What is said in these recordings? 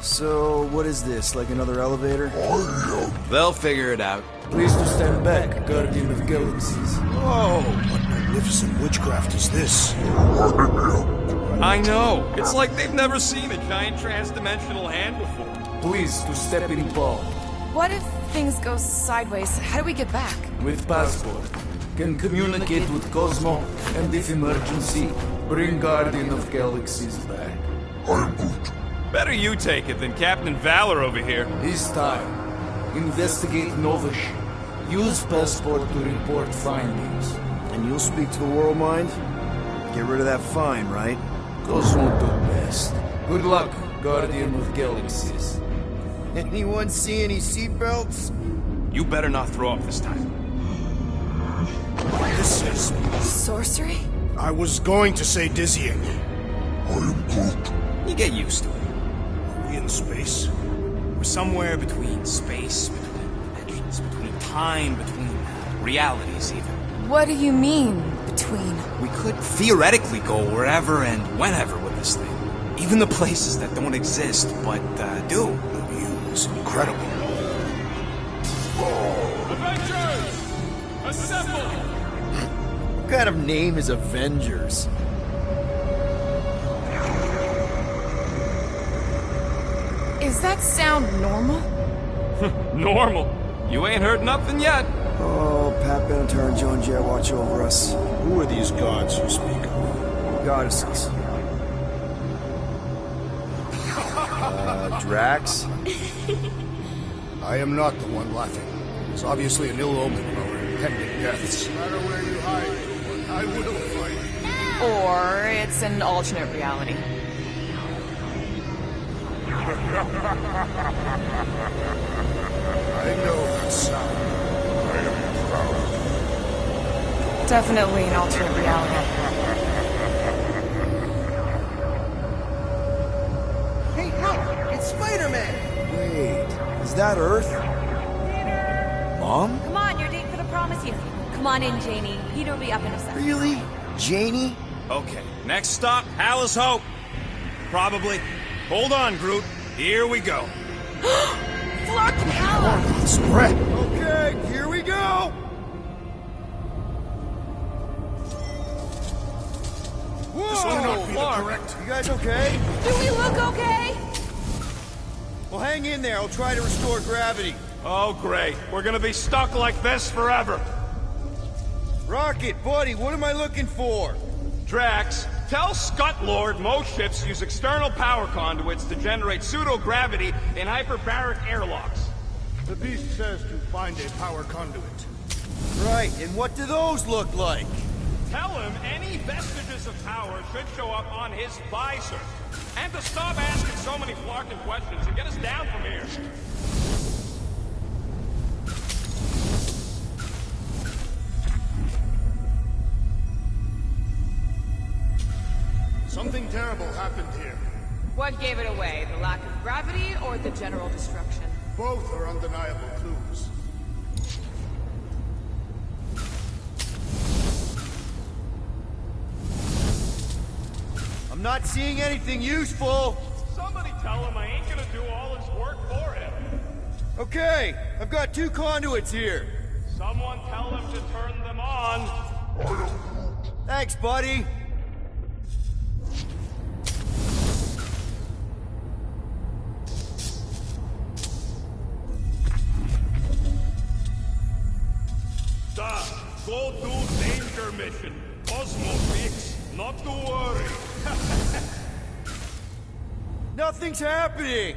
So, what is this? Like another elevator? They'll figure it out. Please to stand back, Guardian of Galaxies. Whoa, what magnificent witchcraft is this? I know. It's like they've never seen a giant trans-dimensional hand before. Please to step in Paul. What if things go sideways? How do we get back? With passport. Can communicate with Cosmo, and if emergency, bring Guardian of Galaxies back. I'm good. Better you take it than Captain Valor over here. This time, investigate Novish. Use passport to report findings. And you'll speak to the world mind? Get rid of that fine, right? Cosmo do best. Good luck, Guardian of Galaxies. Anyone see any seatbelts? You better not throw up this time. This is... Sorcery? I was going to say dizzying. I am good. You get used to it. Are we in space? We're somewhere between space, between dimensions, between time, between realities even. What do you mean, between? We could theoretically go wherever and whenever with this thing. Even the places that don't exist, but do. The view is incredible. Avengers! Assemble! What kind of name is Avengers? Is that sound normal? Normal. You ain't heard nothing yet. Oh, Pat Benatar and Joan Jett watch over us. Who are these gods you speak of? Goddesses. Drax? I am not the one laughing. It's obviously an ill omen of our impending deaths. No matter where you hide, I will fight. Or it's an alternate reality. I know that sound. I am proud. Definitely an alternate reality. Hey, look! It's Spider-Man! Wait, is that Earth? Mom? Come on, you're late for the promise here. Come on in, Janie. Peter will be up in a second. Really? Janie? Okay, next stop, Hal's Hope. Probably. Hold on, Groot. Here we go. Clark and Hala! Spread. Okay, here we go! This will not be the correct. You guys okay? Do we look okay? Well, hang in there. I'll try to restore gravity. Oh, great. We're gonna be stuck like this forever. Rocket, buddy, what am I looking for? Drax, tell Scut Lord most ships use external power conduits to generate pseudo-gravity in hyperbaric airlocks. The beast says to find a power conduit. Right, and what do those look like? Tell him any vestiges of power should show up on his visor. And to stop asking so many flarkin' questions and get us down from here. Something terrible happened here. What gave it away? The lack of gravity or the general destruction? Both are undeniable clues. I'm not seeing anything useful. Somebody tell him I ain't gonna do all his work for him. Okay, I've got 2 conduits here. Someone tell him to turn them on. Thanks, buddy. go do danger mission. Cosmo fix, not to worry. Nothing's happening!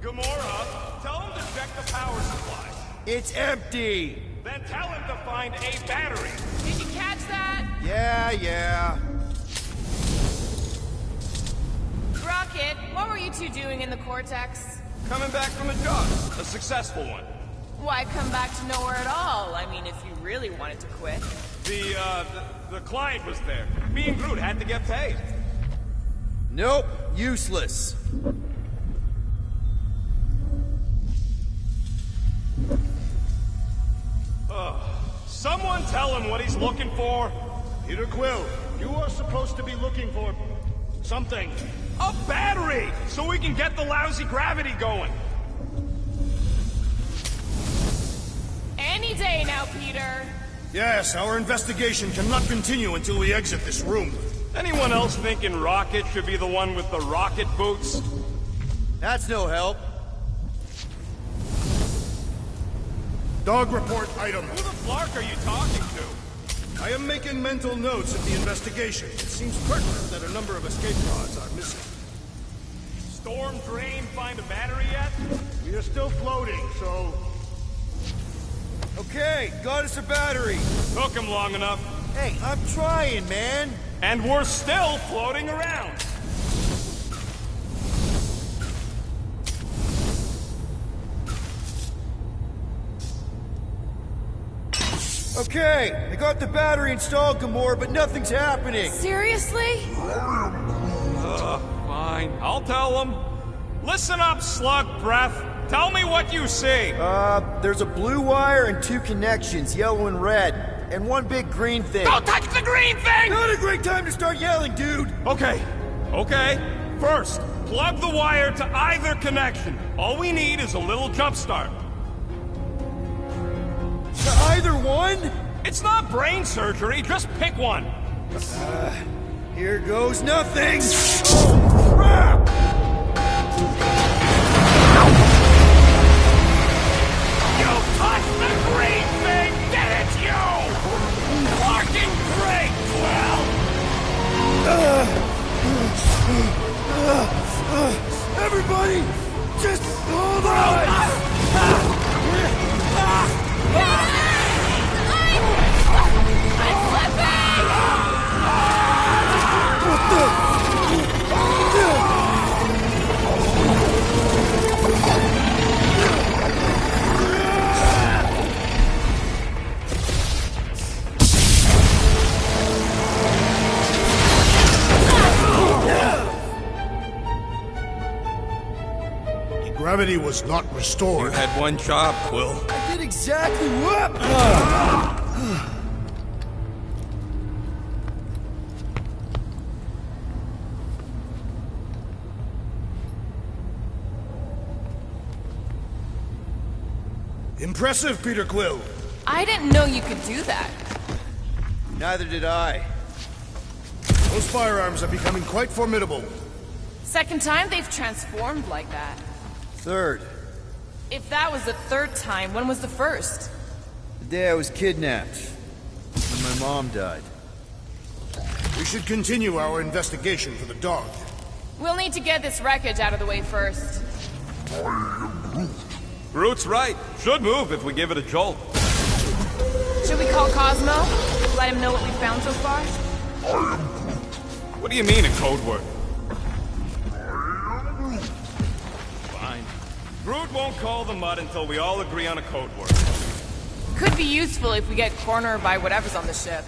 Gamora, tell him to check the power supply. It's empty! Then tell him to find a battery. Did you catch that? Yeah. Rocket, what were you two doing in the Cortex? Coming back from a job. A successful one. Why come back to nowhere at all? I mean, if you really wanted to quit. The client was there. Me and Groot had to get paid. Nope, useless. Someone tell him what he's looking for. Peter Quill, you are supposed to be looking for something. A battery! So we can get the lousy gravity going. Any day now, Peter. Yes, our investigation cannot continue until we exit this room. Anyone else thinking Rocket should be the one with the rocket boots? That's no help. Dog report item. Who the flark are you talking to? I am making mental notes of the investigation. It seems pertinent that a number of escape pods are missing. Storm Drain find a battery yet? We are still floating, so... Okay, got us a battery. Took him long enough. Hey, I'm trying, man. And we're still floating around. Okay, I got the battery installed, Gamora, but nothing's happening. Seriously? Fine, I'll tell him. Listen up, slug breath. Tell me what you see. There's a blue wire and two connections, yellow and red, and one big green thing. Don't touch the green thing! Not a great time to start yelling, dude! Okay. First, plug the wire to either connection. All we need is a little jump start. To either one? It's not brain surgery, just pick one. Here goes nothing! Oh, crap! You touched the green thing! Get it, you! Fucking great, Quill! Everybody, just hold on! Gravity was not restored. You had one job, Quill. I did exactly what? Impressive, Peter Quill. I didn't know you could do that. Neither did I. Those firearms are becoming quite formidable. Second time they've transformed like that. Third, If that was the third time, when was the first? the day I was kidnapped. When my mom died. We should continue our investigation for the dog. We'll need to get this wreckage out of the way first. Groot's right. Should move if we give it a jolt. Should we call Cosmo? Let him know what we found so far? What do you mean, a code word? Fine. Groot won't call the mud until we all agree on a code word. Could be useful if we get cornered by whatever's on the ship.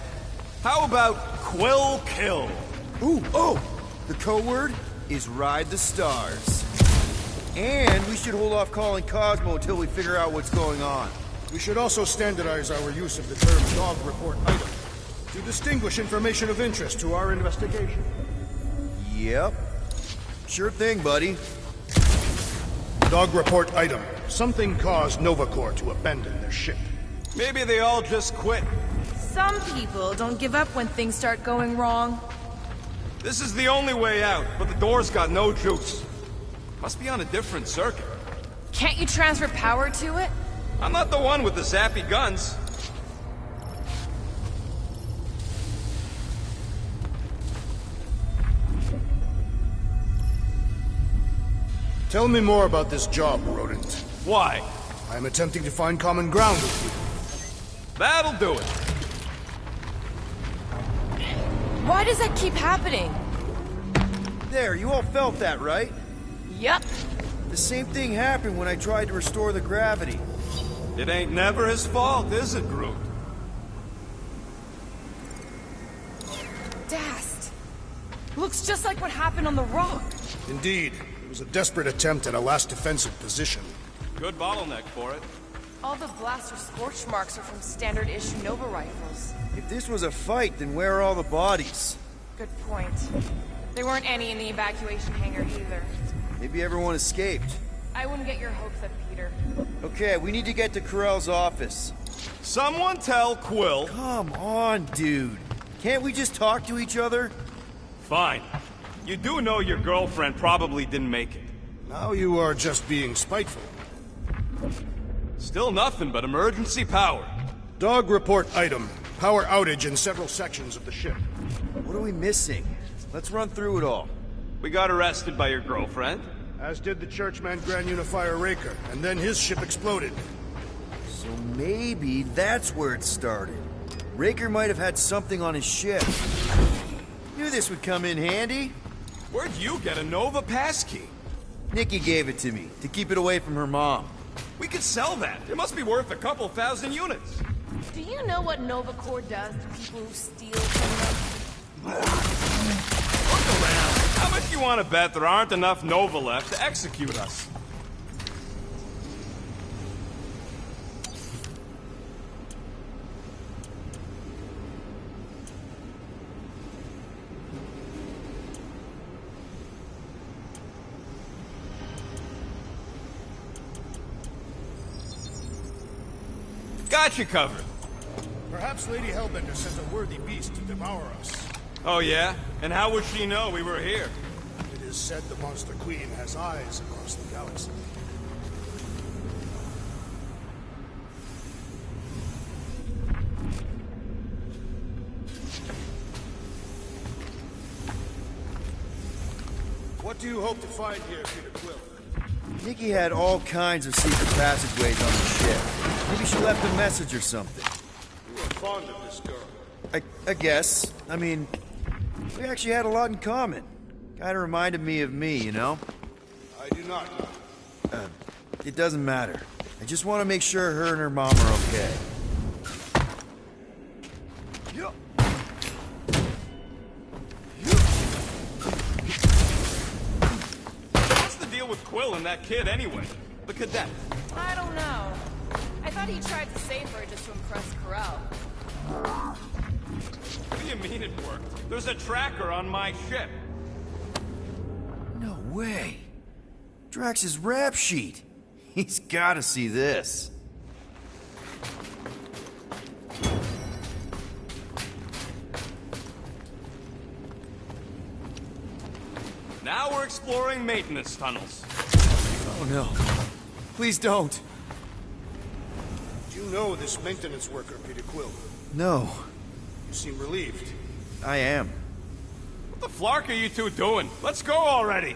How about Quill Kill? Ooh, oh! The code word is Ride the Stars. And we should hold off calling Cosmo until we figure out what's going on. We should also standardize our use of the term dog report item to distinguish information of interest to our investigation. Yep. Sure thing, buddy. Dog report item. Something caused Nova Corps to abandon their ship. Maybe they all just quit. Some people don't give up when things start going wrong. This is the only way out, but the door's got no juice. Must be on a different circuit. Can't you transfer power to it? I'm not the one with the zappy guns. Tell me more about this job, Rodent. Why? I am attempting to find common ground with you. That'll do it. Why does that keep happening? There, you all felt that, right? Yep. The same thing happened when I tried to restore the gravity. It ain't never his fault, is it, Groot? Dast. Looks just like what happened on the rock. Indeed, it was a desperate attempt at a last defensive position. Good bottleneck for it. All the blaster scorch marks are from standard issue Nova rifles. If this was a fight, then where are all the bodies? Good point. There weren't any in the evacuation hangar either. Maybe everyone escaped. I wouldn't get your hopes up, Peter. Okay, we need to get to Corell's office. Someone tell Quill. Come on, dude. Can't we just talk to each other? Fine. You do know your girlfriend probably didn't make it. Now you are just being spiteful. Still nothing but emergency power. Dog report item. Power outage in several sections of the ship. What are we missing? Let's run through it all. We got arrested by your girlfriend. As did the Churchman Grand Unifier Raker, and then his ship exploded. So maybe that's where it started. Raker might have had something on his ship. Knew this would come in handy. Where'd you get a Nova passkey? Nikki gave it to me, to keep it away from her mom. We could sell that. It must be worth a couple thousand units. Do you know what Nova Corps does to people who steal from them? Look around. How much you want to bet there aren't enough Nova left to execute us? Got you covered. Perhaps Lady Hellbender sent a worthy beast to devour us. Oh yeah? And how would she know we were here? It is said the Monster Queen has eyes across the galaxy. What do you hope to find here, Peter Quill? Nikki had all kinds of secret passageways on the ship. Maybe she left a message or something. You are fond of this girl. I guess. I mean, we actually had a lot in common. Kinda reminded me of me, you know? I do not know. It doesn't matter. I just want to make sure her and her mom are okay. What's the deal with Quill and that kid anyway? The cadet. I don't know. I thought he tried to save her just to impress Corell. What do you mean it worked? There's a tracker on my ship. No way. Drax's rap sheet. He's gotta see this. Now we're exploring maintenance tunnels. Oh no. Please don't. Do you know this maintenance worker, Peter Quill? No. You seem relieved. I am. What the flark are you two doing? Let's go already!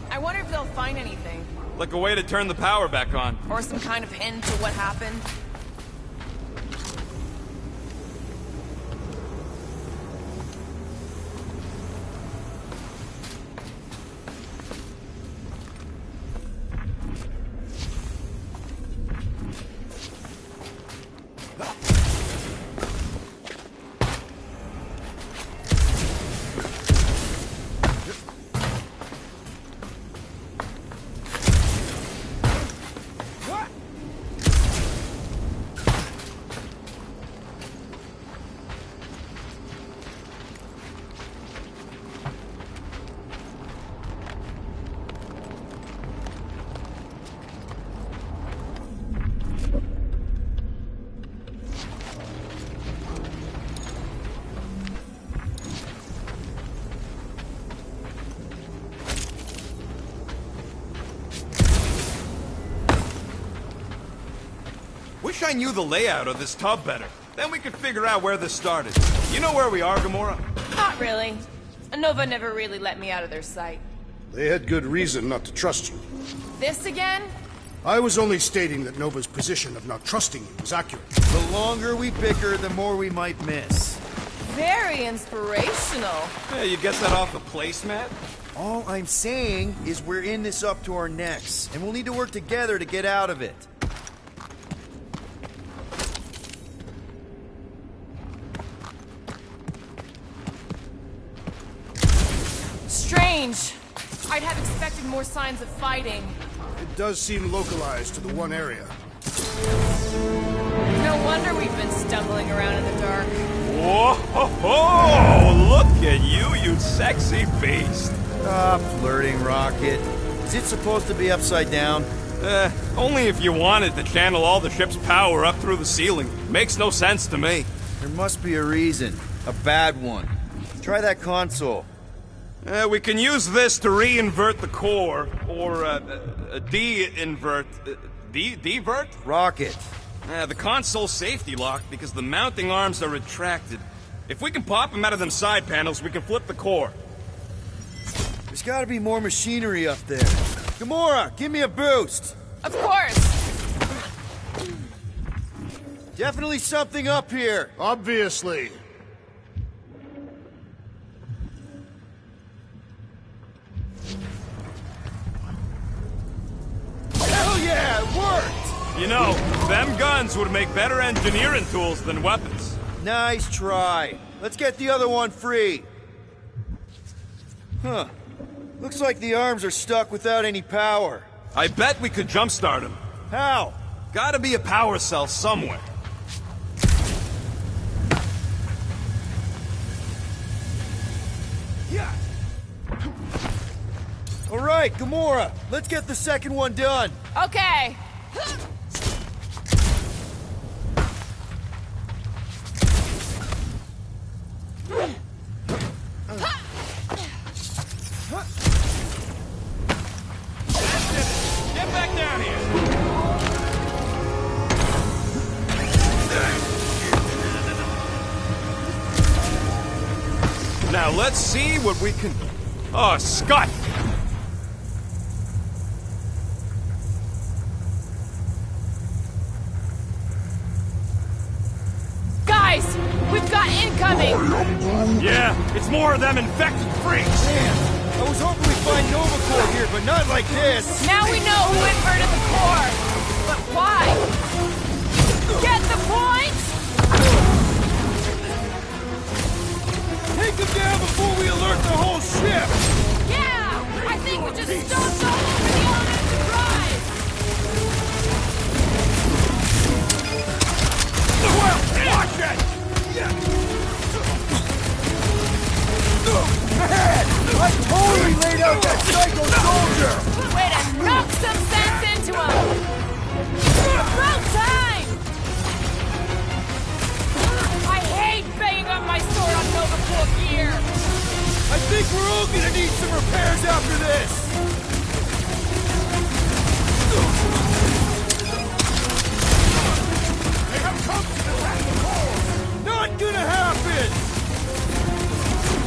I wonder if they'll find anything. Like a way to turn the power back on. Or some kind of hint to what happened. wish I knew the layout of this tub better. Then we could figure out where this started. You know where we are, Gamora? Not really. Nova never really let me out of their sight. They had good reason not to trust you. This again? I was only stating that Nova's position of not trusting you was accurate. The longer we bicker, the more we might miss. Very inspirational. Hey, you get that off the placemat? All I'm saying is we're in this up to our necks, and we'll need to work together to get out of it. Strange. I'd have expected more signs of fighting. It does seem localized to the one area. No wonder we've been stumbling around in the dark. Whoa! Look at you sexy beast. Stop flirting, Rocket. Is it supposed to be upside down? Only if you wanted to channel all the ship's power up through the ceiling. Makes no sense to me. There must be a reason. A bad one. Try that console. We can use this to re-invert the core, or de-invert... Divert? Rocket. The console's safety locked because the mounting arms are retracted. If we can pop them out of them side panels, we can flip the core. There's gotta be more machinery up there. Gamora, give me a boost! Of course! Definitely something up here! Obviously. Hell yeah, it worked! You know, them guns would make better engineering tools than weapons. Nice try. Let's get the other one free. Huh. Looks like the arms are stuck without any power. I bet we could jumpstart them. How? Gotta be a power cell somewhere. Yeah. All right, Gamora, let's get the second one done. Okay. Get back down here! Now let's see what we can... Oh, Scott! Guys! We've got incoming! Yeah, it's more of them infected freaks! Damn, I was hoping we'd find Nova Corps here, but not like this. Now we know who inverted the core! But why? Get the point? Take them down before we alert the whole ship! Yeah! I think we just stomped all over the elements to drive! Watch it! Ahead! I totally laid out that psycho soldier! Way to knock some sense into him! About time! I hate banging up my sword on Nova Corps gear! I think we're all gonna need some repairs after this! They have come to attack the core! Not gonna happen!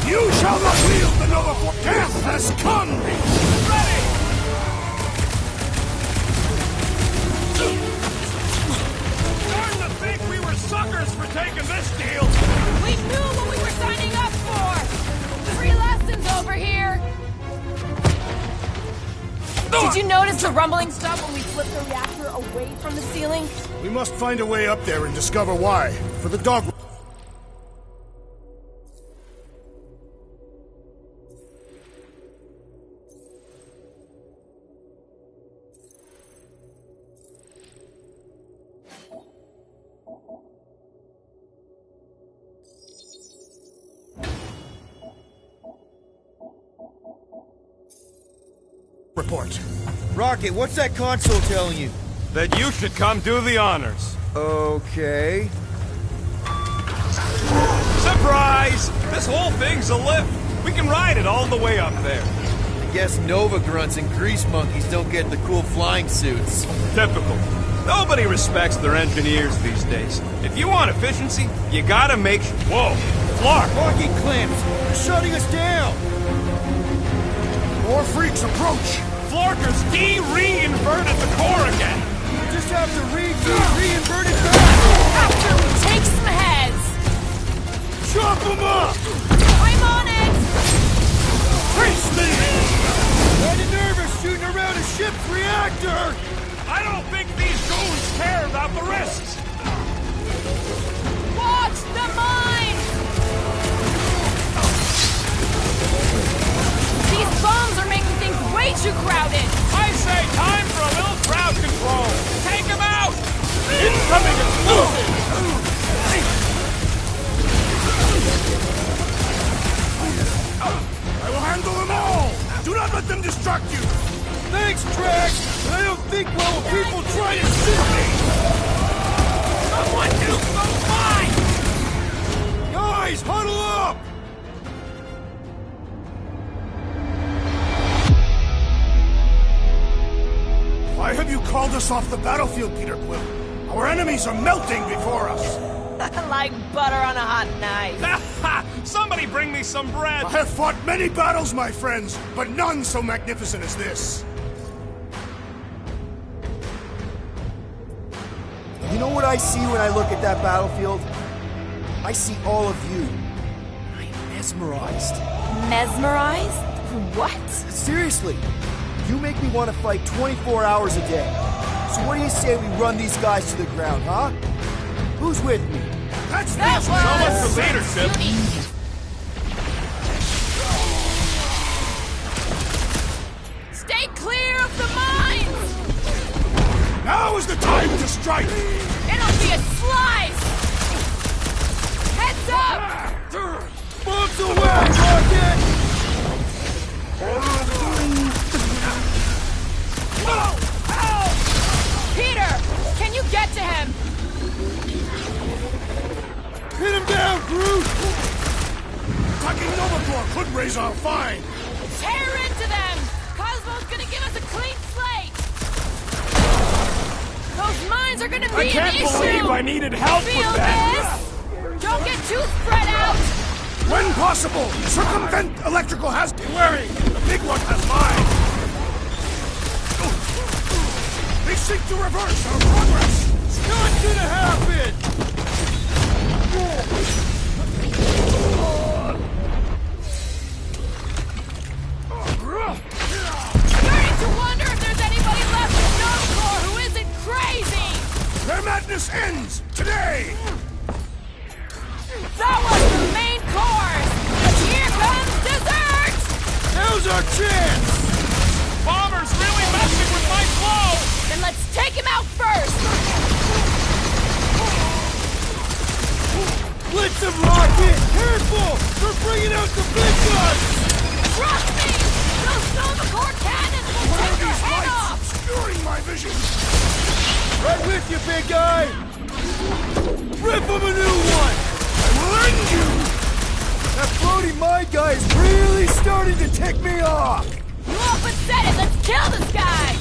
You shall not wield the Nova Corps! Death has come! Ready! Starting to think we were suckers for taking this deal! We knew what we were signing up for! Free lessons over here! Did you notice the rumbling stuff when we flipped the reactor away from the ceiling? We must find a way up there and discover why. For the dog... report. Rocket, what's that console telling you? That you should come do the honors. Okay. Surprise! This whole thing's a lift. We can ride it all the way up there. I guess Nova grunts and grease monkeys don't get the cool flying suits. Typical. Nobody respects their engineers these days. If you want efficiency, you gotta make sure. Whoa! Clark! Locking clamps! They're shutting us down! More freaks approach! Florker's de-reinverted the core again! We just have to reinvert it back! After we take some heads! Chop them up! I'm on it! Face me! Kinda nervous shooting around a ship's reactor! I don't think these goons care about the risks! Watch the mine! These bombs are making things way too crowded! I say time for a little crowd control! Take him out! Incoming explosive! I will handle them all! Do not let them distract you! Thanks, Drax! But I don't think well of people trying to shoot me! Someone do some fine! Guys, huddle up! Why have you called us off the battlefield, Peter Quill? Our enemies are melting before us! Like butter on a hot knife. Somebody bring me some bread! I have fought many battles, my friends, but none so magnificent as this. You know what I see when I look at that battlefield? I see all of you. I am mesmerized. Mesmerized? What? Seriously, you make me want to fight 24 hours a day. So what do you say we run these guys to the ground, huh? Who's with me? That's That the So much was... for leadership! Stay clear of the mines! Now is the time to strike! It'll be a slice! Heads up! Bombs away, Rocket! Peter, can you get to him? Hit him down, Groot! Attacking Nova Corps could raise our fine! Tear into them! Cosmo's gonna give us a clean slate! Those mines are gonna be I can't an issue! believe I needed help Feel with that! this? Don't get too spread out! When possible, circumvent electrical has. Be wary! The big one has mine! They seek to reverse our progress! It's not gonna happen! Starting to wonder if there's anybody left in Nova Corps who isn't crazy! Their madness ends today! That was the main course! Here comes dessert! Now's our chance! Bomber's really messing with my flow! Then let's take him out first! Blitz him, Rocket! Careful! They're bringing out the big guns! Trust me! Those Nova Corps cannons will What are take your these head lights off! obscuring my vision? Right with you, big guy! Rip him a new one! I will end you! That floating mine guy is really starting to tick me off! You all but said it! Let's kill this guy!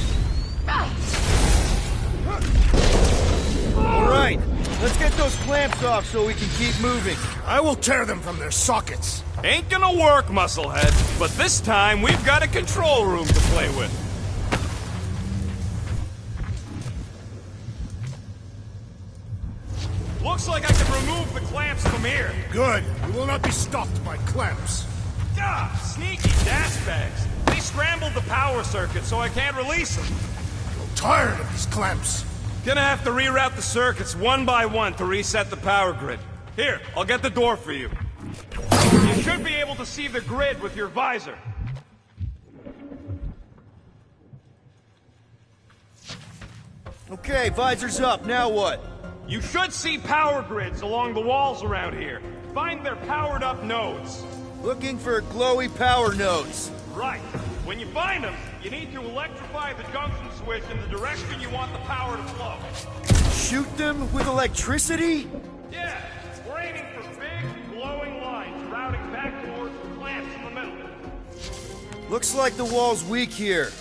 All right, let's get those clamps off so we can keep moving. I will tear them from their sockets. Ain't gonna work, musclehead. But this time, we've got a control room to play with. Looks like I can remove the clamps from here. Good. We will not be stopped by clamps. Ah, sneaky dash bags. They scrambled the power circuit, so I can't release them. I'm tired of these clamps. Gonna have to reroute the circuits one by one to reset the power grid. Here, I'll get the door for you. You should be able to see the grid with your visor. Okay, visor's up, now what? You should see power grids along the walls around here. Find their powered up nodes. Looking for glowy power nodes. Right. When you find them, you need to electrify the junction switch in the direction you want the power to flow. Shoot them with electricity? Yeah, we're aiming for big, glowing lines routing back towards the clamps in the middle. Looks like the wall's weak here.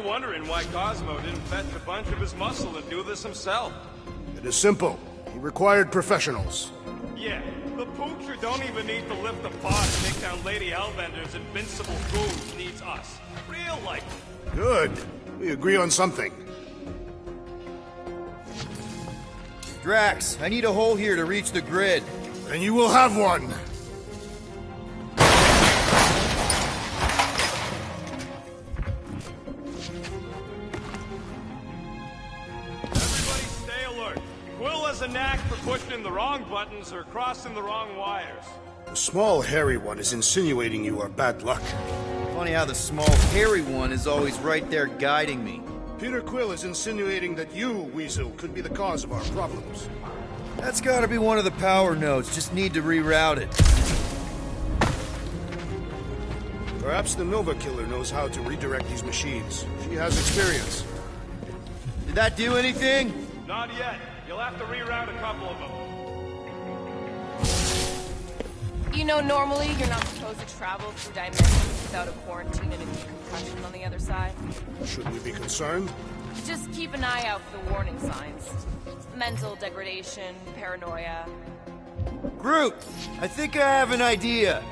Kinda wondering why Cosmo didn't fetch a bunch of his muscle and do this himself. It is simple. He required professionals. Yeah, the poocher don't even need to lift a pot and take down Lady Hellbender's invincible goons needs us. Real life. Good. We agree on something. Drax, I need a hole here to reach the grid. And you will have one. Everybody stay alert. Quill has a knack for pushing the wrong buttons or crossing the wrong wires. The small, hairy one is insinuating you are bad luck. Funny how the small, hairy one is always right there guiding me. Peter Quill is insinuating that you, Weasel, could be the cause of our problems. That's gotta be one of the power nodes, just need to reroute it. Perhaps the Nova Killer knows how to redirect these machines. She has experience. Did that do anything? Not yet. You'll have to reroute a couple of them. You know, normally you're not supposed to travel through dimensions without a quarantine and a decompression on the other side. Should we be concerned? Just keep an eye out for the warning signs. Mental degradation, paranoia. Groot, I think I have an idea.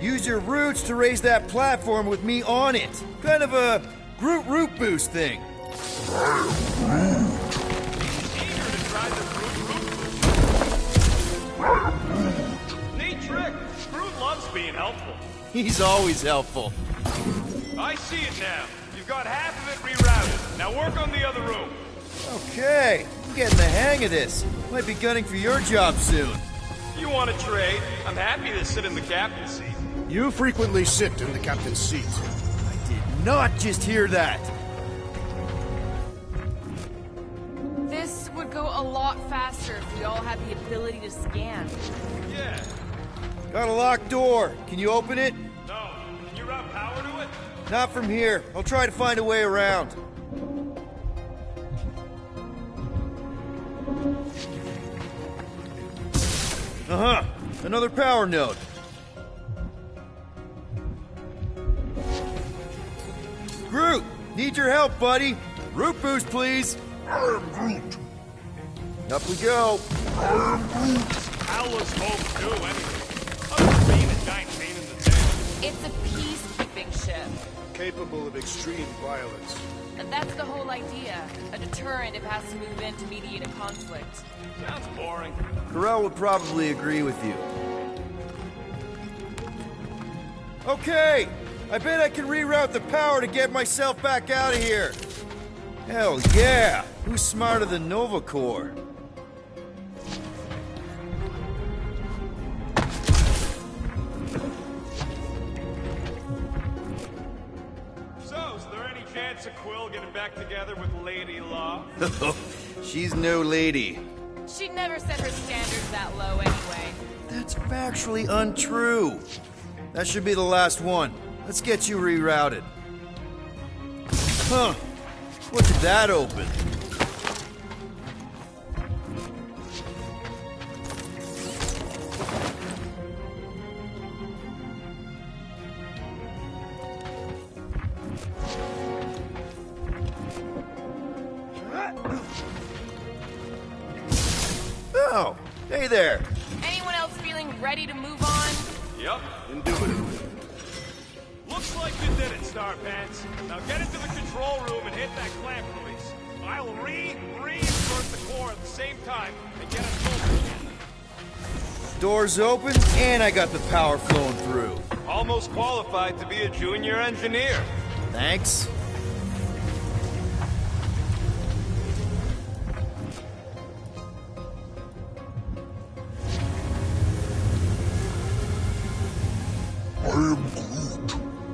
Use your roots to raise that platform with me on it. Kind of a Groot root boost thing. Eager to try the Groot. Neat trick. Groot loves being helpful. He's always helpful. I see it now. You've got half of it rerouted. Now work on the other room. Okay, I'm getting the hang of this. Might be gunning for your job soon. You want to trade? I'm happy to sit in the captain's seat. You frequently sit in the captain's seat. I did not just hear that. This would go a lot faster if we all had the ability to scan. Yeah. Got a locked door. Can you open it? No. Can you route power to it? Not from here. I'll try to find a way around. Uh-huh. Another power node. Groot! Need your help, buddy! Root boost, please! I am Groot. Up we go! How was home too, anyway? Other than being a giant pain in the tail. It's a peacekeeping ship. Capable of extreme violence. And that's the whole idea. A deterrent if it has to move in to mediate a conflict. Sounds boring. Carell would probably agree with you. Okay! I bet I can reroute the power to get myself back out of here! Hell yeah! Who's smarter than Nova Corps? So, is there any chance of Quill getting back together with Lady Law? She's no lady. She'd never set her standards that low anyway. That's factually untrue. That should be the last one. Let's get you rerouted. Huh. What did that open? Oh, hey there. Anyone else feeling ready to move on? Yep. Indubitably. Looks like you did it, Starpants. Now get into the control room and hit that clamp release. I'll reinvert the core at the same time and get us moving again. Doors open, and I got the power flowing through. Almost qualified to be a junior engineer. Thanks.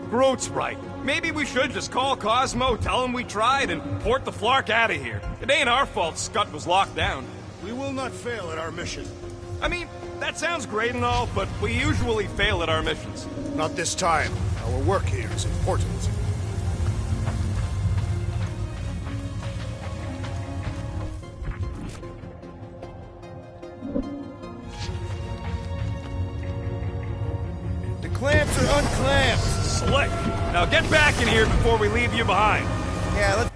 Groot's right. Maybe we should just call Cosmo, tell him we tried, and port the Flark out of here. It ain't our fault Scott was locked down. We will not fail at our mission. I mean, that sounds great and all, but we usually fail at our missions. Not this time. Our work here is important. The clamps are unclamped. slick. Now get back in here before we leave you behind. Yeah, let's...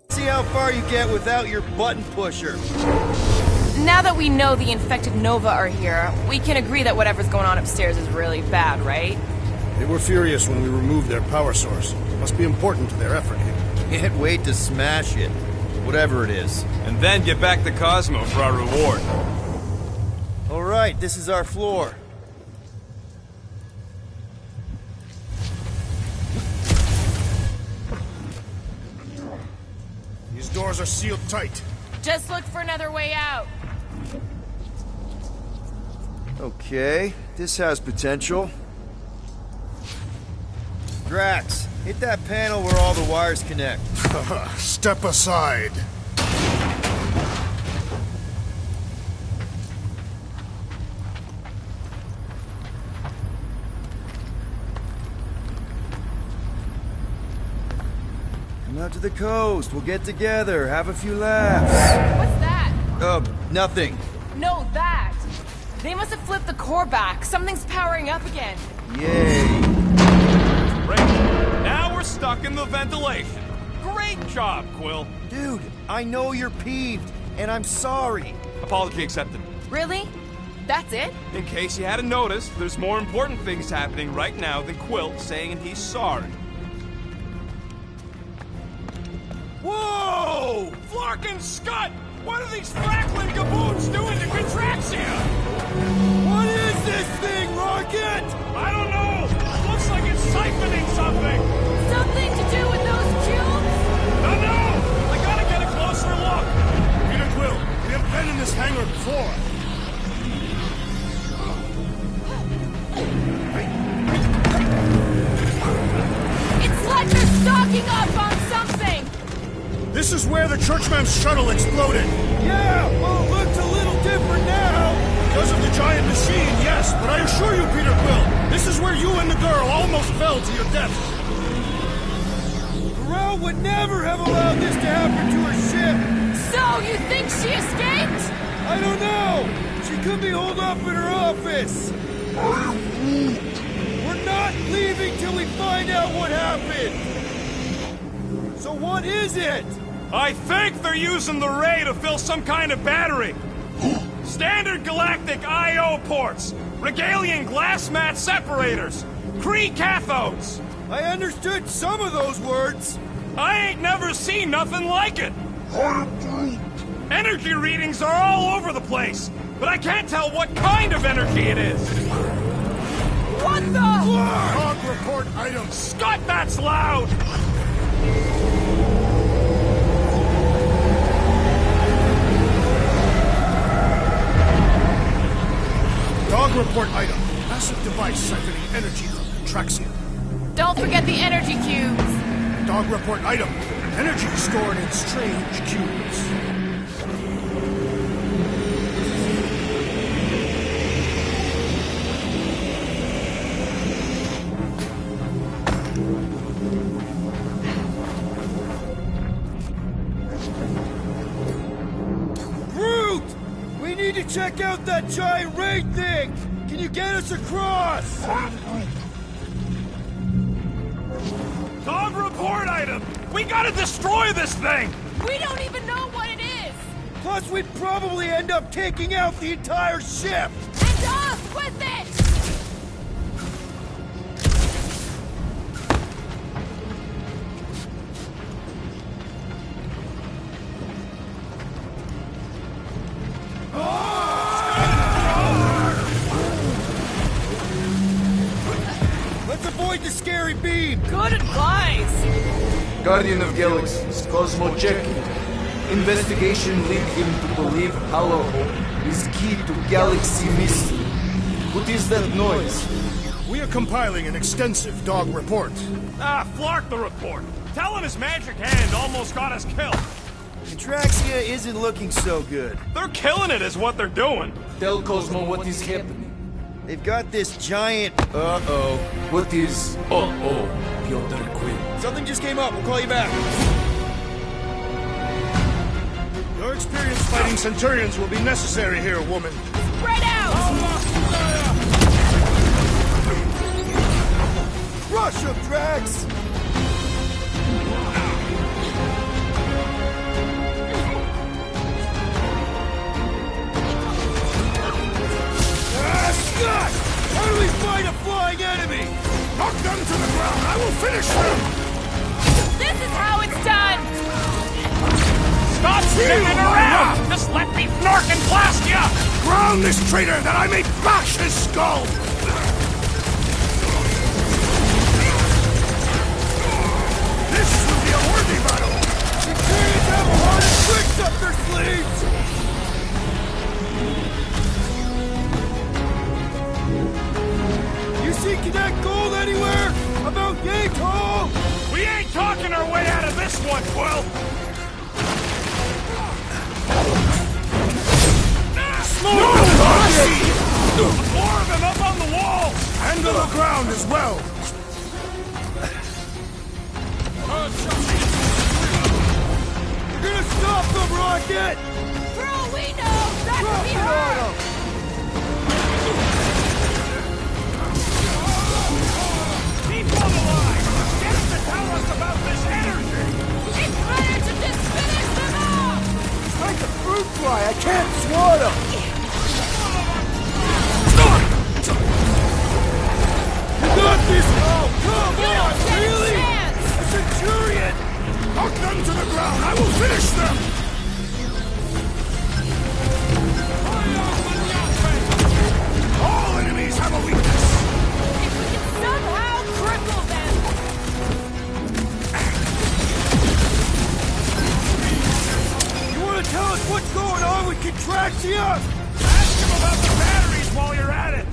see how far you get without your button pusher. Now that we know the infected Nova are here, we can agree that whatever's going on upstairs is really bad, right? They were furious when we removed their power source. Must be important to their effort here. Can't wait to smash it. Whatever it is. And then get back to Cosmo for our reward. Alright, this is our floor. These doors are sealed tight. Just look for another way out. Okay, this has potential. Drax, hit that panel where all the wires connect. Step aside. Come out to the coast, we'll get together, have a few laughs. What's that? Nothing. No, that. They must have flipped the core back. Something's powering up again. Yay. Great. Now we're stuck in the ventilation. Great job, Quill. Dude, I know you're peeved, and I'm sorry. Apology accepted. Really? That's it? In case you hadn't noticed, there's more important things happening right now than Quill saying he's sorry. Whoa! Flark and Scott! What are these Franklin gaboons doing to Contraxia? What is this thing, Rocket? I don't know! Looks like it's siphoning something! Something to do with those cubes? No! I gotta get a closer look! Peter Quill, we have been in this hangar before. It's like they're stocking up on something! This is where the Churchman's shuttle exploded. Yeah, well, it looks a little different now. Because of the giant machine, yes, but I assure you, Peter Quill, this is where you and the girl almost fell to your death. Corral would never have allowed this to happen to her ship. So, you think she escaped? I don't know. She could be holed up in her office. We're not leaving till we find out what happened. So what is it? I think they're using the ray to fill some kind of battery. Standard galactic I.O. ports, Regalian glass mat separators, Kree cathodes. I understood some of those words. I ain't never seen nothing like it. Energy readings are all over the place, but I can't tell what kind of energy it is. What the? Dog report items. Scott, that's loud! Dog report item. Massive device siphoning energy from Contraxia. Don't forget the energy cubes. Dog report item. Energy stored in strange cubes. Groot! We need to check out that giant ray thing! Can you get us across? Dog report item! We gotta destroy this thing! We don't even know what it is! Plus, we'd probably end up taking out the entire ship! And us with it! Let's avoid the scary beam! Good advice! Guardian of Galaxies, Cosmo checking. Investigation lead him to believe Hollow is key to galaxy mystery. What is that noise? We are compiling an extensive dog report. Ah, Flark the report. Telling his magic hand almost got us killed. Contraxia isn't looking so good. They're killing it is what they're doing. Tell Cosmo what is happening. They've got this giant... Uh-oh. What is Piotr Quinn? Something just came up. We'll call you back. Your experience fighting Centurions will be necessary here, woman. Spread out! Rush him, Drax! Scott! How do we fight a flying enemy? Knock them to the ground! I will finish them! This is how it's done! Stop sitting around! Just let me fnork and blast ya! Ground this traitor that I may bash his skull! This will be a worthy battle! The Canadians have a lot of tricks up their sleeves! You see Cadet Gold anywhere? About yay tall? We ain't talking our way out of this one, Quill! No mercy! More of them up on the wall! And on the ground as well! You're gonna stop them, Rocket! For all we know, that could be her! Keep on the line! Get them to tell us about this energy! It's better to just finish them off! It's like a fruit fly, I can't swat him! You got this! Oh, come You on, don't stand really? a chance! A Centurion! Knock them to the ground! I will finish them! All enemies have a weakness! If we can somehow cripple them! You wanna tell us what's going on with Contraxia? Ask him about the batteries while you're at it!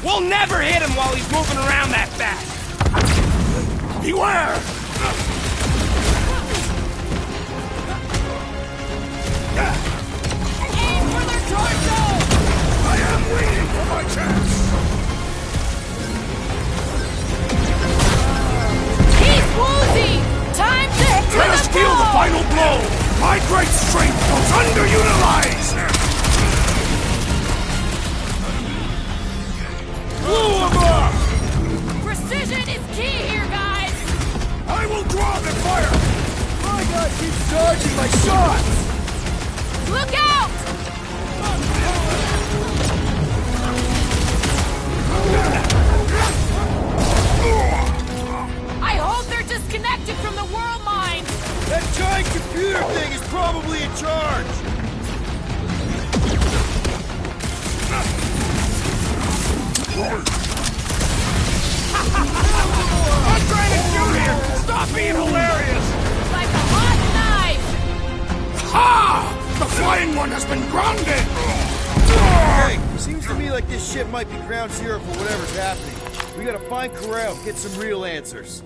We'll never hit him while he's moving around that fast! Beware! Aim for their torso! I am waiting for my chance! He's woozy! Time to hit Let us the deal the ball! final blow! My great strength goes underutilized! Blew him up! Precision is key here, guys! I will draw the fire! My guy keeps dodging my shots! Look out! I hope they're disconnected from the world mine! That giant computer thing is probably in charge! I'm trying to shoot here! Stop being hilarious! Like a hot knife! Ha! The flying one has been grounded! Hey, seems to me like this ship might be ground zero for whatever's happening. We gotta find Corel, get some real answers.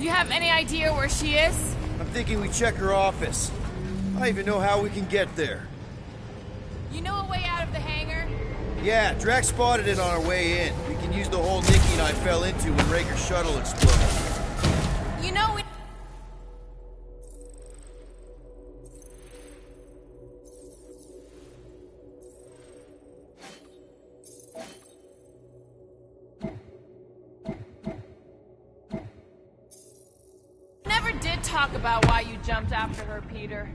You have any idea where she is? I'm thinking we check her office. I don't even know how we can get there. You know a way out of the hangar? Yeah, Drax spotted it on our way in. We can use the hole Nikki and I fell into when Raker's shuttle exploded. You know we... Never did talk about why you jumped after her, Peter.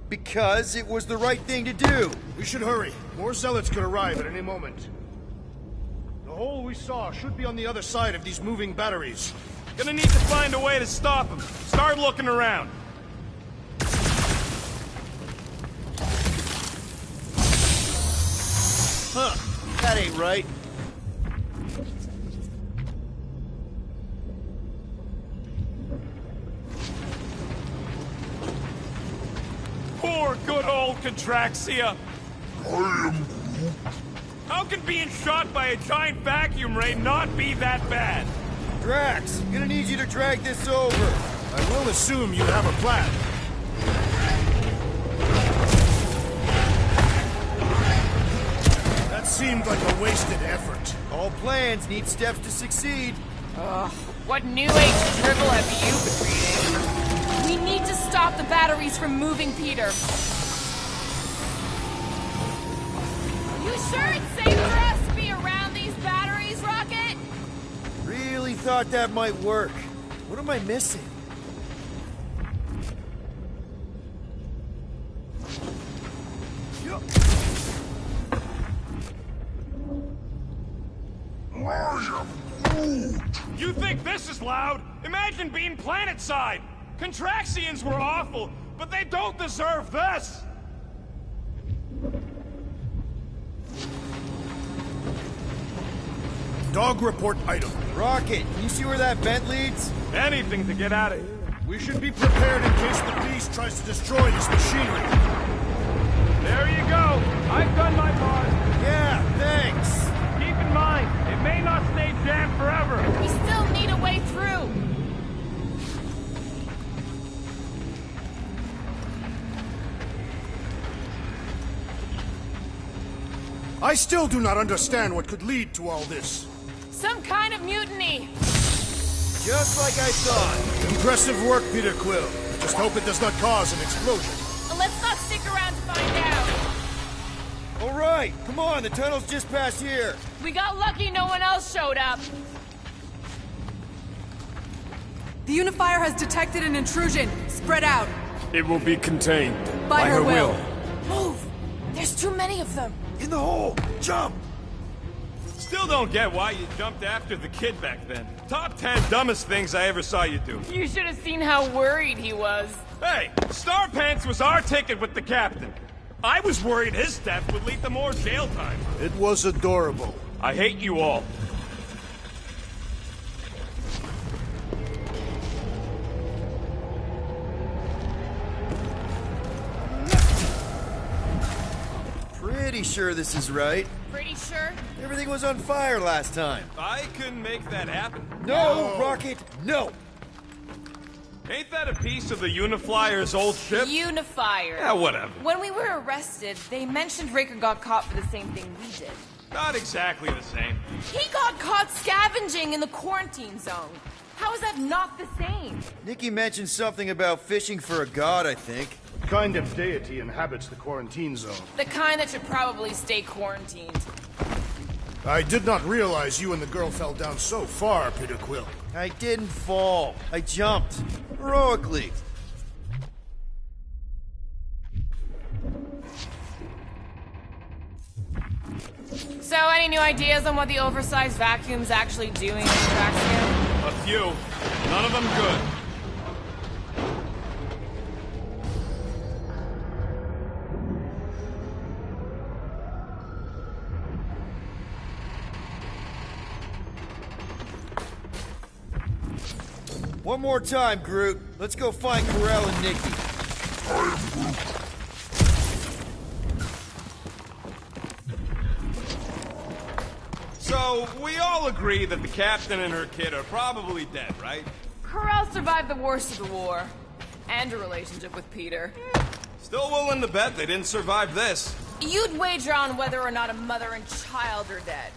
Because it was the right thing to do. We should hurry. More zealots could arrive at any moment. The hole we saw should be on the other side of these moving batteries. Gonna need to find a way to stop him. Start looking around. Huh, that ain't right. Poor good old Contraxia. How can being shot by a giant vacuum ray not be that bad? Drax, gonna need you to drag this over. I will assume you have a plan. seemed like a wasted effort. All plans need steps to succeed. What new age dribble have you been reading? We need to stop the batteries from moving Peter. You sure it's safe for us to be around these batteries, Rocket? Really thought that might work. What am I missing? You think this is loud? Imagine being planet-side! Contraxians were awful, but they don't deserve this! Dog report item. Rocket, can you see where that vent leads? Anything to get out of here. We should be prepared in case the beast tries to destroy this machinery. There you go! I've done my part! Yeah, thanks. Keep in mind, it may not stay jammed forever! We still need a way through. I still do not understand what could lead to all this. Some kind of mutiny. Just like I thought. Impressive work, Peter Quill. Just hope it does not cause an explosion. Let's not stick around to find out. All right, come on, the tunnel's just past here. We got lucky no one else showed up. The Unifier has detected an intrusion. Spread out. It will be contained. By her will. Move! There's too many of them. In the hole! Jump! Still don't get why you jumped after the kid back then. Top 10 dumbest things I ever saw you do. You should have seen how worried he was. Hey, Star Pants was our ticket with the captain. I was worried his death would lead to more jail time. It was adorable. I hate you all. Pretty sure this is right. Pretty sure? Everything was on fire last time. I couldn't make that happen. No, Rocket, no! Ain't that a piece of the Uniflyer's old ship? Unifier. Yeah, whatever. When we were arrested, they mentioned Raker got caught for the same thing we did. Not exactly the same. He got caught scavenging in the quarantine zone. How is that not the same? Nikki mentioned something about fishing for a god, I think. What kind of deity inhabits the quarantine zone? The kind that should probably stay quarantined. I did not realize you and the girl fell down so far, Peter Quill. I didn't fall. I jumped. Heroically. So, any new ideas on what the oversized vacuum's actually doing in Traxium? A few. None of them good. One more time, Groot. Let's go find Corell and Nikki. So, we all agree that the captain and her kid are probably dead, right? Corral survived the worst of the war. And a relationship with Peter. Still willing to bet they didn't survive this. You'd wager on whether or not a mother and child are dead.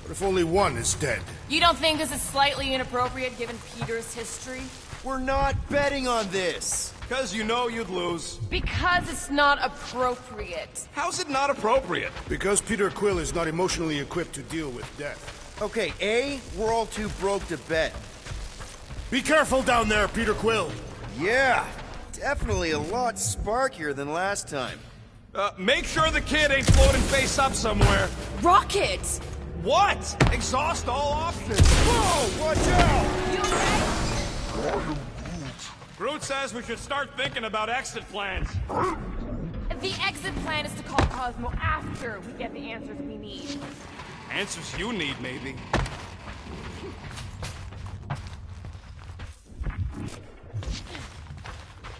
What if only one is dead? You don't think this is slightly inappropriate given Peter's history? We're not betting on this. Because you know you'd lose. Because it's not appropriate. How's it not appropriate? Because Peter Quill is not emotionally equipped to deal with death. Okay, A, we're all too broke to bet. Be careful down there, Peter Quill. Yeah, definitely a lot sparkier than last time. Make sure the kid ain't floating face up somewhere. Rocket! What? Exhaust all options. Whoa, watch out! You okay? Groot says we should start thinking about exit plans. The exit plan is to call Cosmo after we get the answers we need. Answers you need, maybe.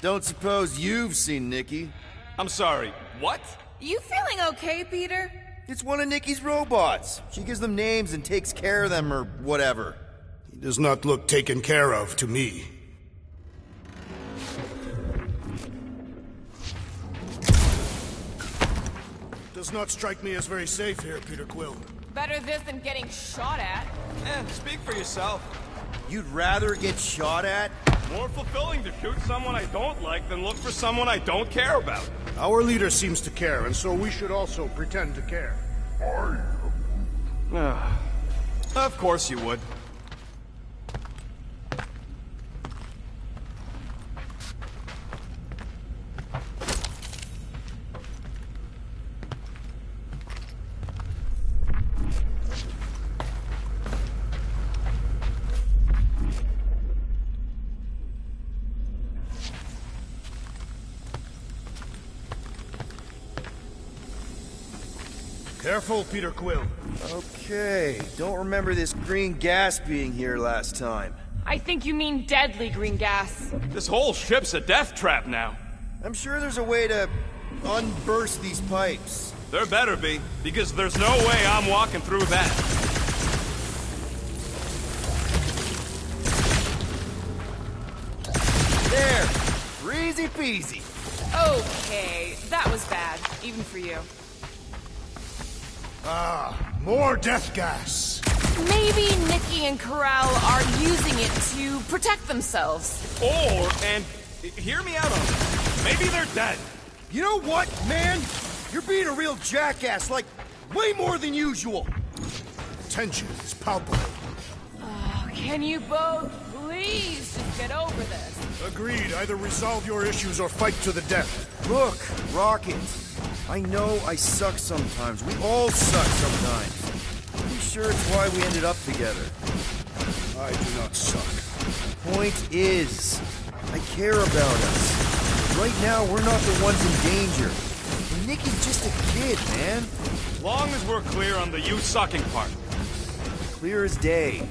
Don't suppose you've seen Nikki? I'm sorry, what? You feeling okay, Peter? It's one of Nikki's robots. She gives them names and takes care of them or whatever. He does not look taken care of to me. Does not strike me as very safe here, Peter Quill. Better this than getting shot at. Speak for yourself. You'd rather get shot at? More fulfilling to shoot someone I don't like than look for someone I don't care about. Our leader seems to care, and so we should also pretend to care. Of course you would. Careful, Peter Quill. Okay, don't remember this green gas being here last time. I think you mean deadly green gas. This whole ship's a death trap now. I'm sure there's a way to unburst these pipes. There better be, because there's no way I'm walking through that. There! Easy peasy. Okay, that was bad, even for you. More death gas. Maybe Nikki and Corral are using it to protect themselves. Or, and hear me out on this, maybe they're dead. You know what, man? You're being a real jackass, like, way more than usual. Tension is palpable. Oh, can you both please just get over this? Agreed. Either resolve your issues or fight to the death. Look, Rocket. I know I suck sometimes. We all suck sometimes. Pretty sure it's why we ended up together. I do not suck. Point is, I care about us. Right now, we're not the ones in danger. And Nikki's just a kid, man. Long as we're clear on the you sucking part. Clear as day.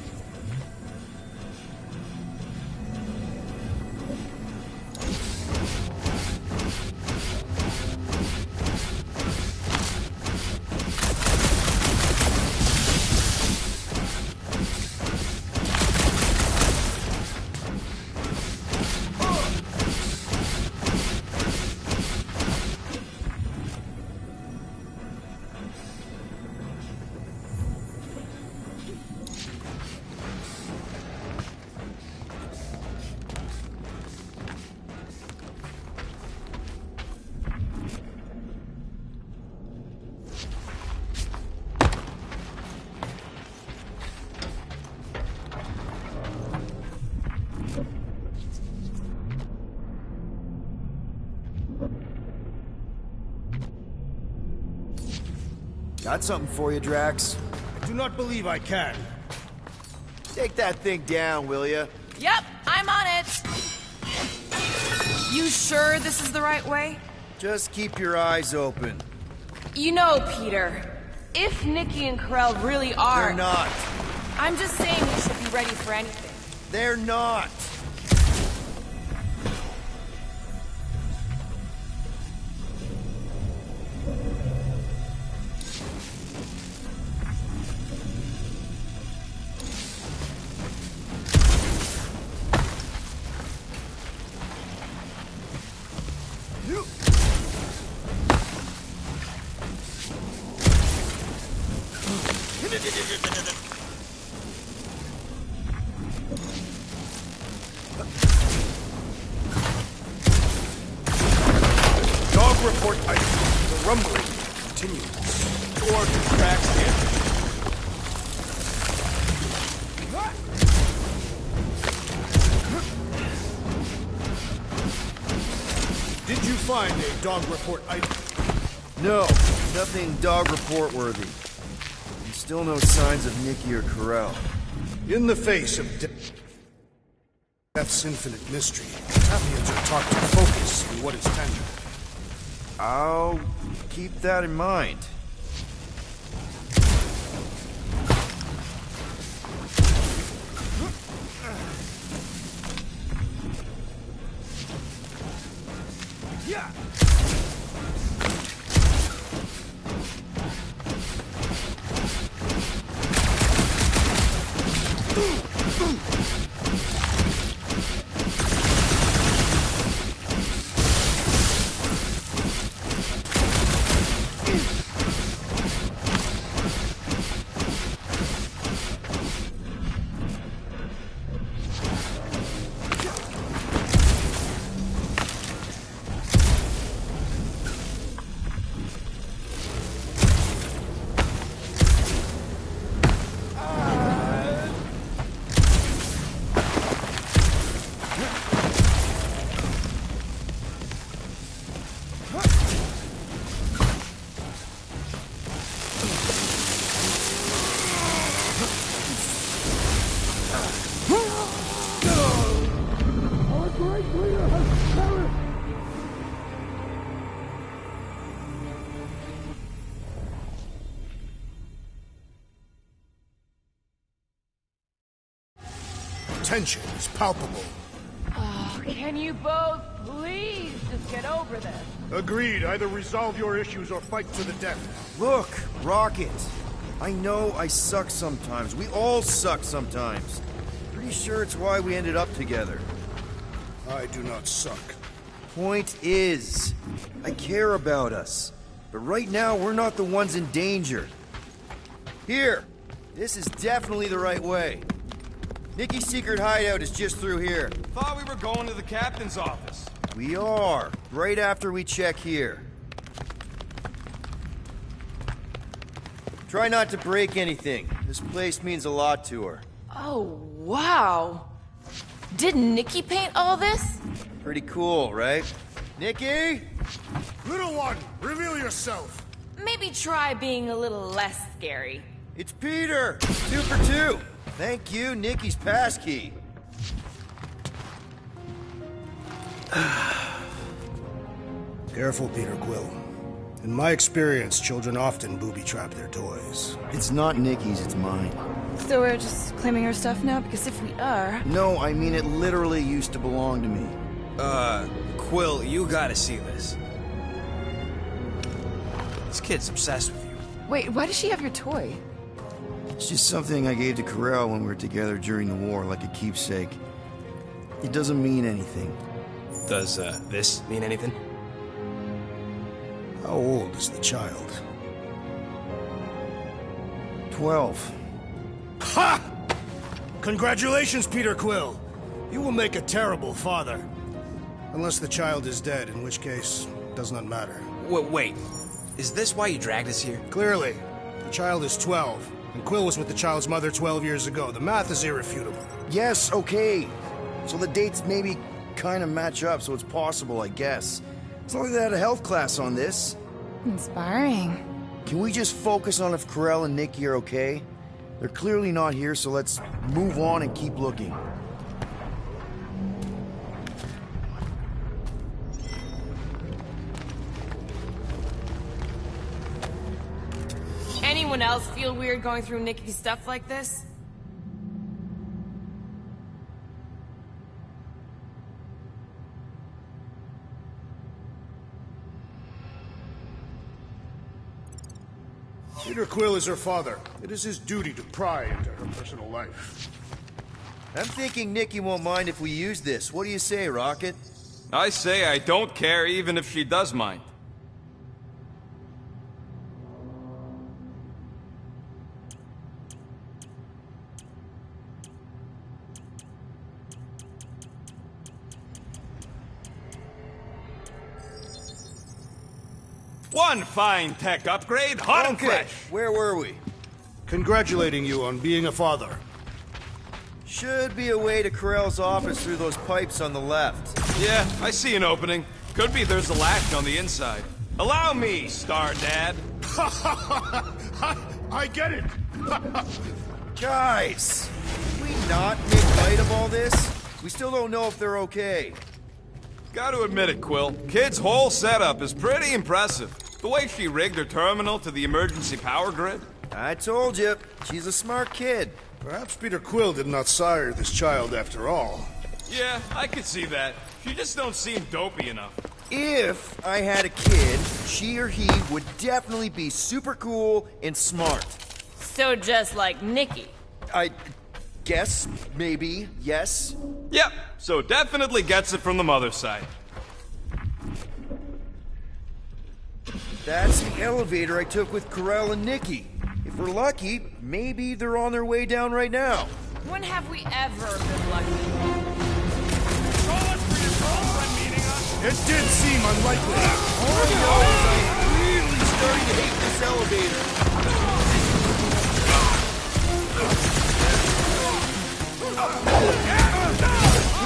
Got something for you, Drax. I do not believe I can. Take that thing down, will ya? Yep, I'm on it. You sure this is the right way? Just keep your eyes open. You know, Peter, if Nikki and Corell really are... They're not. I'm just saying we should be ready for anything. They're not. Dog report item. The rumbling continues. Or tracks in. Did you find a dog report item? No, nothing dog report worthy. And still no signs of Nikki or Corell. In the face of death's infinite mystery, Tavians are taught to focus on what is tangible. I'll keep that in mind. Yeah. tension is palpable. Oh, can you both please just get over this? Agreed. Either resolve your issues or fight to the death. Look, Rocket. I know I suck sometimes. We all suck sometimes. Pretty sure it's why we ended up together. I do not suck. Point is, I care about us. But right now, we're not the ones in danger. Here! This is definitely the right way. Nikki's secret hideout is just through here. Thought we were going to the captain's office. We are, right after we check here. Try not to break anything. This place means a lot to her. Oh, wow. Did Nikki paint all this? Pretty cool, right? Nikki? Little one, reveal yourself. Maybe try being a little less scary. It's Peter! 2 for 2! Thank you, Nikki's passkey. Careful, Peter Quill. In my experience, children often booby-trap their toys. It's not Nikki's, it's mine. So we're just claiming her stuff now? Because if we are... No, I mean it literally used to belong to me. Quill, you gotta see this. This kid's obsessed with you. Wait, why does she have your toy? It's just something I gave to Corel when we were together during the war, like a keepsake. It doesn't mean anything. Does, this mean anything? How old is the child? 12. Ha! Congratulations, Peter Quill. You will make a terrible father. Unless the child is dead, in which case, it does not matter. Wait. Is this why you dragged us here? Clearly, the child is 12, and Quill was with the child's mother 12 years ago. The math is irrefutable. Yes, okay. So the dates maybe kind of match up, so it's possible, I guess. It's not like they had a health class on this. Inspiring. Can we just focus on if Corel and Nikki are okay? They're clearly not here, so let's move on and keep looking. Anyone else feel weird going through Nikki's stuff like this? Peter Quill is her father. It is his duty to pry into her personal life. I'm thinking Nikki won't mind if we use this. What do you say, Rocket? I say I don't care even if she does mind. One fine tech upgrade, hot and fresh. Where were we? Congratulating you on being a father. Should be a way to Corel's office through those pipes on the left. Yeah, I see an opening. Could be there's a latch on the inside. Allow me, Star Dad. I get it. Guys, can we not make light of all this? We still don't know if they're okay. Gotta admit it, Quill. Kid's whole setup is pretty impressive. The way she rigged her terminal to the emergency power grid. I told you, she's a smart kid. Perhaps Peter Quill did not sire this child after all. Yeah, I could see that. She just don't seem dopey enough. If I had a kid, she or he would definitely be super cool and smart. So just like Nikki. I guess, maybe, yes. Yep, so definitely gets it from the mother's side. That's the elevator I took with Corel and Nikki. If we're lucky, maybe they're on their way down right now. When have we ever been lucky? So much for your girlfriend meeting us. It did seem unlikely. All I know is I'm really starting to hate this elevator.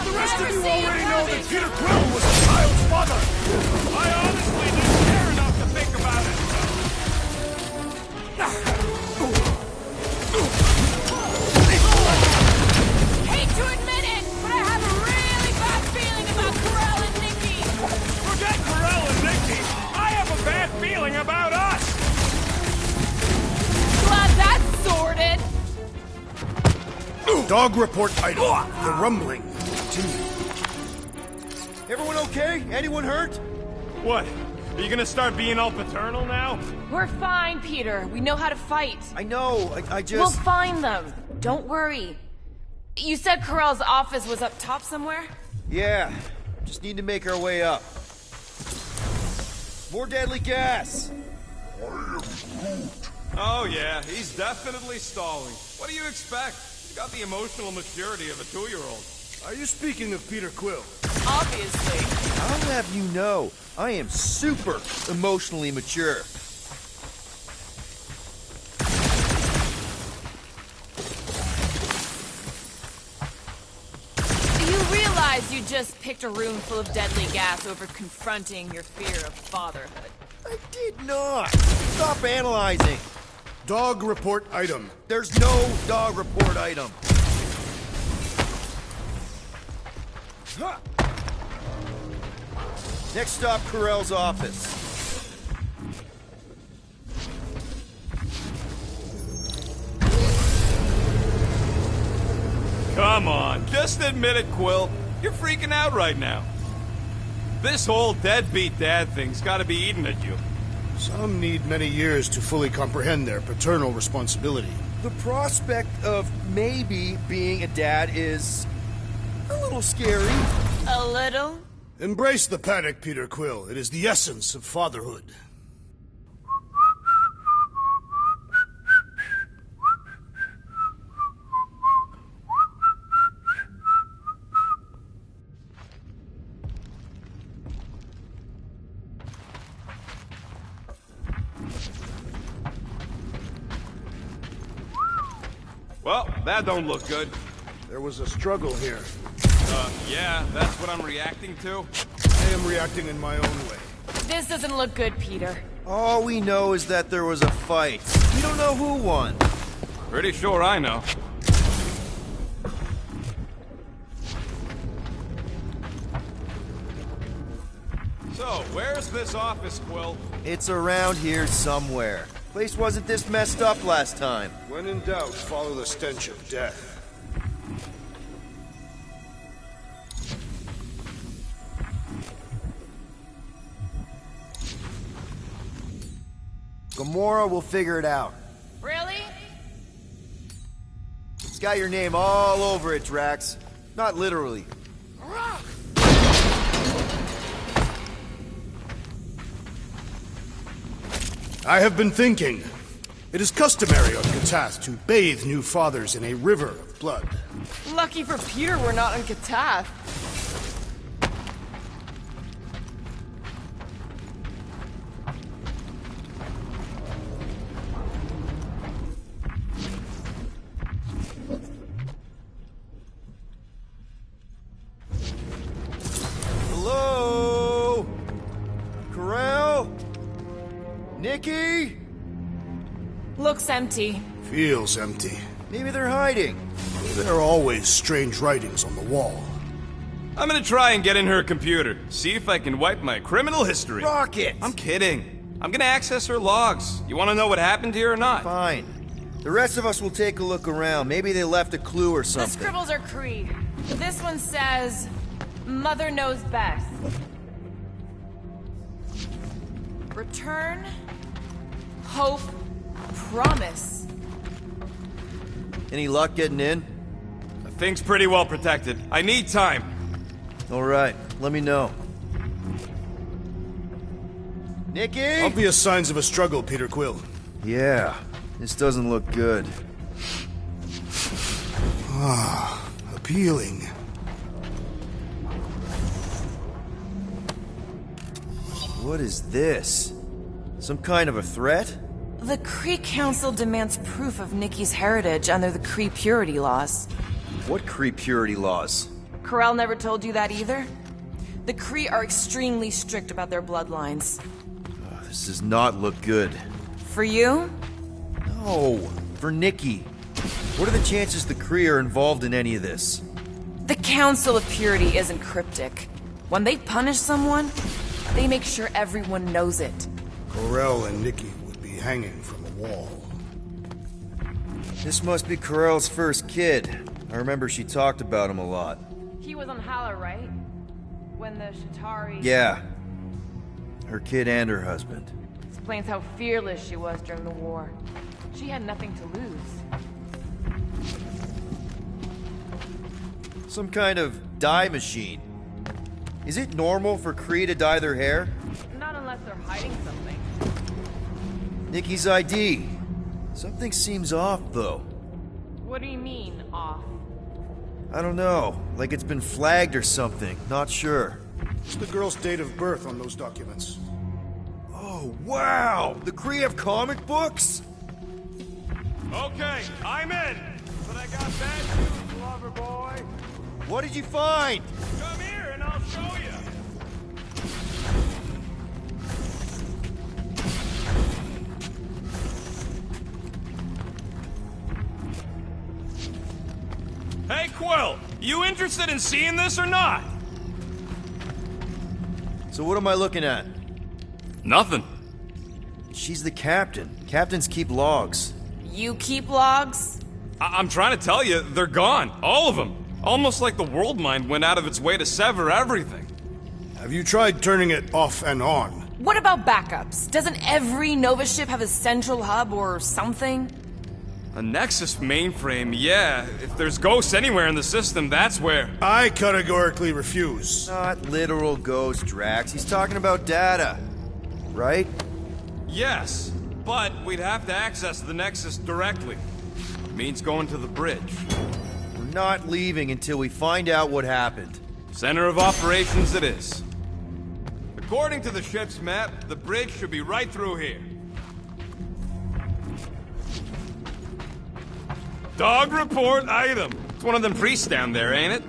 The rest of you already know that Peter Quill was a child's father. I honestly didn't care enough to think about it. Hate to admit it, but I have a really bad feeling about Corel and Nikki. Forget Corel and Nikki. I have a bad feeling about us. Dog report item. The rumbling continues. Everyone okay? Anyone hurt? What? Are you gonna start being all paternal now? We're fine, Peter. We know how to fight. I know, I just... We'll find them. Don't worry. You said Corell's office was up top somewhere? Yeah, just need to make our way up. More deadly gas! Oh yeah, he's definitely stalling. What do you expect? He's got the emotional maturity of a 2-year-old. Are you speaking of Peter Quill? Obviously. I'll have you know, I am super emotionally mature. You realize you just picked a room full of deadly gas over confronting your fear of fatherhood. I did not! Stop analyzing! Dog report item. There's no dog report item. Next stop, Corell's office. Come on, just admit it, Quill. You're freaking out right now. This whole deadbeat dad thing's gotta be eating at you. Some need many years to fully comprehend their paternal responsibility. The prospect of maybe being a dad is a little scary. A little? Embrace the panic, Peter Quill. It is the essence of fatherhood. Well, that don't look good. There was a struggle here. Yeah, that's what I'm reacting to. I am reacting in my own way. This doesn't look good, Peter. All we know is that there was a fight. We don't know who won. Pretty sure I know. So, where's this office, Quill? It's around here somewhere. Place wasn't this messed up last time. When in doubt, follow the stench of death. Gamora will figure it out. Really? It's got your name all over it, Drax. Not literally. I have been thinking. It is customary on Katath to bathe new fathers in a river of blood. Lucky for Peter we're not on Katath. Hello? Corell? Nikki? Looks empty. Feels empty. Maybe they're hiding. There are always strange writings on the wall. I'm gonna try and get in her computer, see if I can wipe my criminal history. Rocket! I'm kidding. I'm gonna access her logs. You wanna know what happened here or not? Fine. The rest of us will take a look around. Maybe they left a clue or The something. scribbles are Kree. This one says, Mother knows best. Return, hope, promise. Any luck getting in? The thing's pretty well protected. I need time. All right, let me know. Nikki? Obvious signs of a struggle, Peter Quill. Yeah, this doesn't look good. Appealing. What is this? Some kind of a threat? The Kree Council demands proof of Nikki's heritage under the Kree purity laws. What Kree purity laws? Corell never told you that either? The Kree are extremely strict about their bloodlines. This does not look good. For you? No, for Nikki. What are the chances the Kree are involved in any of this? The Council of Purity isn't cryptic. When they punish someone, they make sure everyone knows it. Corell and Nikki would be hanging from a wall. This must be Corell's first kid. I remember she talked about him a lot. He was on Hala, right? When the Shatari... Yeah. Her kid and her husband. Explains how fearless she was during the war. She had nothing to lose. Some kind of dye machine. Is it normal for Kree to dye their hair? Not unless they're hiding something. Nikki's ID. Something seems off, though. What do you mean, off? I don't know. Like it's been flagged or something. Not sure. What's the girl's date of birth on those documents? Oh, wow! The Kree have comic books? Okay, I'm in. But I got bad news, lover boy. What did you find? Come here and I'll show you. Hey, Quill, you interested in seeing this or not? So what am I looking at? Nothing. She's the captain. Captains keep logs. You keep logs? I'm trying to tell you, they're gone. All of them. Almost like the world mind went out of its way to sever everything. Have you tried turning it off and on? What about backups? Doesn't every Nova ship have a central hub or something? A Nexus mainframe, yeah. If there's ghosts anywhere in the system, that's where. I categorically refuse. Not literal ghost, Drax. He's talking about data. Right? Yes, but we'd have to access the Nexus directly. Means going to the bridge. We're not leaving until we find out what happened. Center of operations it is. According to the ship's map, the bridge should be right through here. Dog report item. It's one of them priests down there, ain't it?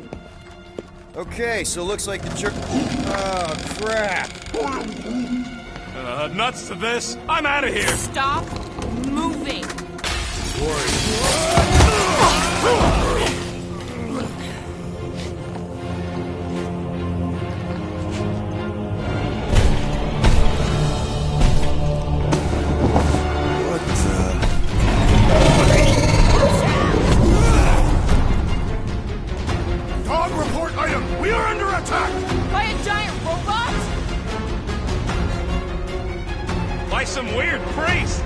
Okay, so looks like the jerk. Oh, crap. Nuts to this. I'm out of here. Stop moving. Dog report item! We are under attack! By a giant robot? By some weird priest.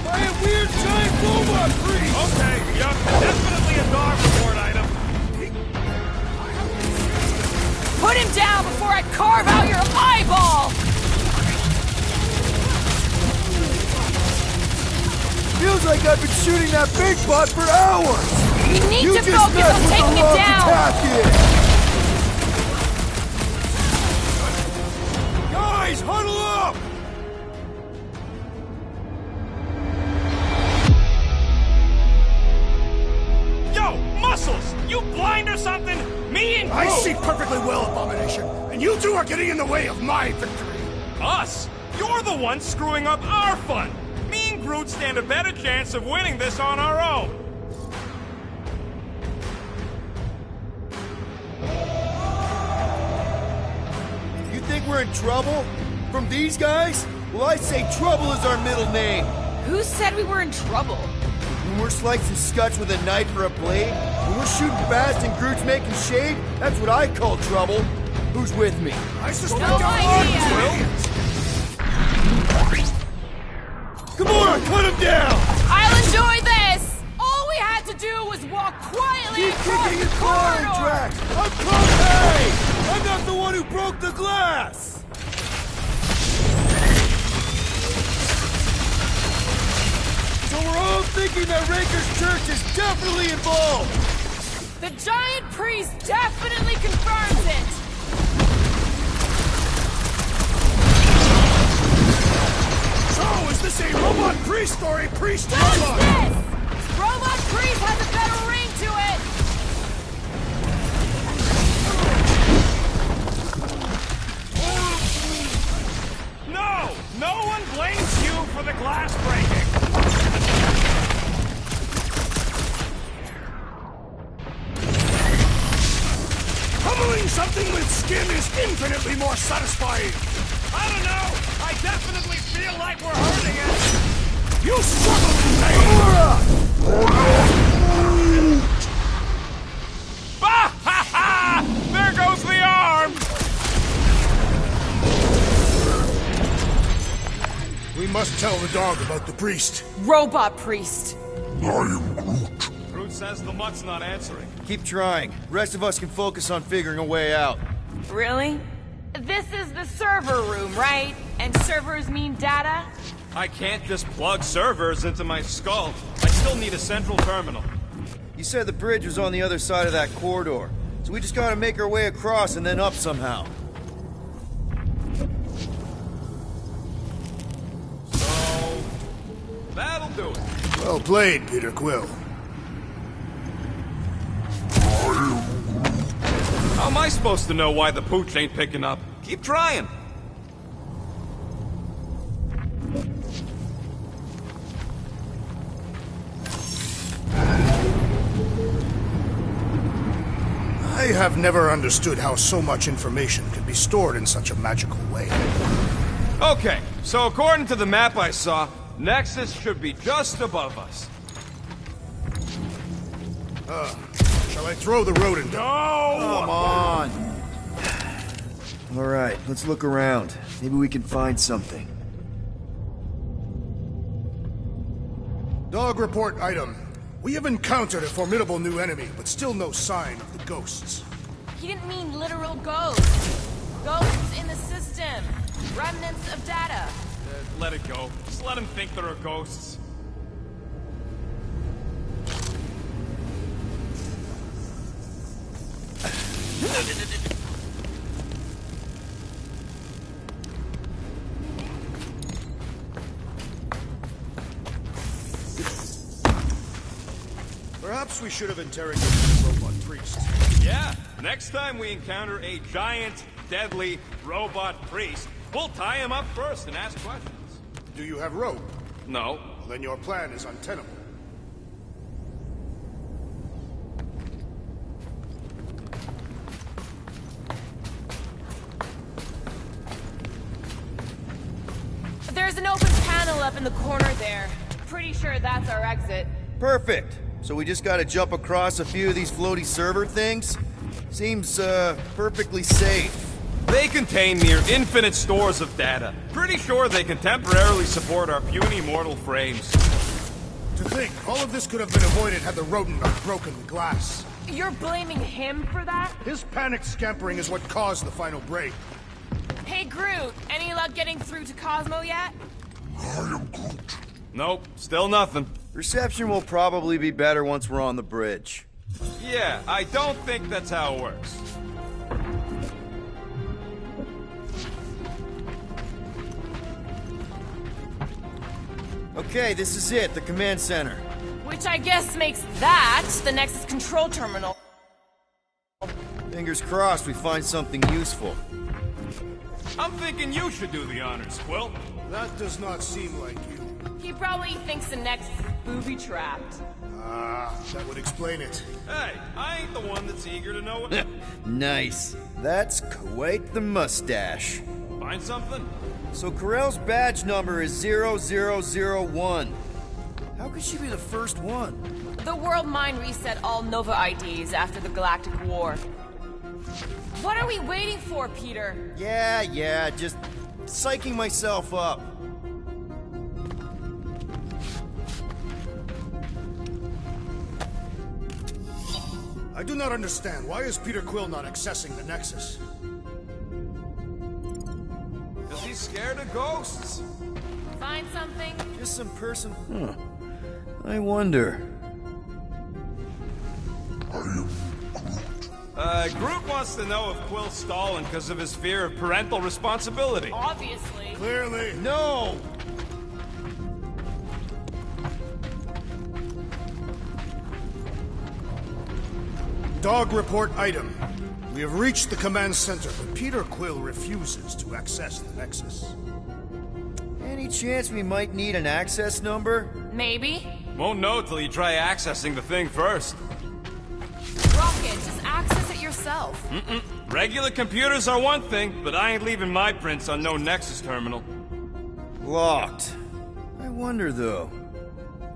By a weird giant robot priest! Okay, yup. Definitely a dog report item. Put him down before I carve out your eyeball! Feels like I've been shooting that big butt for hours! You need You to just focus messed on with taking the it wrong down! attack. Guys, huddle up! Yo, Muscles! You blind or something? Me and I Groot. see perfectly well, Abomination, and you two are getting in the way of my victory. Us? You're the one screwing up our fun. Me and Groot stand a better chance of winning this on our own. You think we're in trouble? From these guys? Well, I say trouble is our middle name. Who said we were in trouble? When we're slicing scutch with a knife or a blade, when we're shooting fast and Groot's making shade, that's what I call trouble. Who's with me? I suspect No our idea. arms will. Come on, cut him down! I'll enjoy this! All we had to do was walk quietly Keep across kicking the and clawing, corridor! Drax! I'm Pompeii! I'm not the one who broke the glass! So we're all thinking that Raker's church is definitely involved! The giant priest definitely confirms it! So, is this a robot priest or a priest What's robot? this? Robot priest has a better ring to it! No! No one blames you for the glass breaking. Pummeling something with skin is infinitely more satisfying. I don't know. I definitely feel like we're hurting it! You son of a... Bah ha ha! There goes the arm! We must tell the dog about the priest. Robot priest. Groot says the mutt's not answering. Keep trying. Rest of us can focus on figuring a way out. Really? This is the server room, right? And servers mean data? I can't just plug servers into my skull. I still need a central terminal. You said the bridge was on the other side of that corridor, so we just gotta make our way across and then up somehow. So... that'll do it. Well played, Peter Quill. How am I supposed to know why the pooch ain't picking up? Keep trying. I have never understood how so much information can be stored in such a magical way. Okay, so according to the map I saw, Nexus should be just above us. Shall I throw the rodent? No! Come on! Alright, let's look around. Maybe we can find something. Dog report item. We have encountered a formidable new enemy, but still no sign of the ghosts. He didn't mean literal ghosts. Ghosts in the system. Remnants of data. Let it go. Just let him think there are ghosts. Perhaps we should have interrogated the robot priest. Yeah, next time we encounter a giant, deadly robot priest, we'll tie him up first and ask questions. Do you have rope? No. Well, then your plan is untenable. There's an open panel up in the corner there. Pretty sure that's our exit. Perfect! So we just gotta jump across a few of these floaty server things? Seems, perfectly safe. They contain near infinite stores of data. Pretty sure they can temporarily support our puny mortal frames. To think, all of this could have been avoided had the rodent not broken the glass. You're blaming him for that? His panicked scampering is what caused the final break. Hey, Groot, any luck getting through to Cosmo yet? Nope, still nothing. Reception will probably be better once we're on the bridge. Yeah, I don't think that's how it works. Okay, this is it, the command center. Which I guess makes that the Nexus control terminal. Fingers crossed we find something useful. I'm thinking you should do the honors, Quill. That does not seem like you. He probably thinks the Nexus is booby-trapped. Ah, that would explain it. Hey, I ain't the one that's eager to know what... Nice. That's quite the mustache. Find something? So Corell's badge number is 0001. How could she be the first one? The world mind reset all Nova IDs after the Galactic War. What are we waiting for, Peter? Yeah, just psyching myself up. I do not understand. Why is Peter Quill not accessing the Nexus? Because he's scared of ghosts. Find something? Just some person... I wonder... Groot wants to know if Quill's stalling because of his fear of parental responsibility. Obviously. Clearly. No! Dog report item. We have reached the command center, but Peter Quill refuses to access the Nexus. Any chance we might need an access number? Maybe. Won't know till you try accessing the thing first. Rocket, just access it yourself. Regular computers are one thing, but I ain't leaving my prints on no Nexus terminal. Locked. I wonder, though.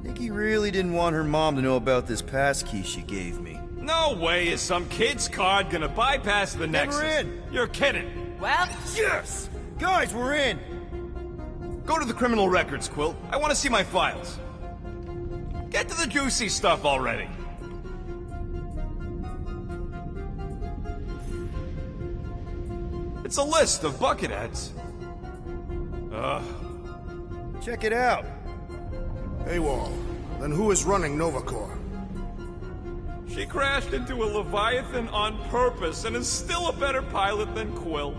Nikki really didn't want her mom to know about this passkey she gave me. No way is some kid's card gonna bypass the Nexus. We're in. You're kidding. Well, Yes! Guys, we're in! Go to the criminal records, Quill. I want to see my files. Get to the juicy stuff already. It's a list of bucketheads. Check it out. AWOL. Then who is running Novacore? She crashed into a Leviathan on purpose and is still a better pilot than Quill.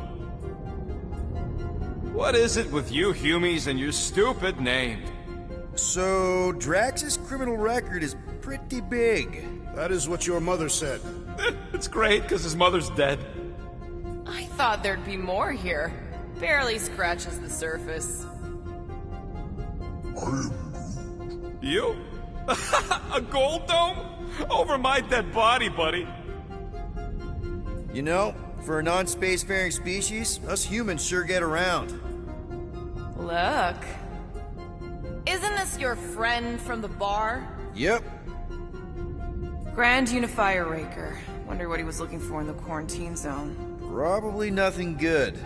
What is it with you Humies and your stupid name? So, Drax's criminal record is pretty big. That is what your mother said. It's great, because his mother's dead. I thought there'd be more here. Barely scratches the surface. You? A gold dome? Over my dead body, buddy. You know, for a non-spacefaring species, us humans sure get around. Look. Isn't this your friend from the bar? Yep. Grand Unifier Raker. Wonder what he was looking for in the quarantine zone. Probably nothing good.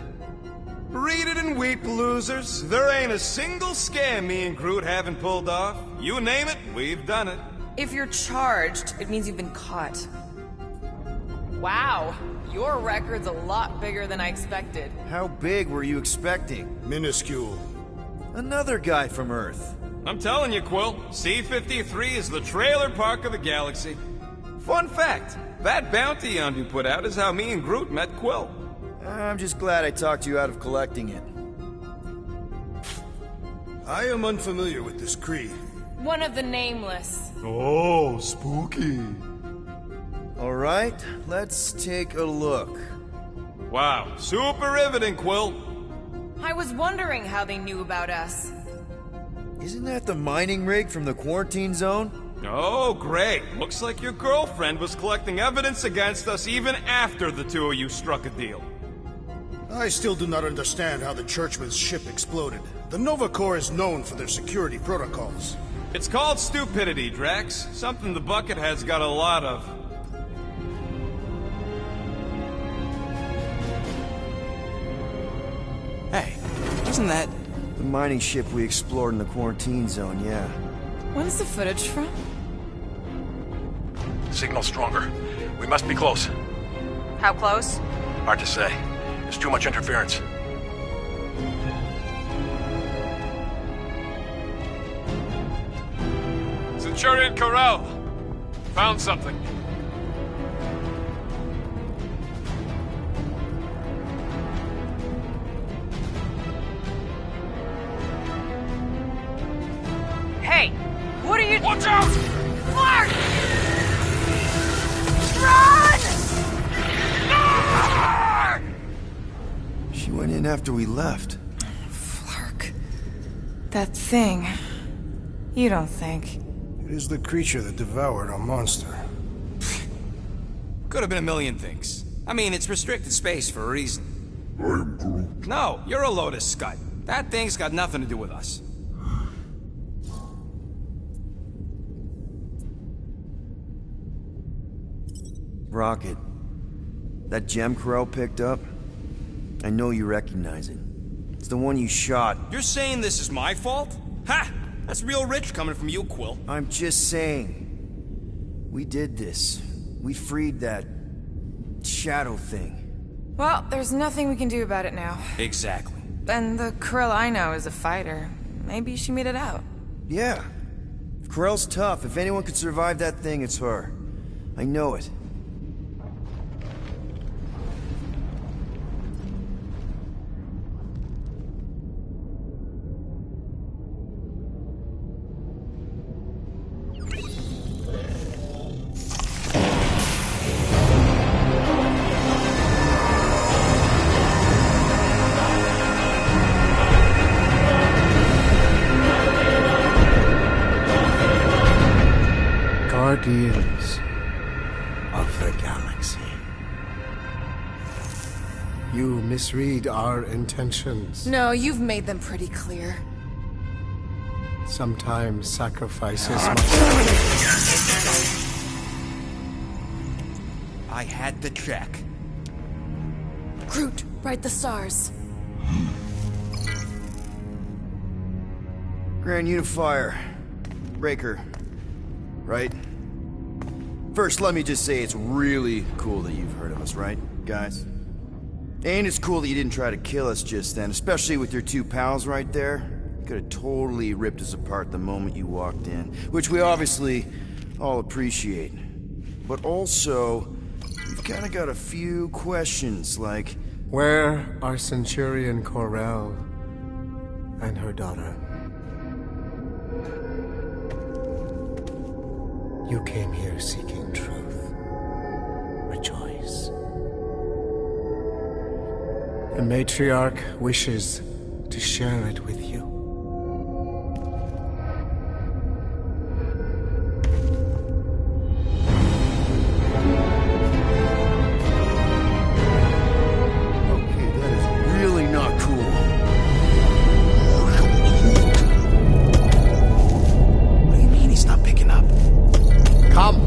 Read it and weep, losers. There ain't a single scam me and Groot haven't pulled off. You name it, we've done it. If you're charged, it means you've been caught. Wow, your record's a lot bigger than I expected. How big were you expecting? Minuscule. Another guy from Earth. I'm telling you, Quill, C-53 is the trailer park of the galaxy. Fun fact, that bounty hunt you put out is how me and Groot met Quill. I'm just glad I talked you out of collecting it. I am unfamiliar with this Kree. One of the nameless. Oh, spooky. All right, let's take a look. Wow, super riveting, Quill. I was wondering how they knew about us. Isn't that the mining rig from the quarantine zone? Oh, great. Looks like your girlfriend was collecting evidence against us even after the two of you struck a deal. I still do not understand how the Churchman's ship exploded. The Nova Corps is known for their security protocols. It's called stupidity, Drax. Something the Buckethead's got a lot of. Hey, wasn't that... The mining ship we explored in the quarantine zone, yeah. When's the footage from? Signal stronger. We must be close. How close? Hard to say. There's too much interference. Centurion Corral. Found something. Hey! What are you— Watch out! Clark! Run! She went in after we left. Flark. That thing. You don't think. It is the creature that devoured our monster. Could have been a million things. I mean, it's restricted space for a reason. I'm Groot. No, you're a Lotus Scud. That thing's got nothing to do with us. Rocket. That gem Corel picked up? I know you recognize it. It's the one you shot. You're saying this is my fault? Ha! That's real rich coming from you, Quill. I'm just saying. We did this. We freed that... shadow thing. Well, there's nothing we can do about it now. Exactly. And the Krill I know is a fighter. Maybe she made it out. Yeah. If Corel's tough, if anyone could survive that thing, it's her. I know it. Guardians of the Galaxy. You misread our intentions. No, you've made them pretty clear. Sometimes sacrifices I had to check. Groot, write the stars. Grand Unifier. Breaker. Right? First, let me just say it's really cool that you've heard of us, right, guys? And it's cool that you didn't try to kill us just then, especially with your two pals right there. You could have totally ripped us apart the moment you walked in, which we obviously all appreciate. But also, we've kind of got a few questions, like... Where are Centurion Corell and her daughter? You came here seeking truth. Rejoice. The matriarch wishes to share it with you. Okay, that is really not cool. What do you mean he's not picking up? Come!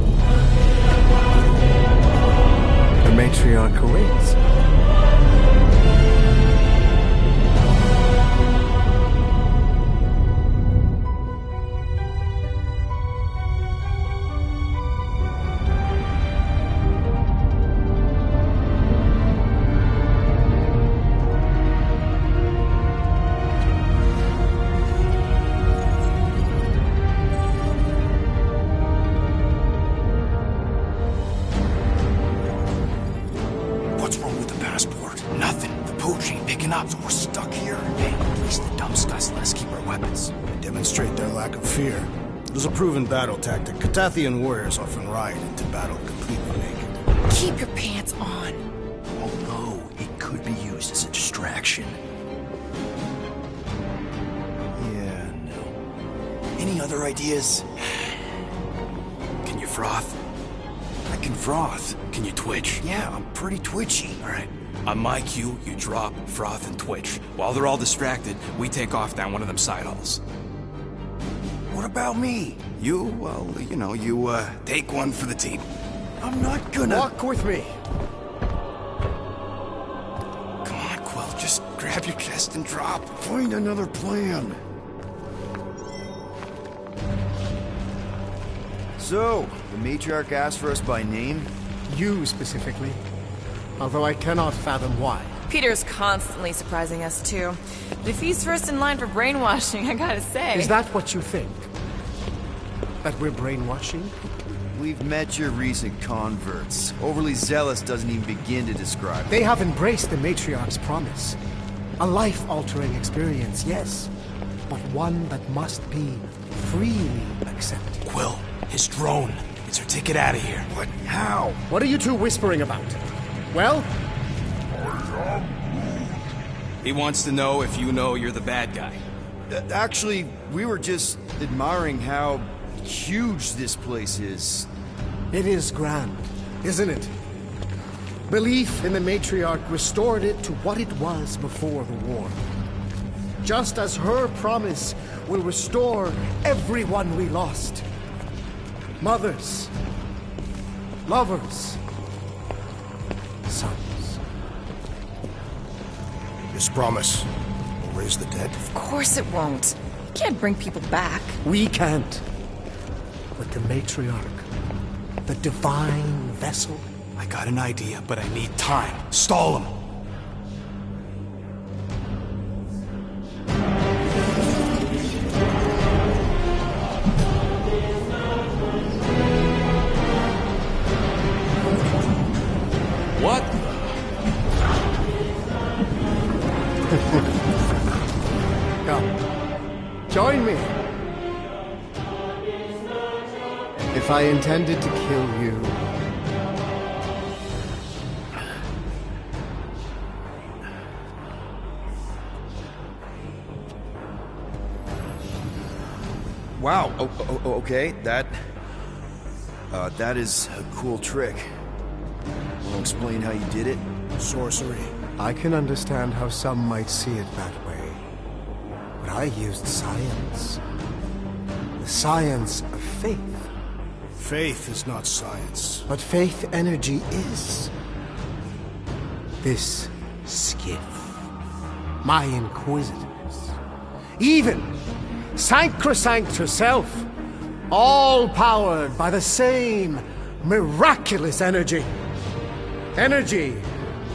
The matriarch awaits. What's wrong with the passport? Nothing. The pooch ain't picking up, so we're stuck here. Hey, at least the dumb scuds let us keep our weapons. They demonstrate their lack of fear. It was a proven battle tactic. Katathian warriors often ride into battle completely naked. Keep your pants on. Although, it could be used as a distraction. Yeah, no. Any other ideas? Can you froth? I can froth. Can you twitch? Yeah, I'm pretty twitchy. All right. On my cue, you drop, froth, and twitch. While they're all distracted, we take off down one of them side halls. What about me? You, well, you take one for the team. I'm not gonna... Walk with me. Come on, Quill, just grab your chest and drop. Find another plan. So, the matriarch asked for us by name? You specifically. Although I cannot fathom why. Peter's constantly surprising us, too. But if he's first in line for brainwashing, I gotta say... Is that what you think? That we're brainwashing? We've met your recent converts. Overly zealous doesn't even begin to describe it. They have embraced the matriarch's promise. A life-altering experience, yes. But one that must be freely accepted. Quill, his drone. It's our ticket out of here. What? How? What are you two whispering about? Well? He wants to know if you know you're the bad guy. Actually, we were just admiring how huge this place is. It is grand, isn't it? Belief in the matriarch restored it to what it was before the war. Just as her promise will restore everyone we lost. Mothers, lovers, sons. This promise will raise the dead? Of course it won't. You can't bring people back. We can't. But the matriarch, the divine vessel. I got an idea, but I need time. Stall him. What? Come, join me. If I intended to kill you, Wow, okay, that is a cool trick. Wanna explain how you did it? Sorcery. I can understand how some might see it that way. But I used science. The science of faith. Faith is not science. But faith energy is. This skiff, my inquisitors, even Sacrosanct herself, all powered by the same miraculous energy. Energy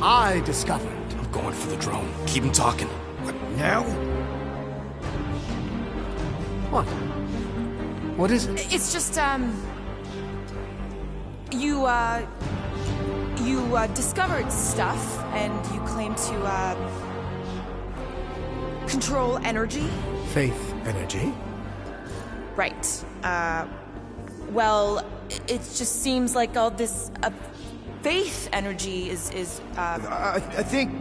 I discovered. I'm going for the drone. Keep him talking. What, now? What? What is it? It's just, you discovered stuff, and you claim to, control energy? Faith energy? Right. Well, it just seems like all this, faith energy is. I think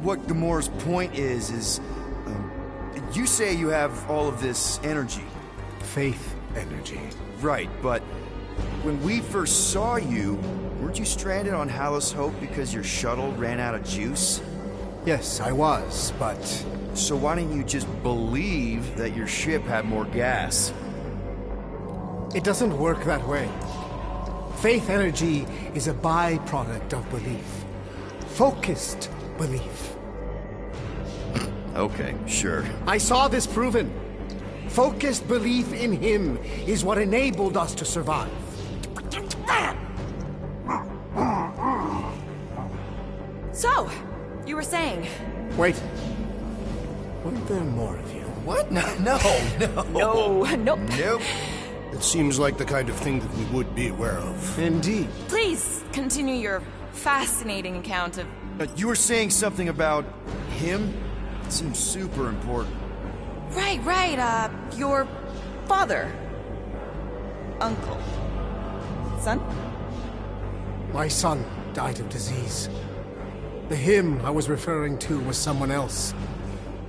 what Gamora's point is, you say you have all of this energy. Faith energy. Right, but when we first saw you, weren't you stranded on Hallis Hope because your shuttle ran out of juice? Yes, I was, but... So why didn't you just believe that your ship had more gas? It doesn't work that way. Faith energy is a byproduct of belief. Focused belief. Okay, sure. I saw this proven. Focused belief in him is what enabled us to survive. So, you were saying... Wait. Weren't there more of you? What? No. Nope. It seems like the kind of thing that we would be aware of. Indeed. Please, continue your fascinating account of... You were saying something about him? It seems super important. Right, your father. Uncle. Son? My son died of disease. The him I was referring to was someone else.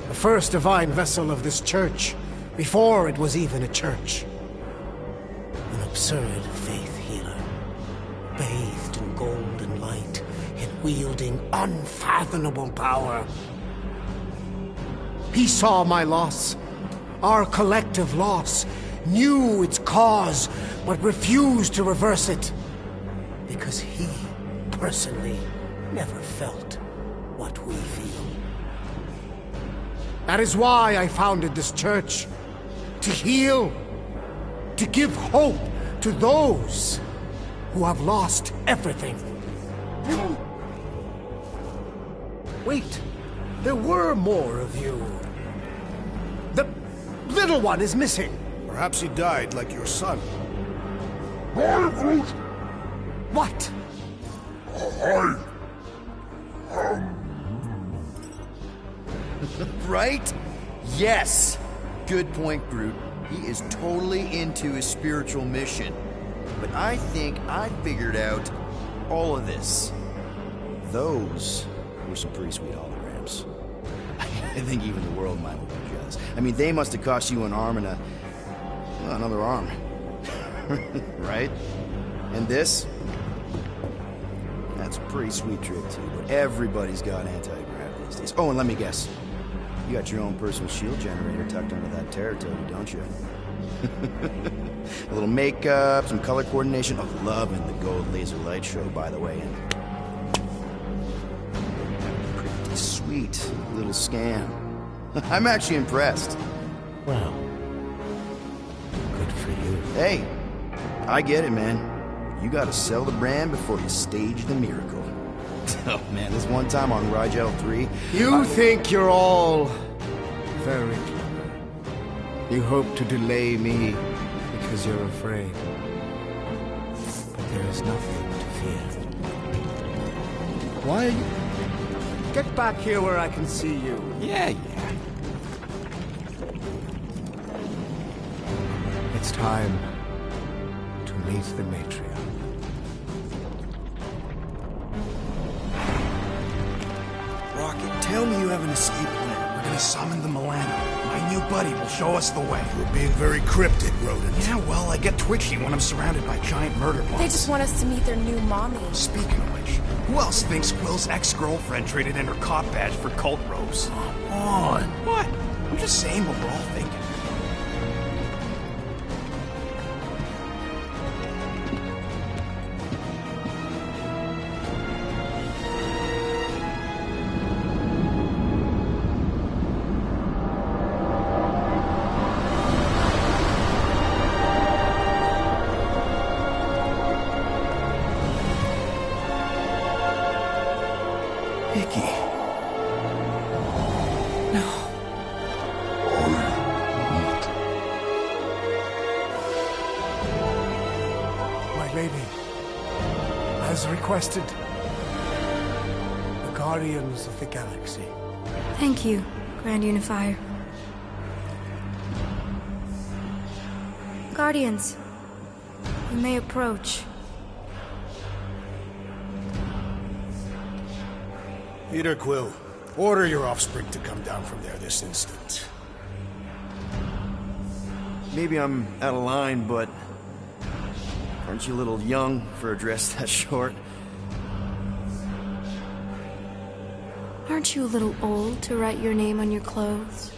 The first divine vessel of this church, before it was even a church. An absurd faith healer, bathed in golden light and wielding unfathomable power. He saw my loss, our collective loss, knew its cause, but refused to reverse it. Because he, personally, never felt what we feel. That is why I founded this church. To heal, to give hope to those who have lost everything. Wait, there were more of you. The little one is missing. Perhaps he died like your son. What? Right? Yes! Good point, Groot. He is totally into his spiritual mission. But I think I figured out all of this. Those were some pretty sweet holograms. I think even the world might have been jealous. I mean, they must have cost you an arm and another arm. Right? And this? That's a pretty sweet trick, too. But everybody's got anti-grav these days. Oh, and let me guess. You got your own personal shield generator tucked under that terror toady, don't you? A little makeup, some color coordination. Oh, loving the gold laser light show, by the way. And pretty sweet little scam. I'm actually impressed. Well, good for you. Hey, I get it, man. You gotta sell the brand before you stage the miracle. Oh man, this one time on Rigel 3... You think you're all very clever. You hope to delay me because you're afraid. But there is nothing to fear. Why? Get back here where I can see you. Yeah. It's time to meet the matriarch. Rocket, tell me you have an escape plan. We're gonna summon the Milano. My new buddy will show us the way. You're being very cryptic, Rodent. Yeah, well, I get twitchy when I'm surrounded by giant murder bots. They just want us to meet their new mommy. Speaking of which, who else thinks Quill's ex-girlfriend traded in her cop badge for cult robes? Come on. What? I'm just saying what we're all thinking. requested. The Guardians of the Galaxy. Thank you, Grand Unifier. Guardians, you may approach. Peter Quill, order your offspring to come down from there this instant. Maybe I'm out of line, but aren't you a little young for a dress that short? Aren't you a little old to write your name on your clothes?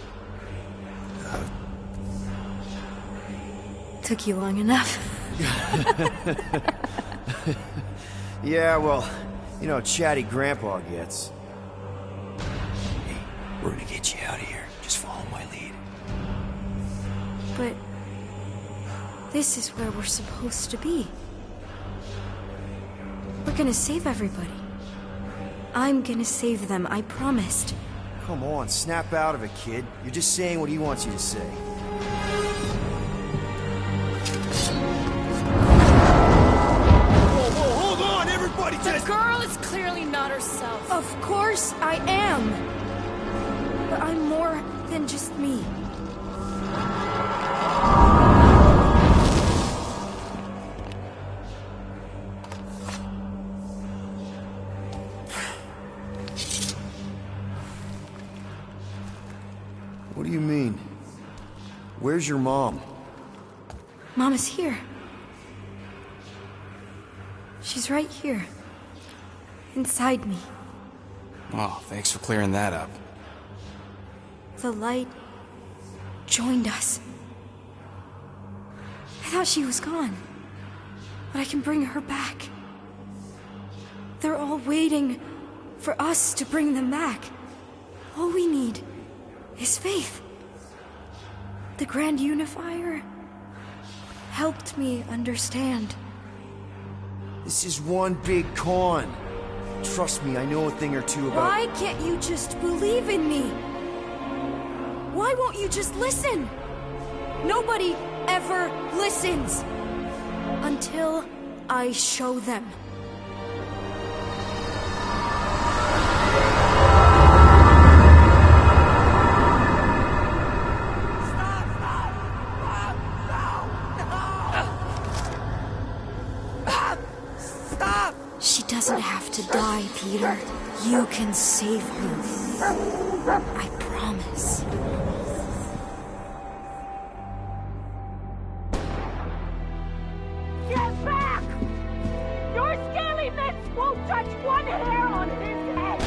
Took you long enough. Yeah, well, you know how chatty Grandpa gets. Hey, we're gonna get you out of here. Just follow my lead. But this is where we're supposed to be. We're gonna save everybody. I'm gonna save them, I promised. Come on, snap out of it, kid. You're just saying what he wants you to say. Whoa, hold on, everybody! The girl is clearly not herself. Of course I am. But I'm more than just me. What do you mean? Where's your mom? Mom is here. She's right here. Inside me. Oh, thanks for clearing that up. The light joined us. I thought she was gone. But I can bring her back. They're all waiting for us to bring them back. All we need is faith. The Grand Unifier helped me understand. This is one big con. Trust me, I know a thing or two about... Why can't you just believe in me? Why won't you just listen? Nobody ever listens. Until I show them. She doesn't have to die, Peter. You can save her. I promise. Get back! Your scaly mitts won't touch one hair on his head!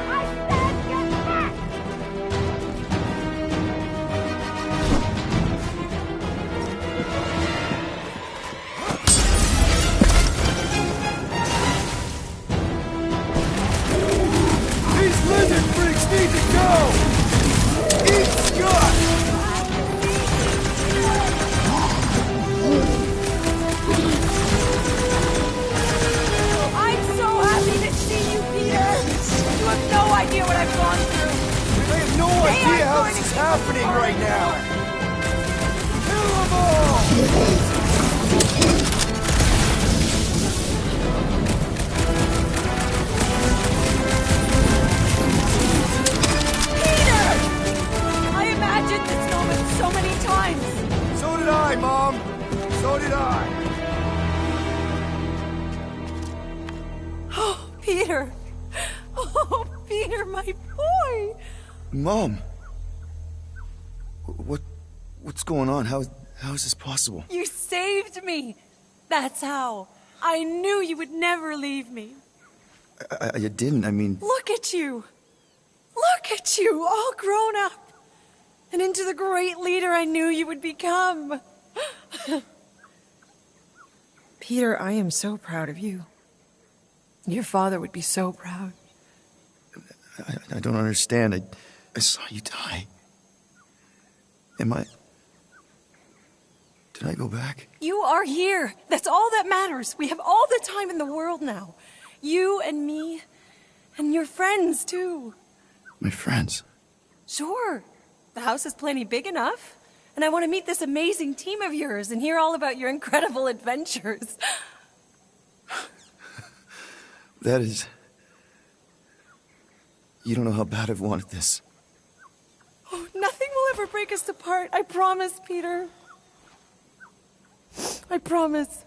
I said get back! These lizard freaks need to go! Eat Scott! I'm so happy to see you, Peter! You have no idea what I've gone through! I have no idea how this is happening right now! Kill them all! I imagined this moment so many times! So did I, Mom! So did I! Oh, Peter! Oh, Peter, my boy! Mom! What's going on? How is this possible? You saved me! That's how. I knew you would never leave me. I didn't, I mean... Look at you! Look at you, all grown up! And into the great leader I knew you would become! Peter, I am so proud of you. Your father would be so proud. I don't understand. I saw you die. Did I go back? You are here. That's all that matters. We have all the time in the world now. You and me, and your friends, too. My friends? Sure. The house is plenty big enough. And I want to meet this amazing team of yours and hear all about your incredible adventures. That is... You don't know how bad I've wanted this. Oh, nothing will ever break us apart. I promise, Peter. I promise.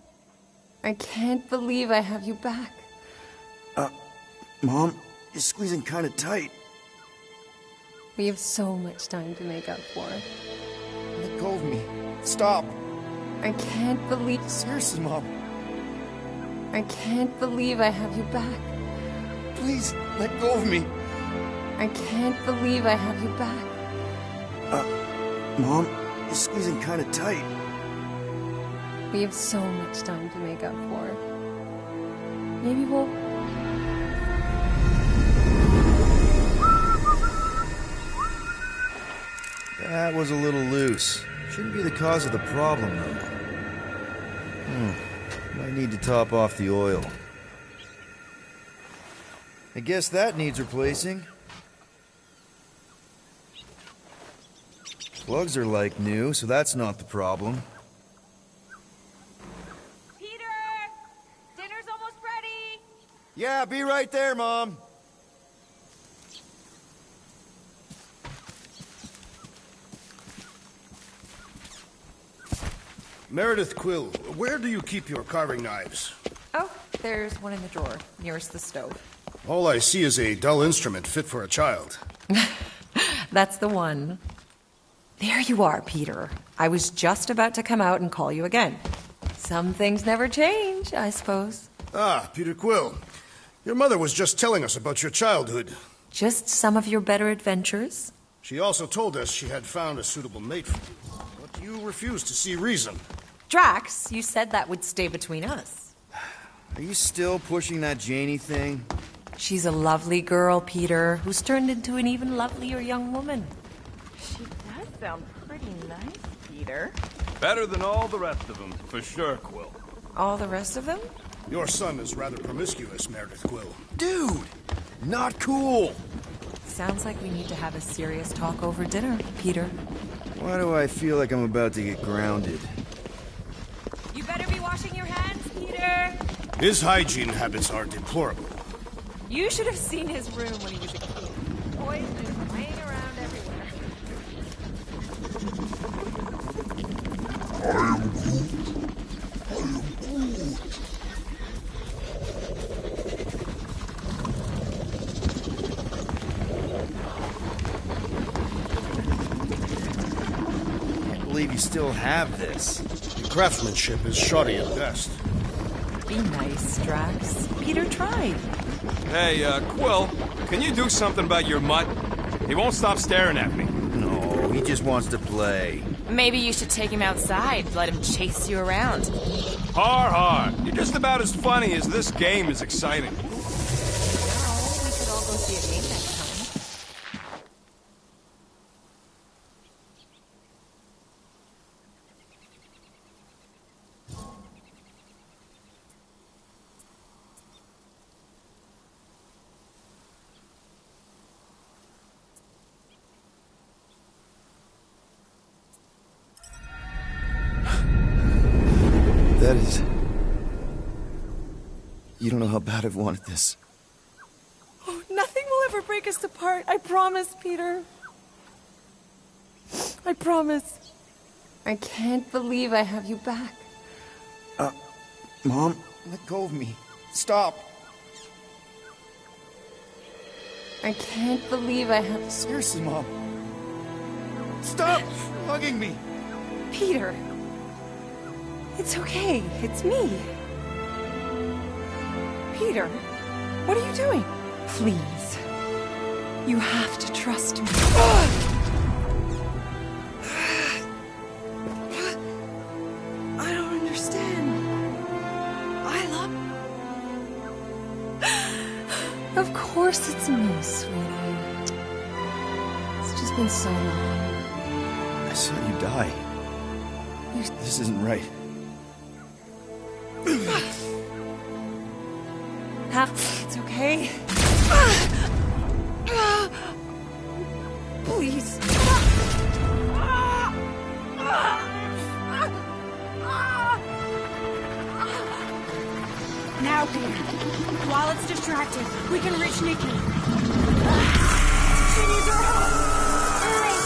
I can't believe I have you back. Mom, you're squeezing kind of tight. We have so much time to make up for it. Let go of me. Stop. I can't believe... Seriously, Mom. I can't believe I have you back. Please, let go of me. I can't believe I have you back. Mom, you're squeezing kind of tight. We have so much time to make up for it. Maybe we'll... That was a little loose. Shouldn't be the cause of the problem, though. Might need to top off the oil. I guess that needs replacing. Plugs are like new, so that's not the problem. Peter! Dinner's almost ready! Yeah, be right there, Mom. Meredith Quill, where do you keep your carving knives? Oh, there's one in the drawer, nearest the stove. All I see is a dull instrument fit for a child. That's the one. There you are, Peter. I was just about to come out and call you again. Some things never change, I suppose. Ah, Peter Quill. Your mother was just telling us about your childhood. Just some of your better adventures? She also told us she had found a suitable mate for you, but you refused to see reason. Drax, you said that would stay between us. Are you still pushing that Janie thing? She's a lovely girl, Peter, who's turned into an even lovelier young woman. She does sound pretty nice, Peter. Better than all the rest of them, for sure, Quill. All the rest of them? Your son is rather promiscuous, Meredith Quill. Dude! Not cool! Sounds like we need to have a serious talk over dinner, Peter. Why do I feel like I'm about to get grounded? You better be washing your hands, Peter! His hygiene habits are deplorable. You should have seen his room when he was a kid. Boys just laying around everywhere. I can't believe you still have this. The craftsmanship is shoddy at best. Be nice, Drax. Peter tried. Hey, Quill, can you do something about your mutt? He won't stop staring at me. No, he just wants to play. Maybe you should take him outside, let him chase you around. Har har. You're just about as funny as this game is exciting. Oh, we could all go see a game next time. That is... You don't know how bad I've wanted this. Oh, nothing will ever break us apart. I promise, Peter. I promise. I can't believe I have you back. Mom, let go of me. Stop. I can't believe I have... Seriously, Mom. Stop hugging me. Peter. It's okay. It's me. Peter, what are you doing? Please. You have to trust me. I don't understand. I love... Of course it's me, sweetie. It's just been so long. I saw you die. This isn't right. It's okay. Please. Now out there. While it's distracted, we can reach Nikki. She needs our help. Hurry!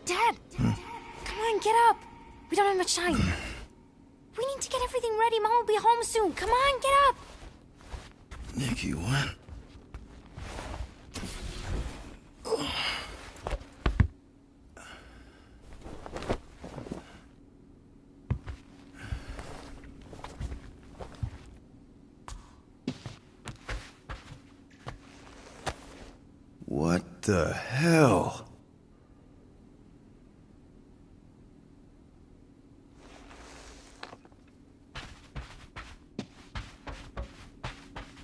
Dad! Come on, get up. We don't have much time. We need to get everything ready. Mom will be home soon. Come on, get up. Nikki, what? What the hell?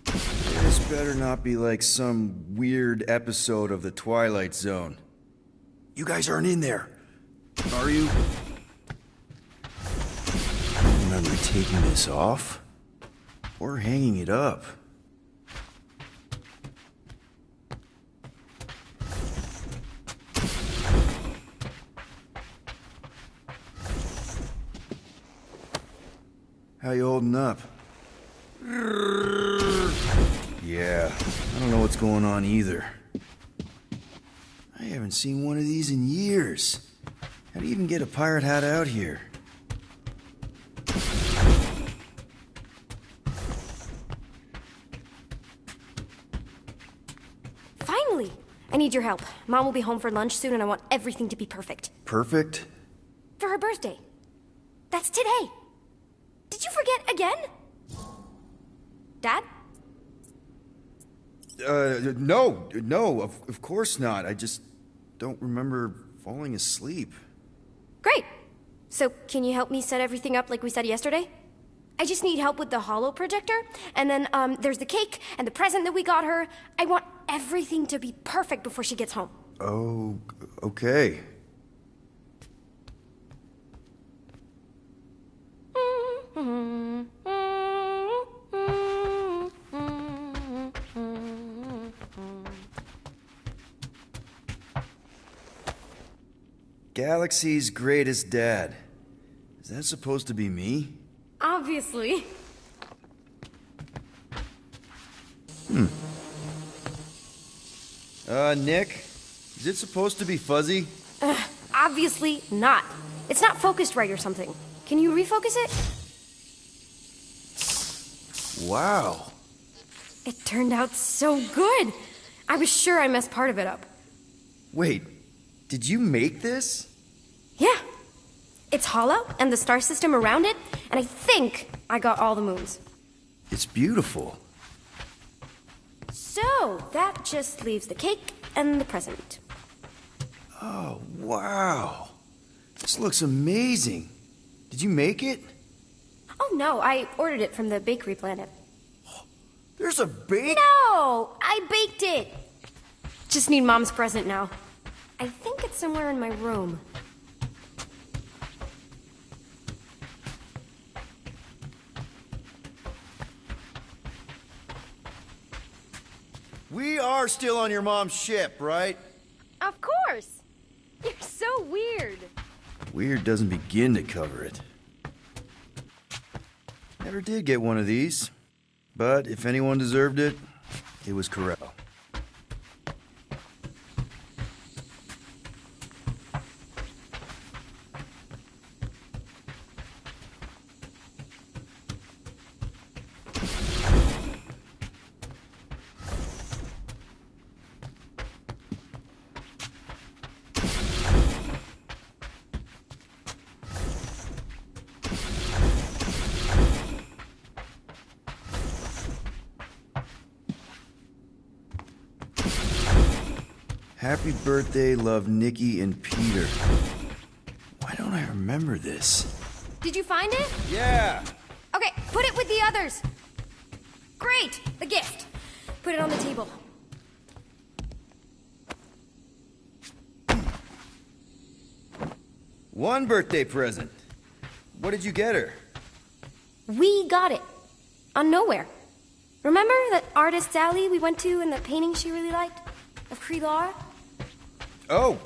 This better not be like some weird episode of The Twilight Zone. You guys aren't in there, are you? I don't remember taking this off or hanging it up. How you holding up? Yeah, I don't know what's going on either. I haven't seen one of these in years. How do you even get a pirate hat out here? Finally! I need your help. Mom will be home for lunch soon and I want everything to be perfect. Perfect? For her birthday. That's today. Did you forget again? Dad? No, of course not. I just don't remember falling asleep. Great. So, can you help me set everything up like we said yesterday? I just need help with the holo projector, and then, there's the cake and the present that we got her. I want everything to be perfect before she gets home. Oh, okay. Galaxy's greatest dad. Is that supposed to be me? Obviously. Nick? Is it supposed to be fuzzy? Obviously not. It's not focused right or something. Can you refocus it? Wow. It turned out so good. I was sure I messed part of it up. Wait, did you make this? Yeah. It's hollow, and the star system around it, and I think I got all the moons. It's beautiful. So, that just leaves the cake and the present. Oh, wow. This looks amazing. Did you make it? Oh no, I ordered it from the bakery planet. There's a bake? No! I baked it! Just need Mom's present now. I think it's somewhere in my room. We are still on your mom's ship, right? Of course! You're so weird. Weird doesn't begin to cover it. Never did get one of these. But if anyone deserved it, it was Corell. Happy birthday, love Nikki and Peter. Why don't I remember this? Did you find it? Yeah! Okay, put it with the others. Great! The gift. Put it on the table. One birthday present. What did you get her? We got it. On Nowhere. Remember that artist's alley we went to and the painting she really liked? Of Kree-Lara? Oh,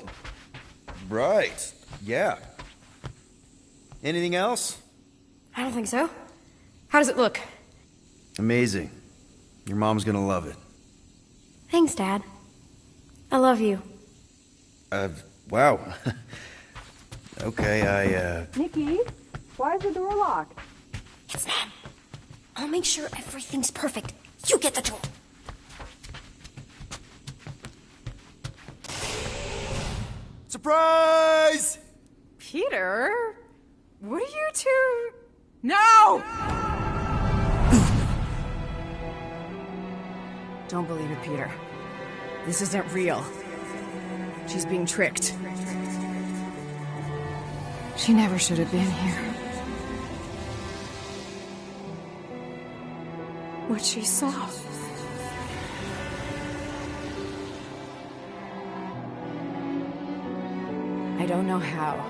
right. Yeah. Anything else? I don't think so. How does it look? Amazing. Your mom's gonna love it. Thanks, Dad. I love you. Wow. Okay, Nikki, why is the door locked? It's Mom. I'll make sure everything's perfect. You get the door. Surprise! Peter? What are you two... No! Don't believe it, Peter. This isn't real. She's being tricked. She never should have been here. What she saw. I don't know how,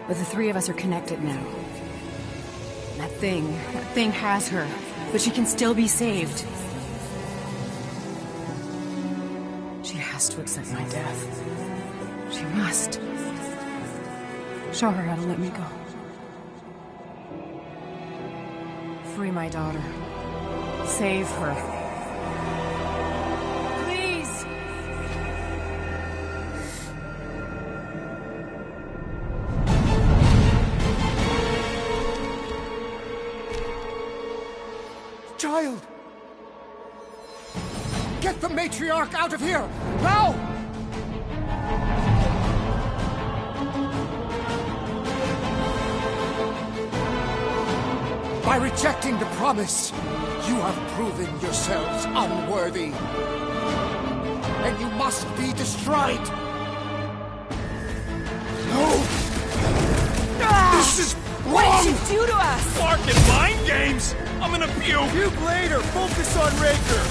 but the three of us are connected now. That thing has her, but she can still be saved. She has to accept my death. She must. Show her how to let me go. Free my daughter. Save her. Please! Child! Get the matriarch out of here! Now! By rejecting the promise, you have proven yourselves unworthy. And you must be destroyed! No! This is wrong! What did you do to us? Larkin mind games? I'm gonna puke! Puke later! Focus on Raker!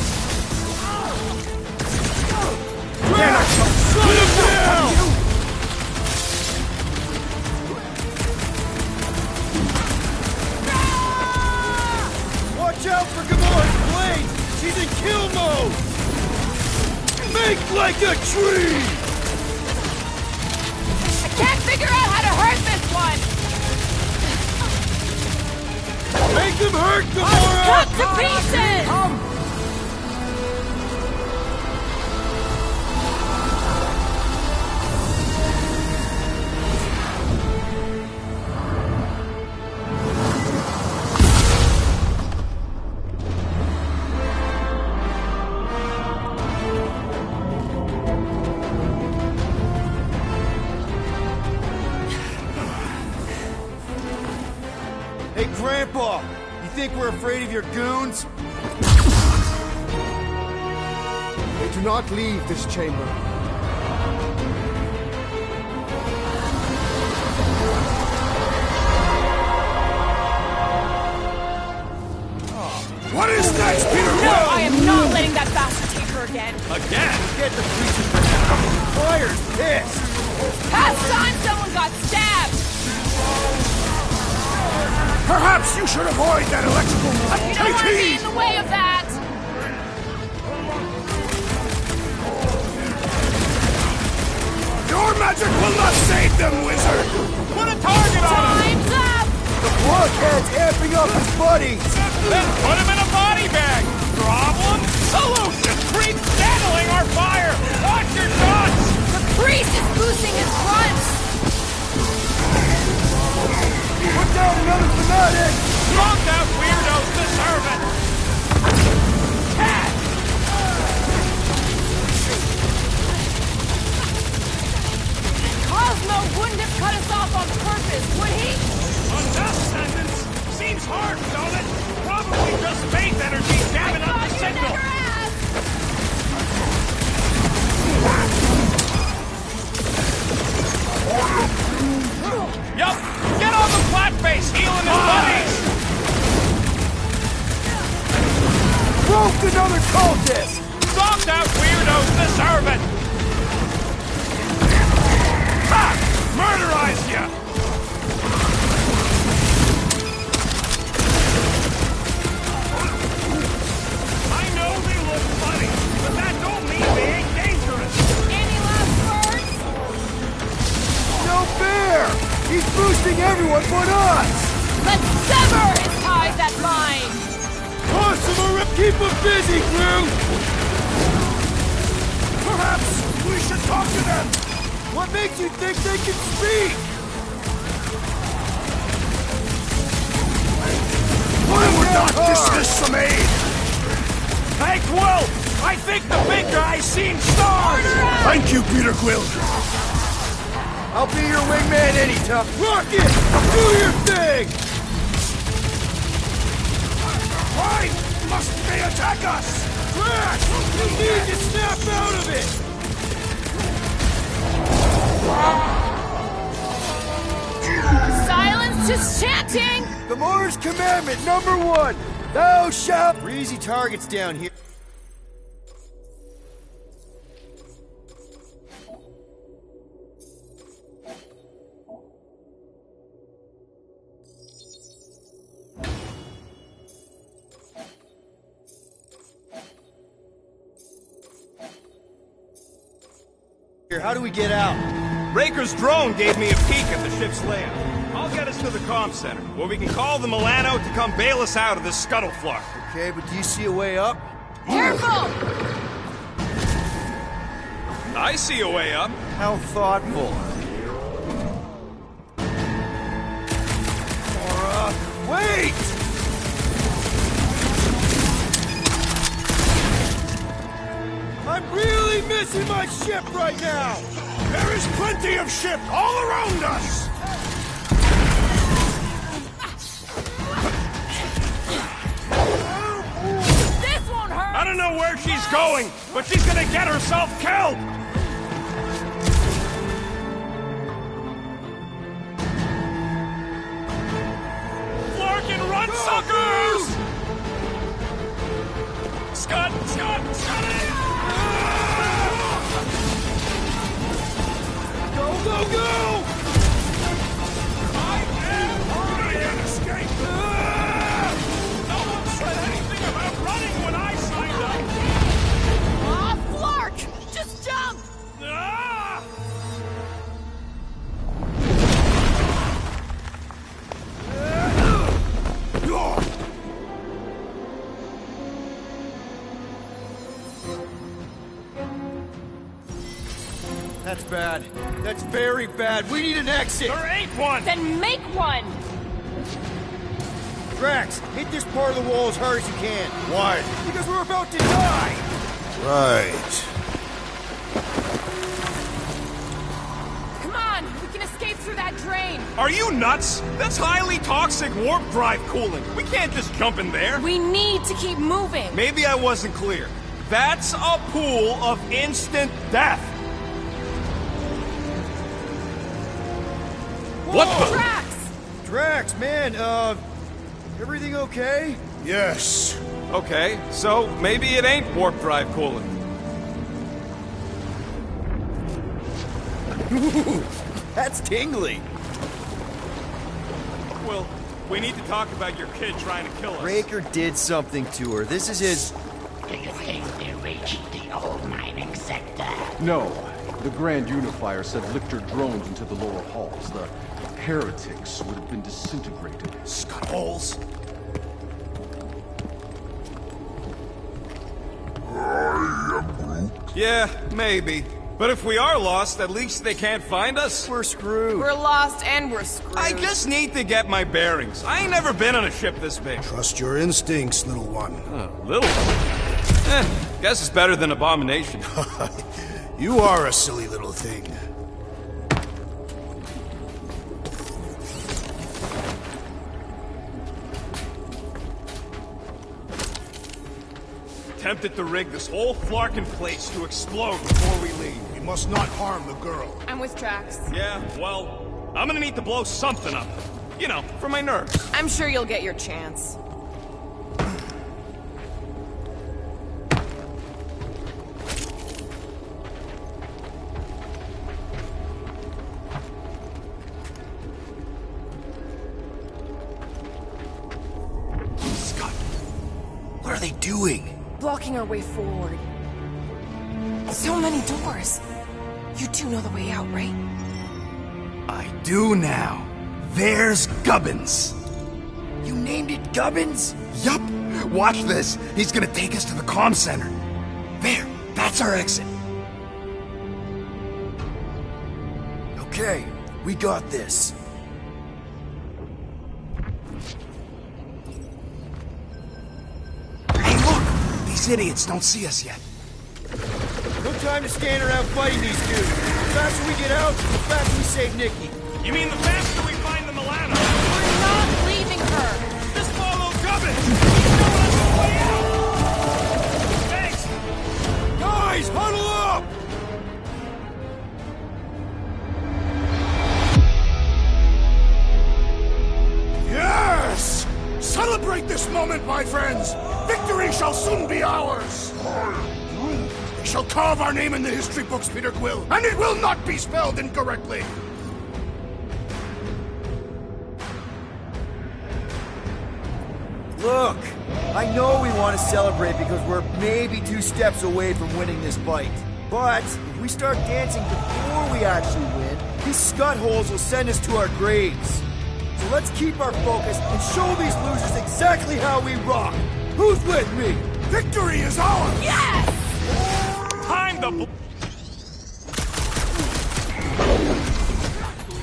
Shut him down! Watch out for Gamora's blade! She's in kill mode! Make like a tree! I can't figure out how to hurt this one! Make him hurt, Gamora! Cut to pieces! Hey, Grandpa! You think we're afraid of your goons? They do not leave this chamber. What is next, Peter? No, I am not letting that bastard take her again! Again? Get the creature for now! Fire's pissed! Past time someone got stabbed! Perhaps you should avoid that electrical... You don't want to be in the way of that! Your magic will not save them, wizard! Put a target on him! Time's up! The blockhead's amping up his buddies! Then put him in a body bag! Problem? Solution! Creep channeling our fire! Watch your shots! The priest is boosting his grunts! Put down another fanatic! Drunk out weirdos deserve it! Cat! Cosmo wouldn't have cut us off on purpose, would he? A death sentence? Seems harsh, don't it? Probably just faith energy jamming up the signal! Yup! Get on the flat face, healing his buddies! Broke another cultist! Knocked out weirdos deserve it! Ha! Murderized ya! I know they look funny, but that don't mean they ain't dangerous! Any last words? No fair! He's boosting trusting everyone but us! Let's sever his ties that bind! Awesome, keep them busy, crew! Perhaps we should talk to them! What makes you think they can speak? I would not dismiss some aid! Hey, Quill! I think the big guy's seen stars! Thank you, Peter Quill. I'll be your wingman anytime. Rocket! Do your thing! Why must they attack us? Crash! You need to snap out of it! Silence to chanting! The Mars Commandment #1! Thou shalt... Easy targets down here. How do we get out? Raker's drone gave me a peek at the ship's layout. I'll get us to the comm center, where we can call the Milano to come bail us out of this scuttlefluff. Okay, but do you see a way up? Careful! I see a way up. How thoughtful. Wait! I'm really missing my ship right now! There is plenty of ship all around us! This won't hurt! I don't know where she's going, but she's gonna get herself killed! Flarkin, run, suckers! Scud! Go, go, go! I am hurrying and escape! No one said anything about running when I signed up! Aw, Flark! Just jump! Ah! That's bad. That's very bad. We need an exit! There ain't one! Then make one! Drax, hit this part of the wall as hard as you can. Why? Because we're about to die! Right. Come on! We can escape through that drain! Are you nuts? That's highly toxic warp drive coolant. We can't just jump in there. We need to keep moving! Maybe I wasn't clear. That's a pool of instant death. What the? Drax! Drax, man, everything okay? Yes. Okay, so maybe it ain't warp drive coolant. That's tingly. Well, we need to talk about your kid trying to kill us. Raker did something to her. This is his... Do you think they reached the old mining sector? No. The Grand Unifier said Lictor drones into the lower halls. The heretics would have been disintegrated. Scuttholes. Yeah, maybe. But if we are lost, at least they can't find us. We're screwed. We're lost and we're screwed. I just need to get my bearings. I ain't never been on a ship this big. Trust your instincts, little one. Little one? Guess it's better than Abomination. You are a silly little thing. Tempted to rig this whole Flarkin place to explode before we leave. We must not harm the girl. I'm with Drax. Yeah, well, I'm gonna need to blow something up. You know, for my nerves. I'm sure you'll get your chance. Scott, what are they doing? Blocking our way forward. So many doors. You do know the way out, right? I do now. There's Gubbins. You named it Gubbins? Yup. Watch this. He's gonna take us to the comm center. There. That's our exit. Okay, we got this. Hey, look! These idiots don't see us yet. No time to stand around fighting these dudes. The faster we get out, the faster we save Nikki. You mean the faster we find the Milano? We're not leaving her. Just follow Gubbins! He's showing us the way out! Thanks! Guys, huddle up! Yes! Celebrate this moment, my friends! Victory shall soon be ours! They shall carve our name in the history books, Peter Quill, and it will not be spelled incorrectly! Look, I know we want to celebrate because we're maybe 2 steps away from winning this fight. But if we start dancing before we actually win, these scut-holes will send us to our graves. So let's keep our focus and show these losers exactly how we rock. Who's with me? Victory is ours! Yes! Time to...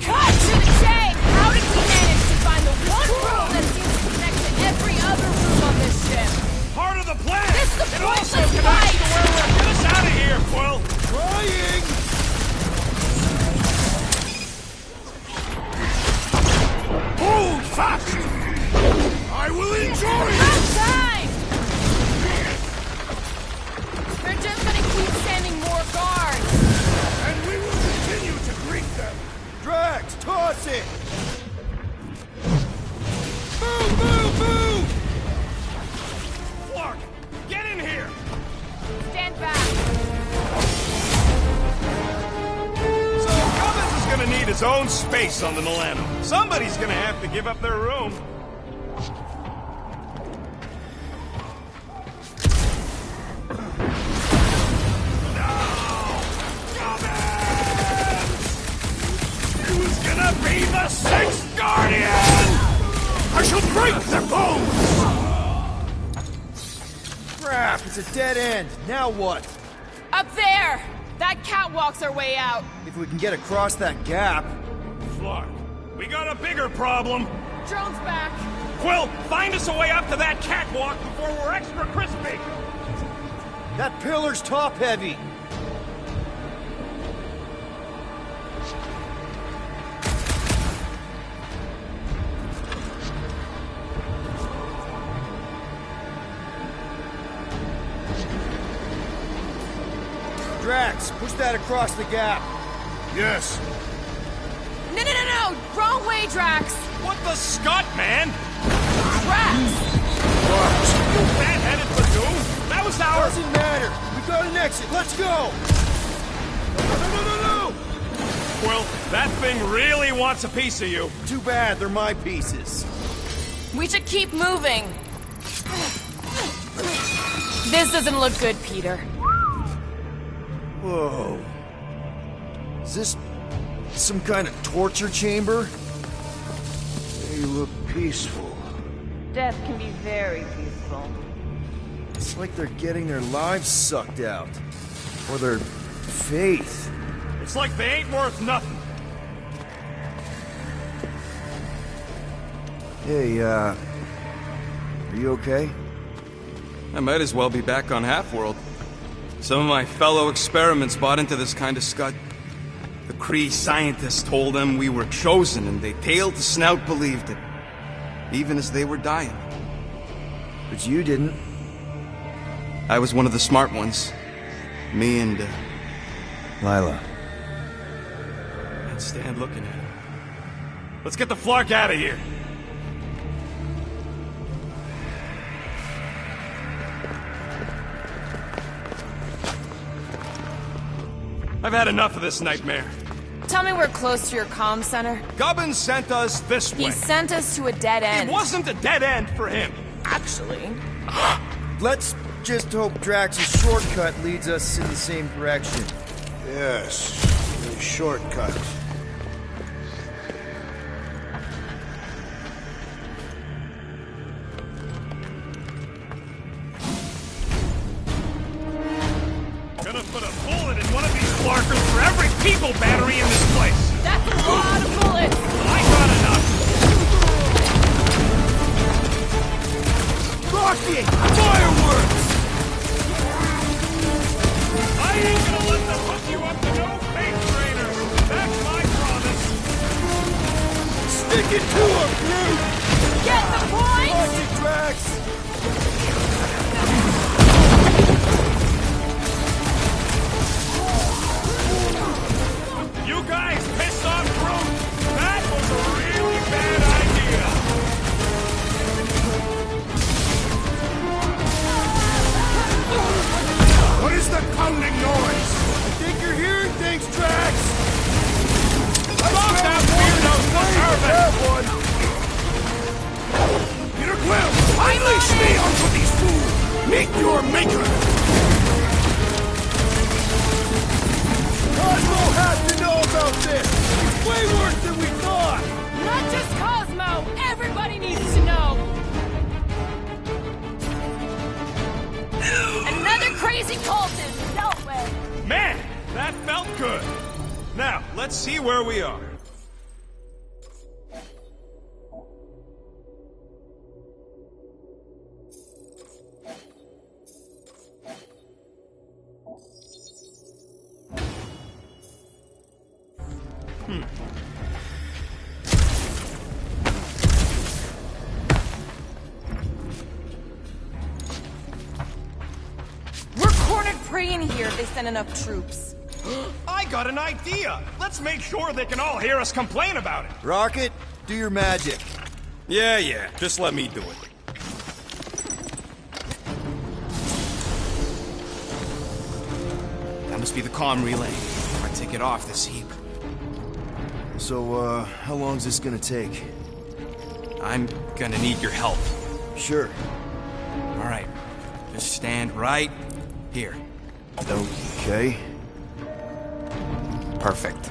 Cut to the chase! How did we manage to find the one room that seems to connect to every other room on this ship? Part of the plan! This is the It also pointless connects fight! to where we're... Get us out of here, Quill! Trying! Hold fast! I will enjoy it! Not time! They're just gonna keep sending more guards! And we will continue to greet them! Drax, toss it! Move, move, move! Clark, get in here! Stand back! So Gubbins is gonna need his own space on the Milano. Somebody's gonna have to give up their room. Who's gonna be the 6th Guardian? I shall break their bones! Crap, it's a dead end. Now what? Up there! That catwalk's our way out. If we can get across that gap... Clark, we got a bigger problem. Drone's back. Quill, find us a way up to that catwalk before we're extra crispy. That pillar's top-heavy. Drax, push that across the gap. Yes. No! Wrong way, Drax! What the scut, man? Drax! You fat-headed platoon! That was our... Doesn't matter. We got an exit. Let's go. No! Well, that thing really wants a piece of you. Too bad. They're my pieces. We should keep moving. This doesn't look good, Peter. Whoa. Is this some kind of torture chamber? They look peaceful. Death can be very peaceful. It's like they're getting their lives sucked out. Or their faith. It's like they ain't worth nothing. Hey, are you okay? I might as well be back on Half-World. Some of my fellow experiments bought into this kind of scud. The Kree scientists told them we were chosen, and they tailed the snout believed it. Even as they were dying. But you didn't. I was one of the smart ones. Me and, Lila. Can't stand looking at her. Let's get the Flark out of here. I've had enough of this nightmare. Tell me we're close to your comm center. Gubbins sent us this way. He sent us to a dead end. It wasn't a dead end for him. Actually. Let's just hope Drax's shortcut leads us in the same direction. Yes, a shortcut. Clarkers for every people battery in this place! That's a lot of bullets! I got enough! Rocket! Fireworks! I ain't gonna let them hook you up to no face trainer! That's my promise! Stick it to him, Groot! Get the point! Watch it, Drax! You guys pissed off Groot! That was a really bad idea! What is that pounding noise? I think you're hearing things, Drax! Stop that weirdo disturbance! Peter Quill, unleash me onto these fools! Meet your maker! Cosmo has to know about this! It's way worse than we thought! Not just Cosmo! Everybody needs to know! Another crazy cult is dealt with! Man, that felt good! Now, let's see where we are. We're cornered prey in here if they send enough troops. I got an idea! Let's make sure they can all hear us complain about it! Rocket, do your magic. Yeah, just let me do it. That must be the comm relay. I take it off this heap. So, how long's this gonna take? I'm gonna need your help. Sure. Alright. Just stand right here. Okay. Perfect.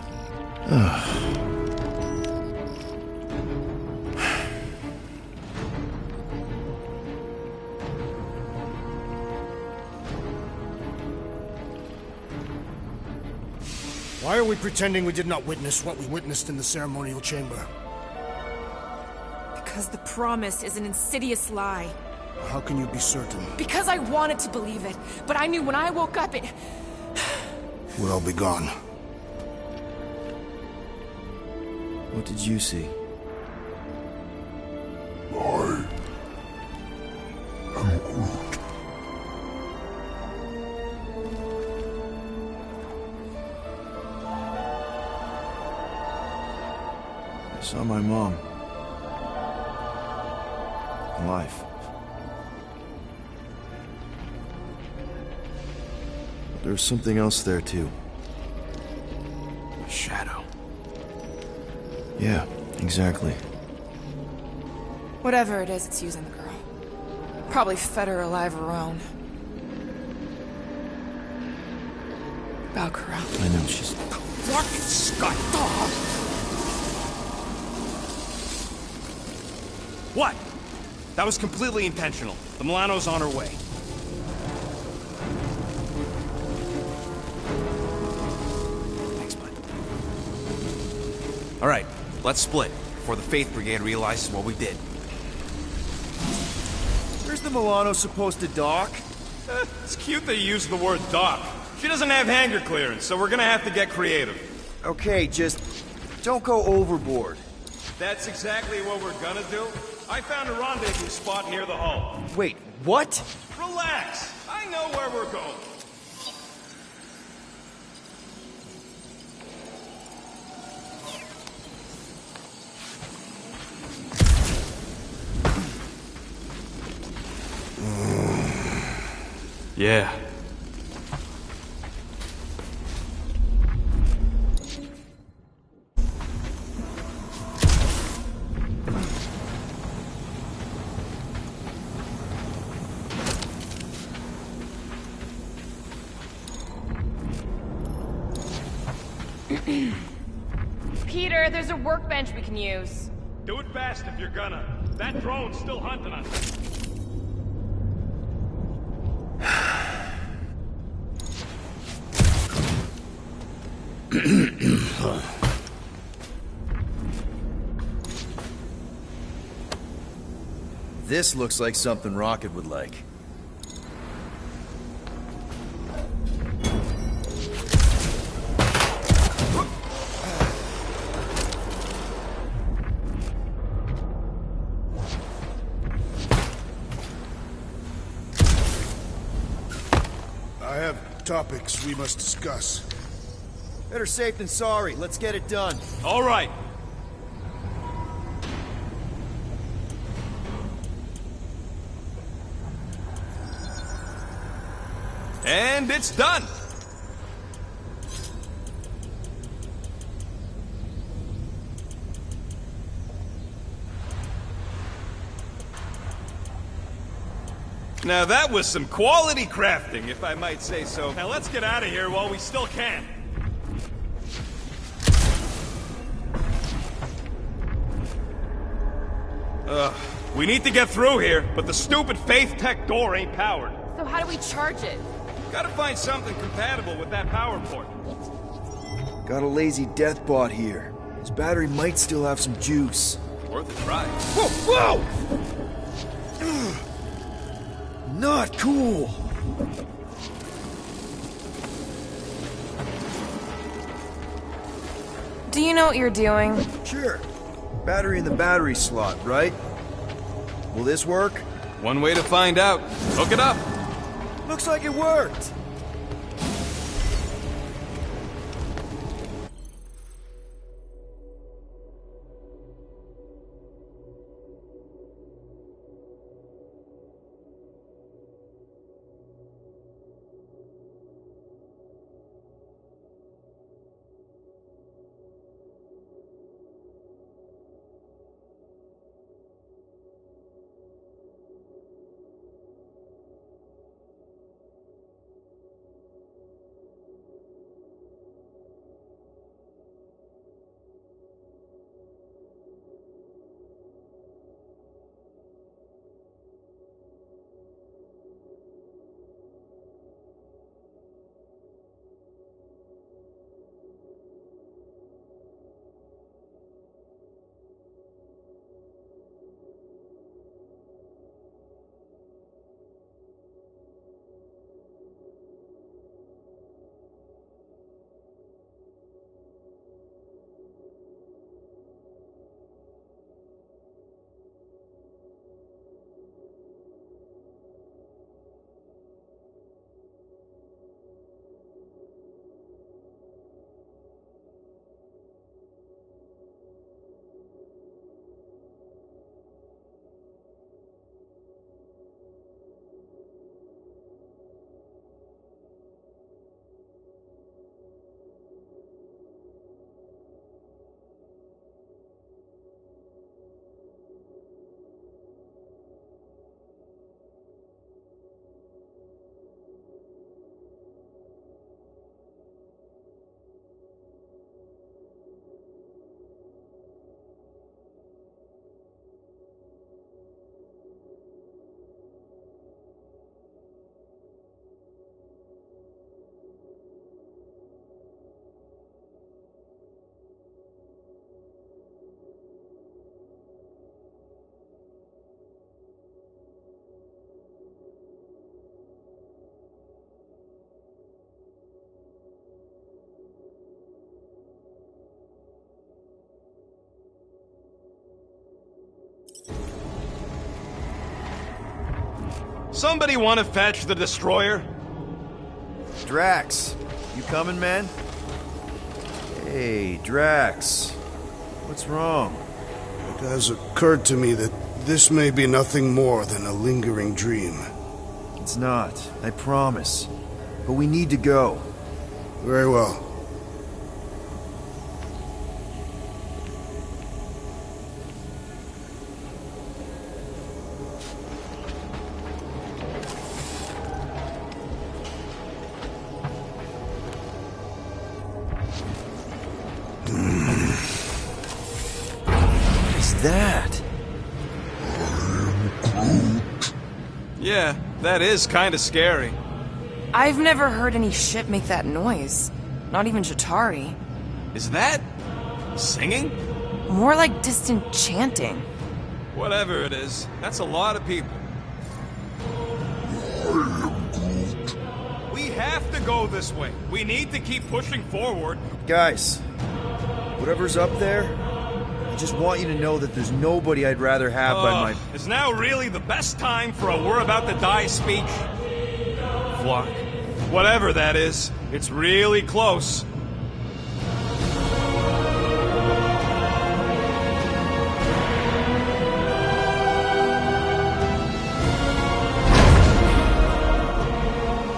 Why are we pretending we did not witness what we witnessed in the ceremonial chamber? Because the promise is an insidious lie. How can you be certain? Because I wanted to believe it, but I knew when I woke up it... We'll all be gone. What did you see? I am Groot. I saw my mom. Alive. But there was something else there, too. A shadow. Yeah, exactly. Whatever it is, it's using the girl. Probably fed her alive her own. Valkyra. I know, she's... Rocket Scott, dog! What? That was completely intentional. The Milano's on her way. Thanks, bud. All right, let's split before the Faith Brigade realizes what we did. Where's the Milano supposed to dock? It's cute that you used the word dock. She doesn't have hangar clearance, so we're gonna have to get creative. Okay, just don't go overboard. That's exactly what we're gonna do. I found a rendezvous spot near the hull. Wait, what? Relax. I know where we're going. Yeah. Peter, there's a workbench we can use. Do it fast if you're gonna. That drone's still hunting us. This looks like something Rocket would like. I have topics we must discuss. Better safe than sorry. Let's get it done. All right. And it's done! Now that was some quality crafting, if I might say so. Now let's get out of here while we still can. We need to get through here, but the stupid Faith Tech door ain't powered. So how do we charge it? Gotta find something compatible with that power port. Got a lazy death bot here. His battery might still have some juice. Worth a try. Whoa! Whoa! Not cool! Do you know what you're doing? Sure. Battery in the battery slot, right? Will this work? One way to find out. Hook it up. Looks like it worked! Somebody want to fetch the destroyer? Drax, you coming, man? Hey, Drax. What's wrong? It has occurred to me that this may be nothing more than a lingering dream. It's not, I promise. But we need to go. Very well. That? Yeah, that is kinda scary. I've never heard any ship make that noise. Not even Jatari. Is that... singing? More like distant chanting. Whatever it is, that's a lot of people. We have to go this way. We need to keep pushing forward. Guys, whatever's up there, I just want you to know that there's nobody I'd rather have by my... Is now really the best time for a we're about to die speech? Flock. Whatever that is, it's really close.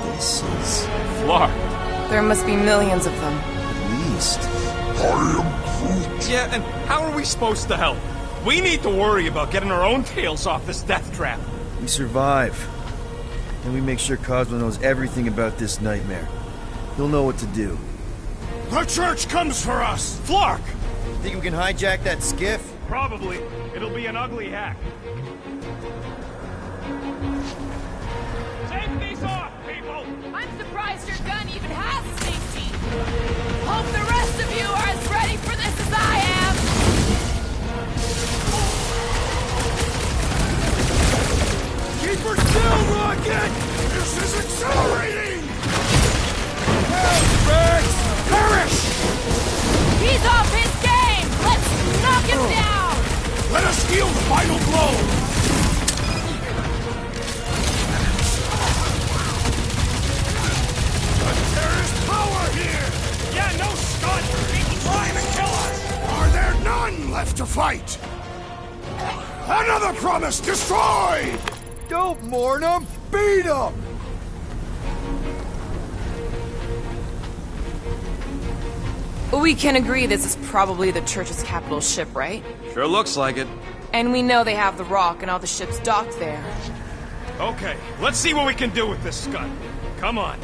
This is... Flock. There must be millions of them. At least. Yeah, and how are we supposed to help? We need to worry about getting our own tails off this death trap. We survive. And we make sure Cosmo knows everything about this nightmare. He'll know what to do. The church comes for us! Flark! Think we can hijack that skiff? Probably. It'll be an ugly hack. Safety's off, people! I'm surprised your gun even has safety. Hope the rest of you are as ready for this as I am. Keep her still, Rocket! This is accelerating! Help, Rex! Perish! He's off his game. Let's knock him down. Let us deal the final blow! There is power here! Yeah, no stunt! He's trying to kill us! Are there none left to fight? Another promise destroyed! Don't mourn him! Beat him! We can agree this is probably the church's capital ship, right? Sure looks like it. And we know they have the rock and all the ships docked there. Okay, let's see what we can do with this scud. Come on.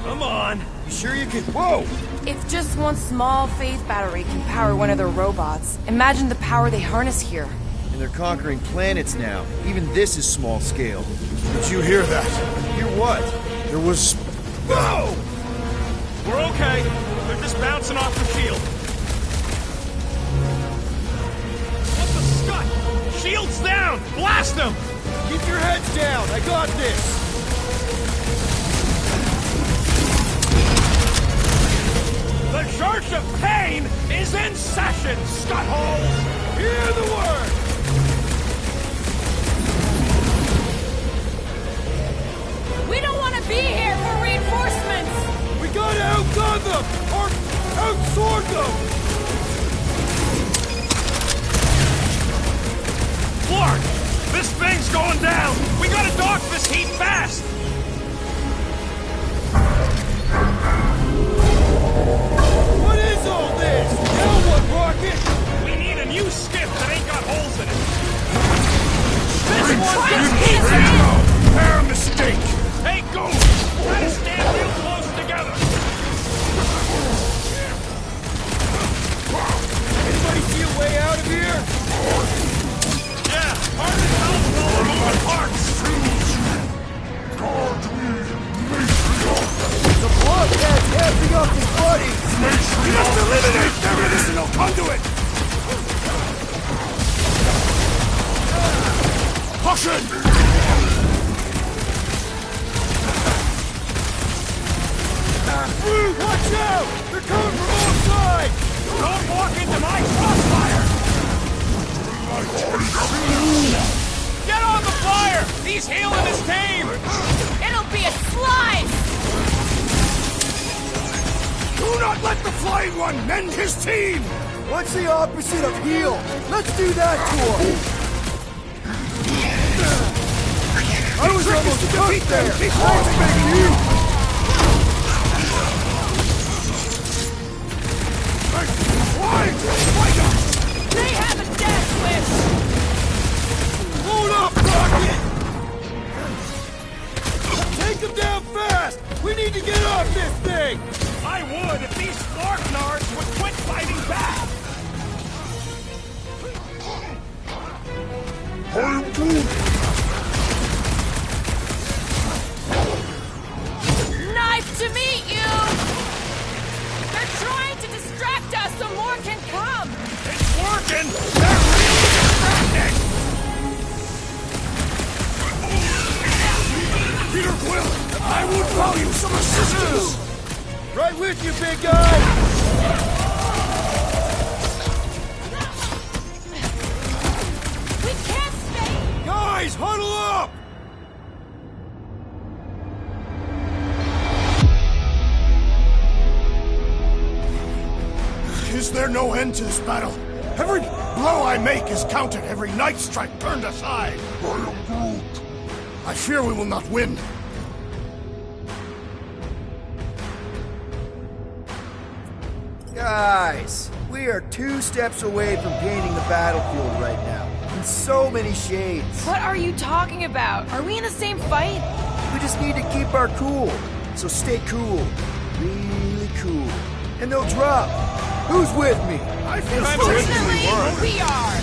Come on. You sure you can... Whoa! If just one small faith battery can power one of their robots, imagine the power they harness here. And they're conquering planets now. Even this is small scale. Did you hear that? Hear what? There was... Whoa! We're okay. They're just bouncing off the shield. What the scud? Shield's down! Blast them! Keep your heads down! I got this! The Church of Pain is in session, scutholes! Hear the word! We don't want to be here for reinforcements! We gotta outgun them! Or outsword them! Clark! This thing's going down! We gotta dock this heat fast! What is all this? Now what, Rocket? We need a new skiff that ain't got holes in it. This one Fair mistake! Hey, go! Try to stand real close together! Anybody see a way out of here? Yeah, hard to tell with all the moving parts! The blockhead gassing up his buddies! We must eliminate their medicinal conduit! Caution! Watch out! They're coming from all sides! Don't walk into my crossfire! Get on the fire! He's healing his team! It'll be a slice! Do not let the flying one mend his team! What's the opposite of heal? Let's do that to him! I was almost cooked there! Thanks, baby! You! They have a death wish! Hold up, Rocket! Take them down fast! We need to get off this thing! I would if these Flarknards would quit fighting back! Nice to meet you! Right with you, big guy! We can't stay! Guys, huddle up! Is there no end to this battle? Every blow I make is counted, every night strike turned aside. I fear we will not win. Guys, we are 2 steps away from painting the battlefield right now. In so many shades. What are you talking about? Are we in the same fight? We just need to keep our cool. So stay cool. Really cool. And they'll drop. Who's with me? I feel Unfortunately, we are.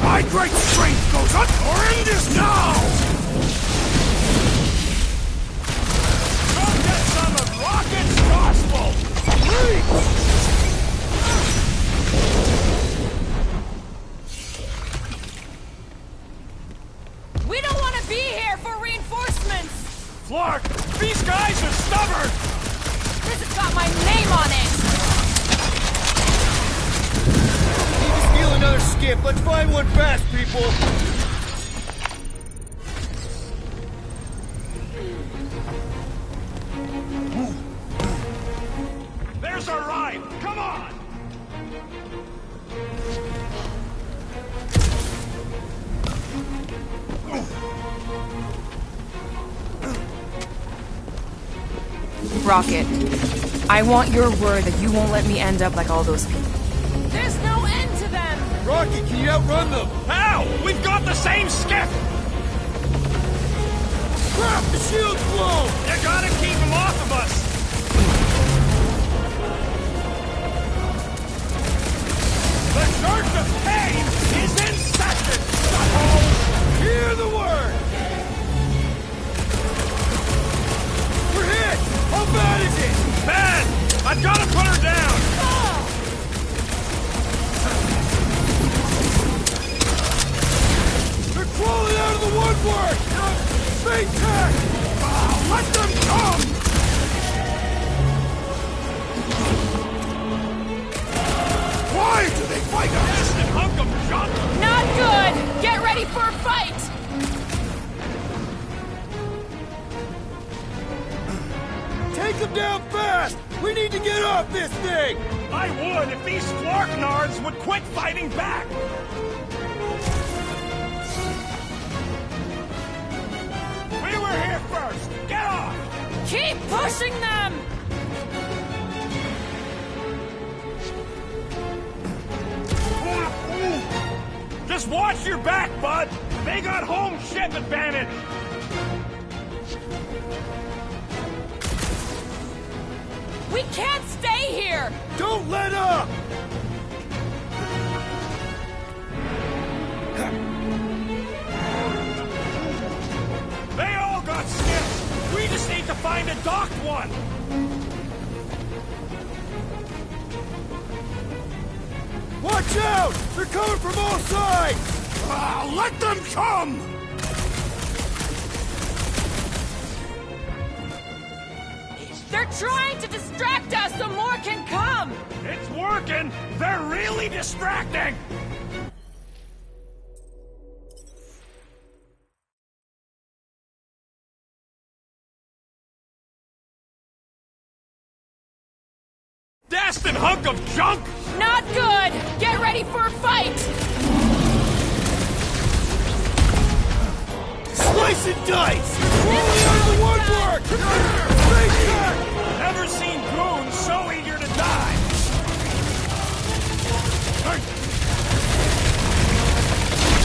My great strength goes up. Our end is now! Come get some of Rocket's gospel! We don't want to be here for reinforcements! Clark, these guys are stubborn! This has got my name on it! Need to steal another skip. Let's find one fast, people. There's our ride! Come on! Rocket, I want your word that you won't let me end up like all those people. There's no end to them! Rocket, can you outrun them? How? We've got the same skiff! Crap, the shield's blown! You gotta keep them off of us! The Church of Pain is in session! Hear the word! We're hit! How bad is it? Bad! I've gotta put her down! They're crawling out of the woodwork! Stay tack! Let them come! Why do they fight us? Distant hunk of junk! Not good! Get ready for a fight! Take them down fast! We need to get off this thing! I would if these Flarknards would quit fighting back! We were here first! Get off! Keep pushing them! Just watch your back, bud! They got home ship advantage! We can't stay here! Don't let up! They all got skipped! We just need to find a docked one! Watch out! They're coming from all sides! Let them come! They're trying to distract us so more can come! It's working! They're really distracting! Dastin' hunk of junk! Not good! Get ready for a fight! Slice and dice! Rolling out of the woodwork! Stay back! Never seen goons so eager to die!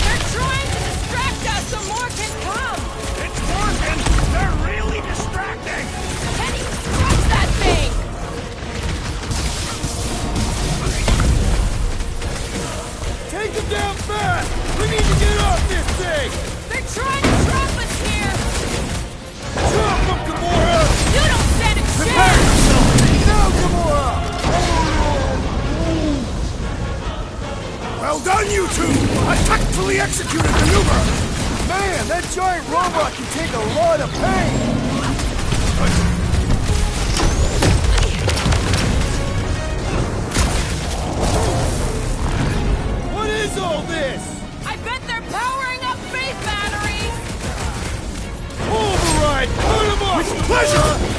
They're trying to distract us so more can come! It's working! They're really distracting! Kenny, crush that thing! Take them down fast! We need to get off this thing! They're trying to trap us here! Drop them, Gamora! You don't stand a Prepare chance! yourself! Now, Gamora! Well done, you two! A tactfully executed maneuver! Man, that giant robot can take a lot of pain!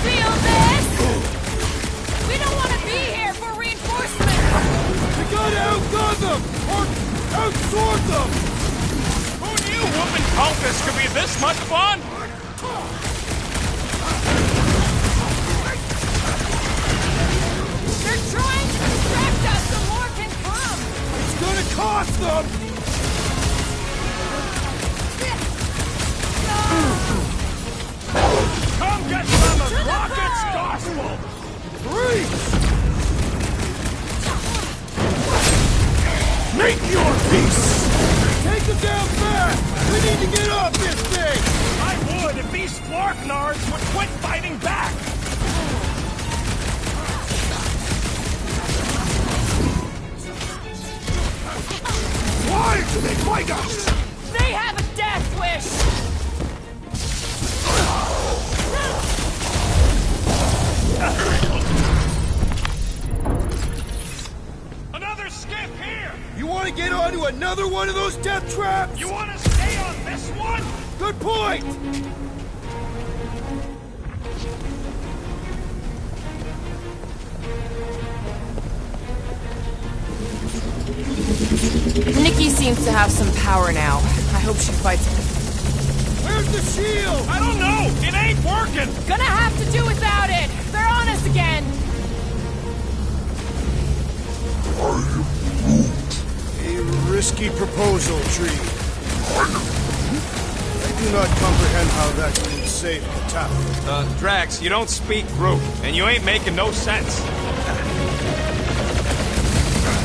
Feel this? We don't want to be here for reinforcements! We gotta outgun them! Or outsort them! Who knew whooping cultists could be this much fun? They're trying to distract us so more can come! It's gonna cost them! Come get some of Rocket's gospel! Reach! Make your peace! Take them down fast! We need to get off this thing! I would if these Flarknards would quit fighting back! Why do they fight us? They have a death wish! Another skiff here! You want to get onto another one of those death traps? You want to stay on this one? Good point! Nikki seems to have some power now. I hope she fights it. Where's the shield? I don't know! It ain't working! Gonna have to do without it! They're on us again! A risky proposal, Tree. I do not comprehend how that can save the town. Drax, you don't speak Groot, and you ain't making no sense.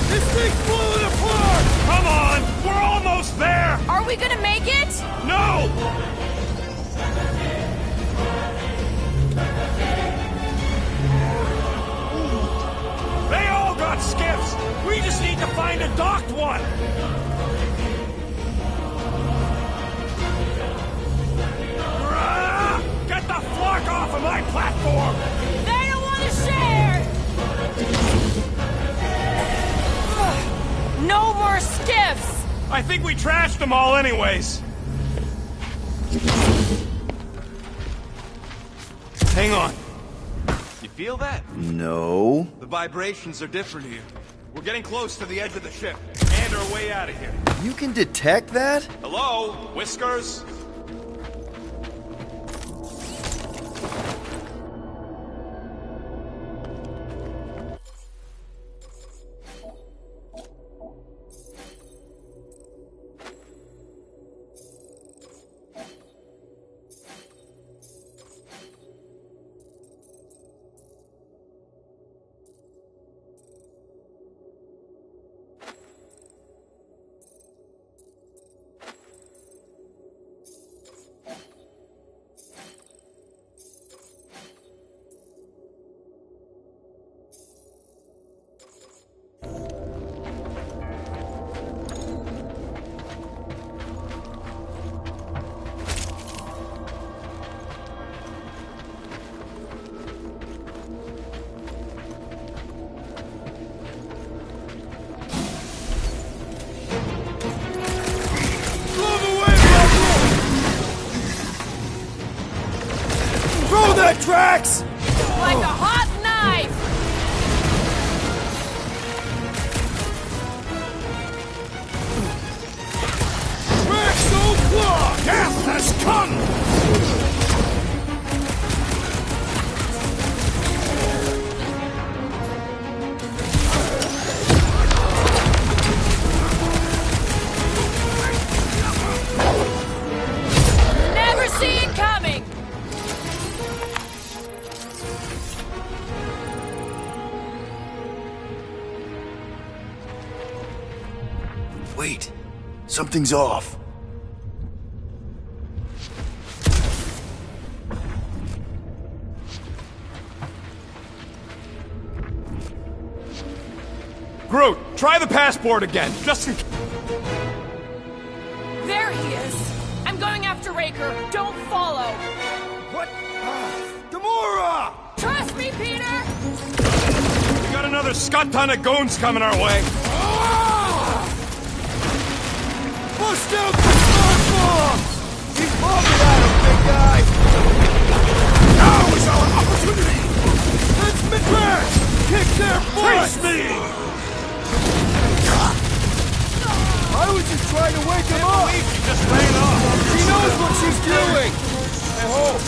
This thing's blowing apart! Come on! We're almost there! Are we gonna make it? No! They all got skiffs! We just need to find a docked one! Get the flock off of my platform! They don't want to share! No more skiffs! I think we trashed them all anyways. Hang on. You feel that? No. The vibrations are different here. We're getting close to the edge of the ship, and our way out of here. You can detect that? Hello, Whiskers? Throw that, Drax! Like a hot knife! Drax, no claw! Death has come! Never see it coming! Wait, something's off. Groot, try the passport again, just in case. There he is! I'm going after Raker. Don't follow! What? Gamora! Trust me, Peter! We got another scut ton of goons coming our way. Bust out the smoke bombs! Keep bombing at him, big guy! Now is our opportunity! Let's Madras! Kick their butt! Face me! I was just trying to wake him up! She just ran off. She knows what she's doing! I hope.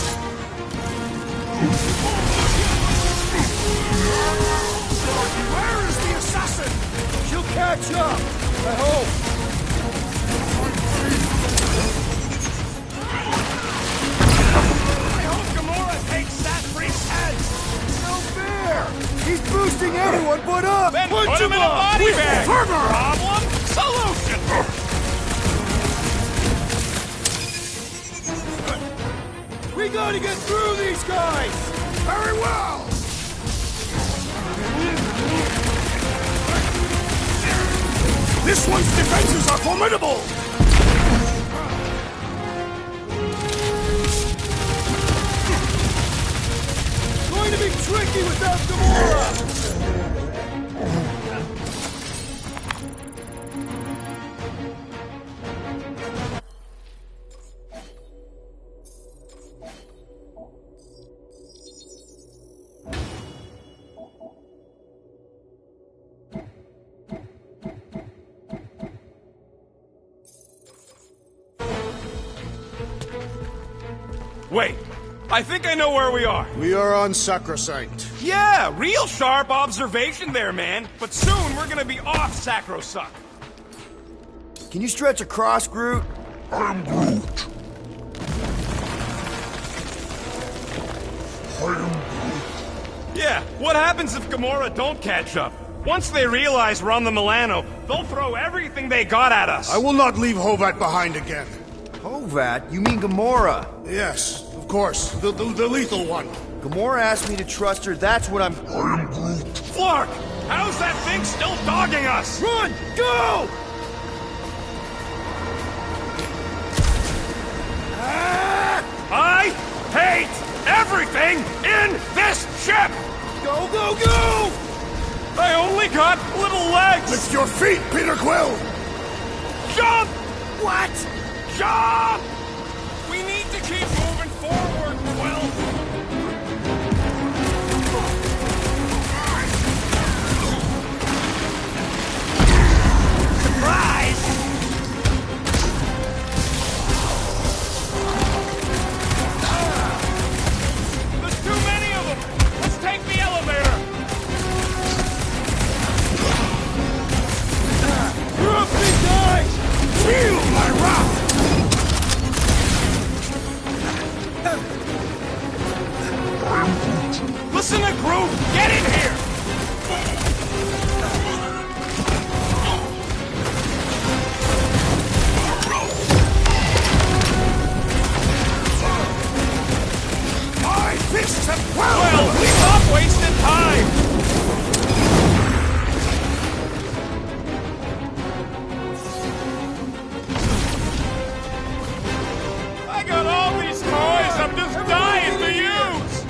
Where is the assassin? She'll catch up! I hope. I hope Gamora takes that priest's head. No fair! He's boosting everyone but us! Then put him in a body bag. Problem? Solution. We gotta get through these guys! Very well! This one's defenses are formidable! Going to be tricky without Gamora! Wait, I think I know where we are. We are on Sacrosanct. Yeah, real sharp observation there, man. But soon we're gonna be off Sacrosuck. Can you stretch across, Groot? I'm Groot. Yeah, what happens if Gamora don't catch up? Once they realize we're on the Milano, they'll throw everything they got at us. I will not leave Hovat behind again. Hovat? You mean Gamora? Yes, of course. The lethal one. Gamora asked me to trust her, that's what I'm... I am Groot. Flark! How's that thing still dogging us? Run! Go! I hate everything in this ship! Go, go, go! I only got little legs! Lift your feet, Peter Quill! Jump! What? Jump! We need to keep moving forward, Quill! Surprise! There's too many of them! Let's take the elevator! You're up, big guy! Feel my wrath! Listen to Groot! Get in here! My fists have Well, we stop wasting time! I got all these toys I'm just dying to use!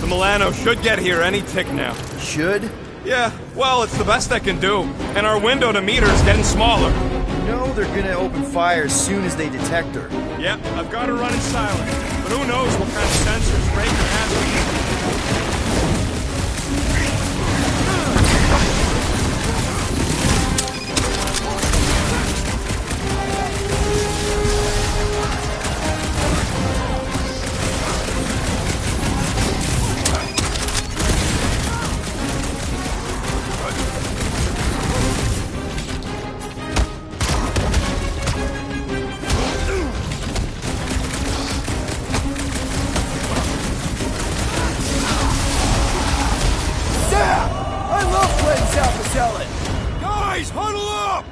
The Milano should get here any tick now. Should? Yeah, well, it's the best I can do. And our window to meet her is getting smaller. You know they're gonna open fire as soon as they detect her. Yep, I've got her running silent. But who knows what kind of sensors Breaker has. I love playing South Salad! Guys, huddle up!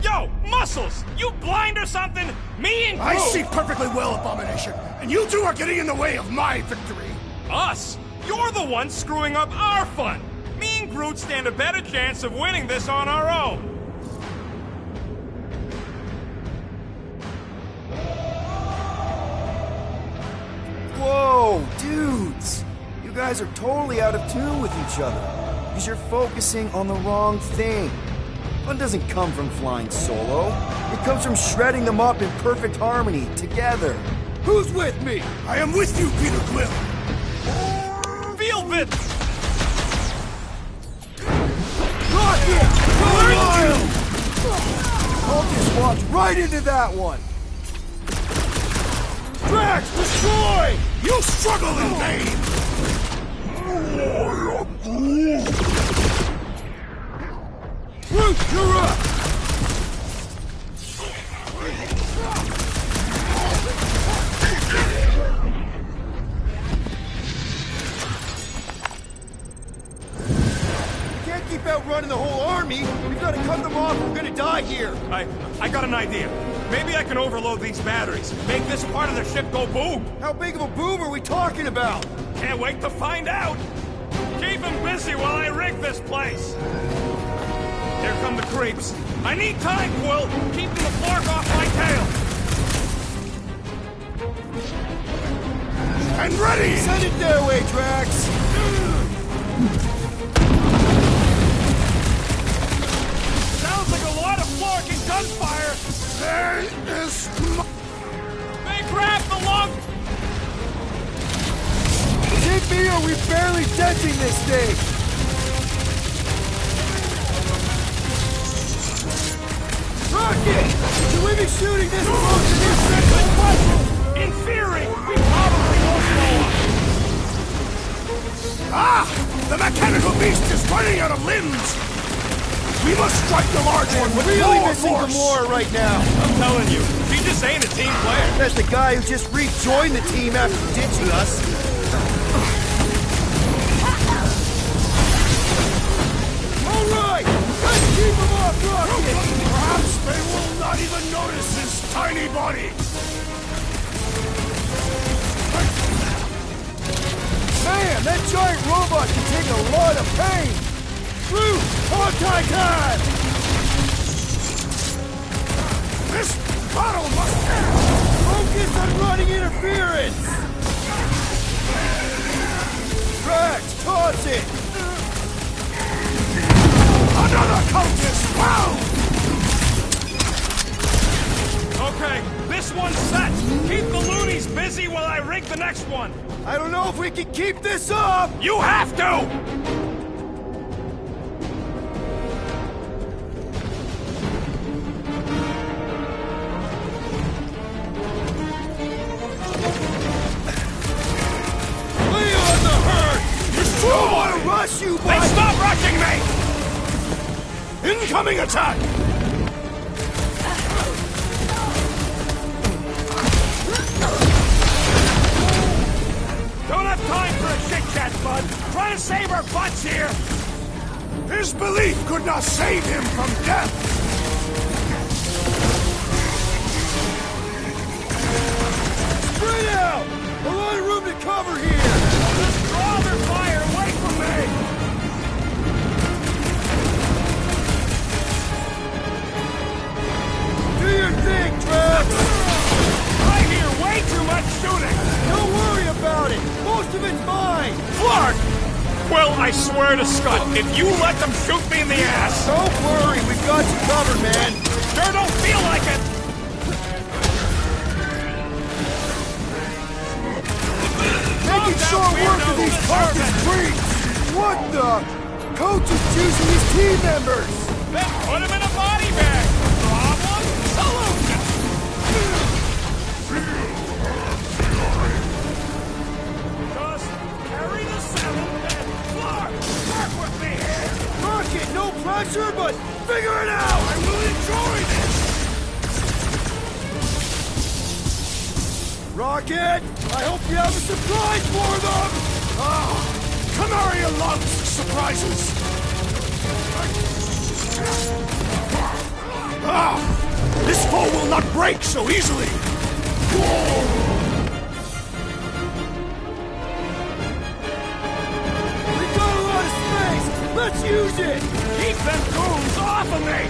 Yo, Muscles! You blind or something? Me and Groot! I see perfectly well, Abomination, and you two are getting in the way of my victory. Us? You're the one screwing up our fun! Me and Groot stand a better chance of winning this on our own! Whoa, dudes! You guys are totally out of tune with each other, because you're focusing on the wrong thing. Fun doesn't come from flying solo. It comes from shredding them up in perfect harmony, together. Who's with me? I am with you, Peter Quill! Field bit! Rocket! Wild! Cultist walked right into that one! Drax, destroy! You struggle in vain! Groot, you're up! We can't keep outrunning the whole army. We've got to cut them off. We're gonna die here. I got an idea. Maybe I can overload these batteries. Make this part of the ship go boom. How big of a boom are we talking about? Can't wait to find out. Keep him busy while I rig this place. Here come the creeps. I need time, Quill. Keeping the flark off my tail. And ready! Send it their way, Drax! Sounds like a lot of flark and gunfire. There is... They grabbed the lung! Is it me or are we barely denting this thing? Rocket! Should we be shooting this close to this thing? In theory, we probably won't blow up. Ah! The mechanical beast is running out of limbs! We must strike the large one with really more missing force! Gamora right now. I'm telling you, she just ain't a team player. That's the guy who just rejoined the team after ditching us. All right! Let's keep him off Rocket! Perhaps they will not even notice his tiny body! Man, that giant robot can take a lot of pain! Groot, Hawkeye time! This battle must end! Focus on running interference! Drax, toss it! Another cultist found! Okay, this one's set. Keep the loonies busy while I rig the next one. I don't know if we can keep this up! You have to! Rush you, Then stop rushing me! Incoming attack! Don't have time for a chit-chat, bud. Trying to save our butts here. His belief could not save him from death! Spread out! A lot of room to cover here! Just draw their fire away from me! Do your thing, Drax! I hear way too much shooting! Don't worry about it! Most of it's mine! Clark! Well, I swear to Scott, if you let them shoot me in the ass... Don't worry, we've got you covered, man! Sure don't feel like it! Making short work of these carcass creeps! What the? Coach is choosing his team members! Then put him in a body bag! Problem? Solution! Just carry the 7 and Clark! Work with me here! Rocket, no pressure, but figure it out! I will enjoy this! Rocket, I hope you have a surprise for them! Ah! Canaria loves surprises! Ah! This foe will not break so easily! We've got a lot of space! Let's use it! Keep them goons off of me!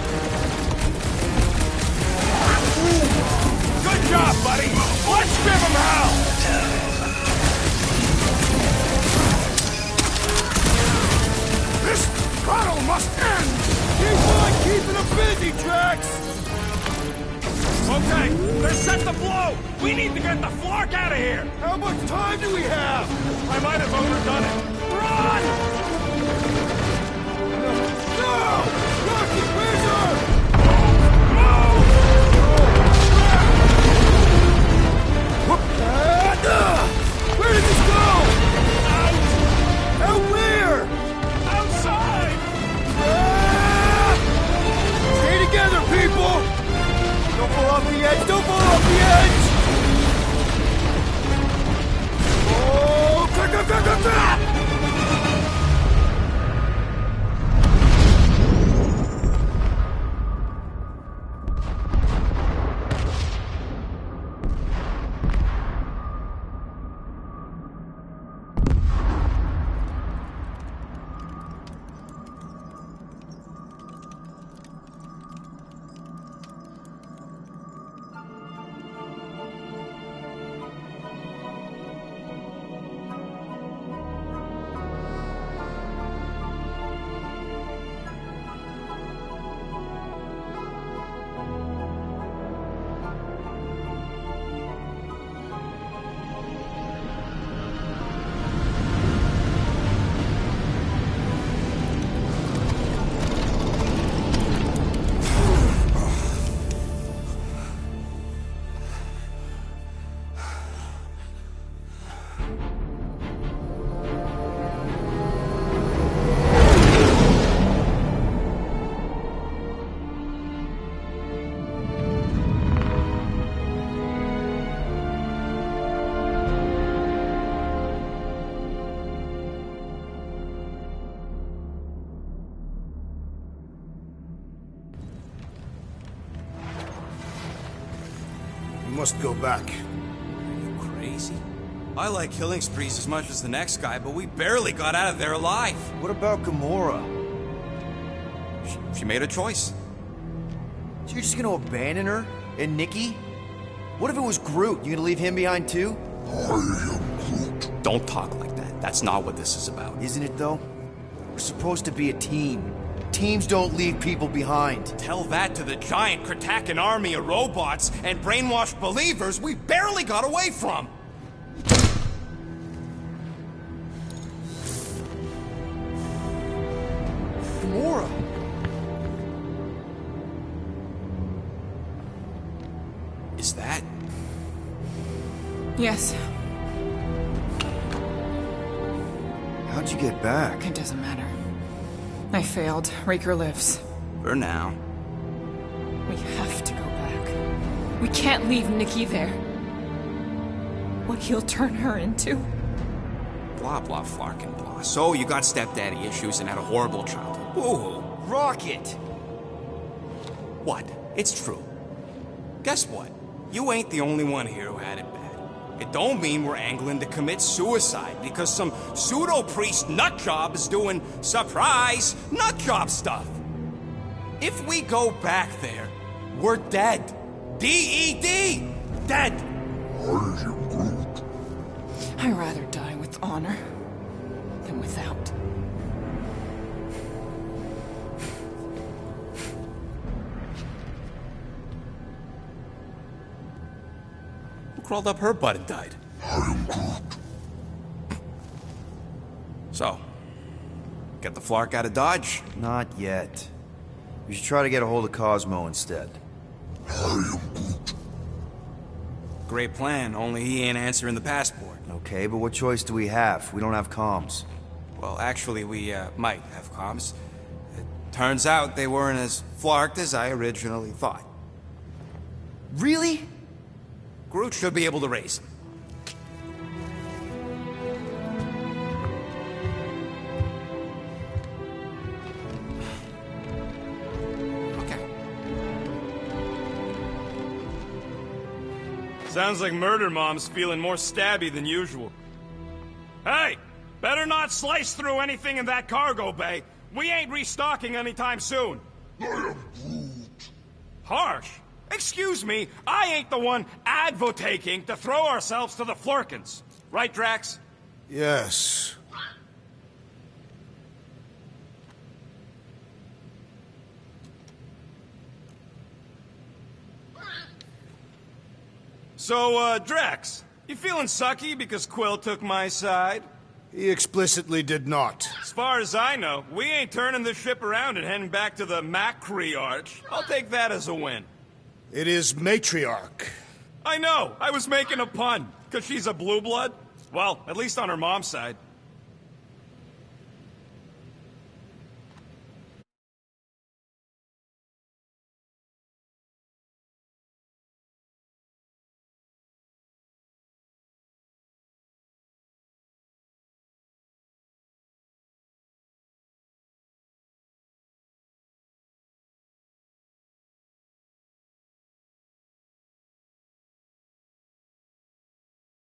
Good job, buddy! Let's give them hell! easy, Drax! Okay, they're set to blow! We need to get the Flark out of here! How much time do we have? I might have overdone it. Run! No! Rocky, where's her? Where did this go? Out! Out where? Outside! Stay together, people! Don't fall off the edge! Don't fall off the edge! Oh! Crap! Must go back. Are you crazy? I like killing sprees as much as the next guy, but we barely got out of there alive. What about Gamora? She made a choice. So you're just gonna abandon her? And Nikki? What if it was Groot? You gonna leave him behind too? Don't talk like that. That's not what this is about. Isn't it though? We're supposed to be a team. Teams don't leave people behind. Tell that to the giant Kratakan army of robots and brainwashed believers we barely got away from! Gamora! Is that... Yes. How'd you get back? It doesn't matter. I failed. Raker lives. For now. We have to go back. We can't leave Nikki there. What he'll turn her into? Blah, blah, flark and blah. So, you got stepdaddy issues and had a horrible childhood. Woohoo! Rocket! What? It's true. Guess what? You ain't the only one here who had it bad. It don't mean we're angling to commit suicide because some pseudo-priest nutjob is doing surprise nutjob stuff. If we go back there, we're dead. D-E-D! Dead! I'd rather die with honor than without. Who crawled up her butt and died? So, get the Flark out of Dodge? Not yet. We should try to get a hold of Cosmo instead. Great plan, only he ain't answering the passport. Okay, but what choice do we have? We don't have comms. Well, actually, we might have comms. It turns out they weren't as flarked as I originally thought. Really? Groot should be able to raise them. Sounds like Murder Mom's feeling more stabby than usual. Hey! Better not slice through anything in that cargo bay. We ain't restocking anytime soon. Harsh? Excuse me, I ain't the one advocating to throw ourselves to the Flurkins. Right, Drax? Yes. So, Drex, you feeling sucky because Quill took my side? He explicitly did not. As far as I know, we ain't turning this ship around and heading back to the matriarch. I'll take that as a win. It is matriarch. I know, I was making a pun, because she's a blue blood. Well, at least on her mom's side.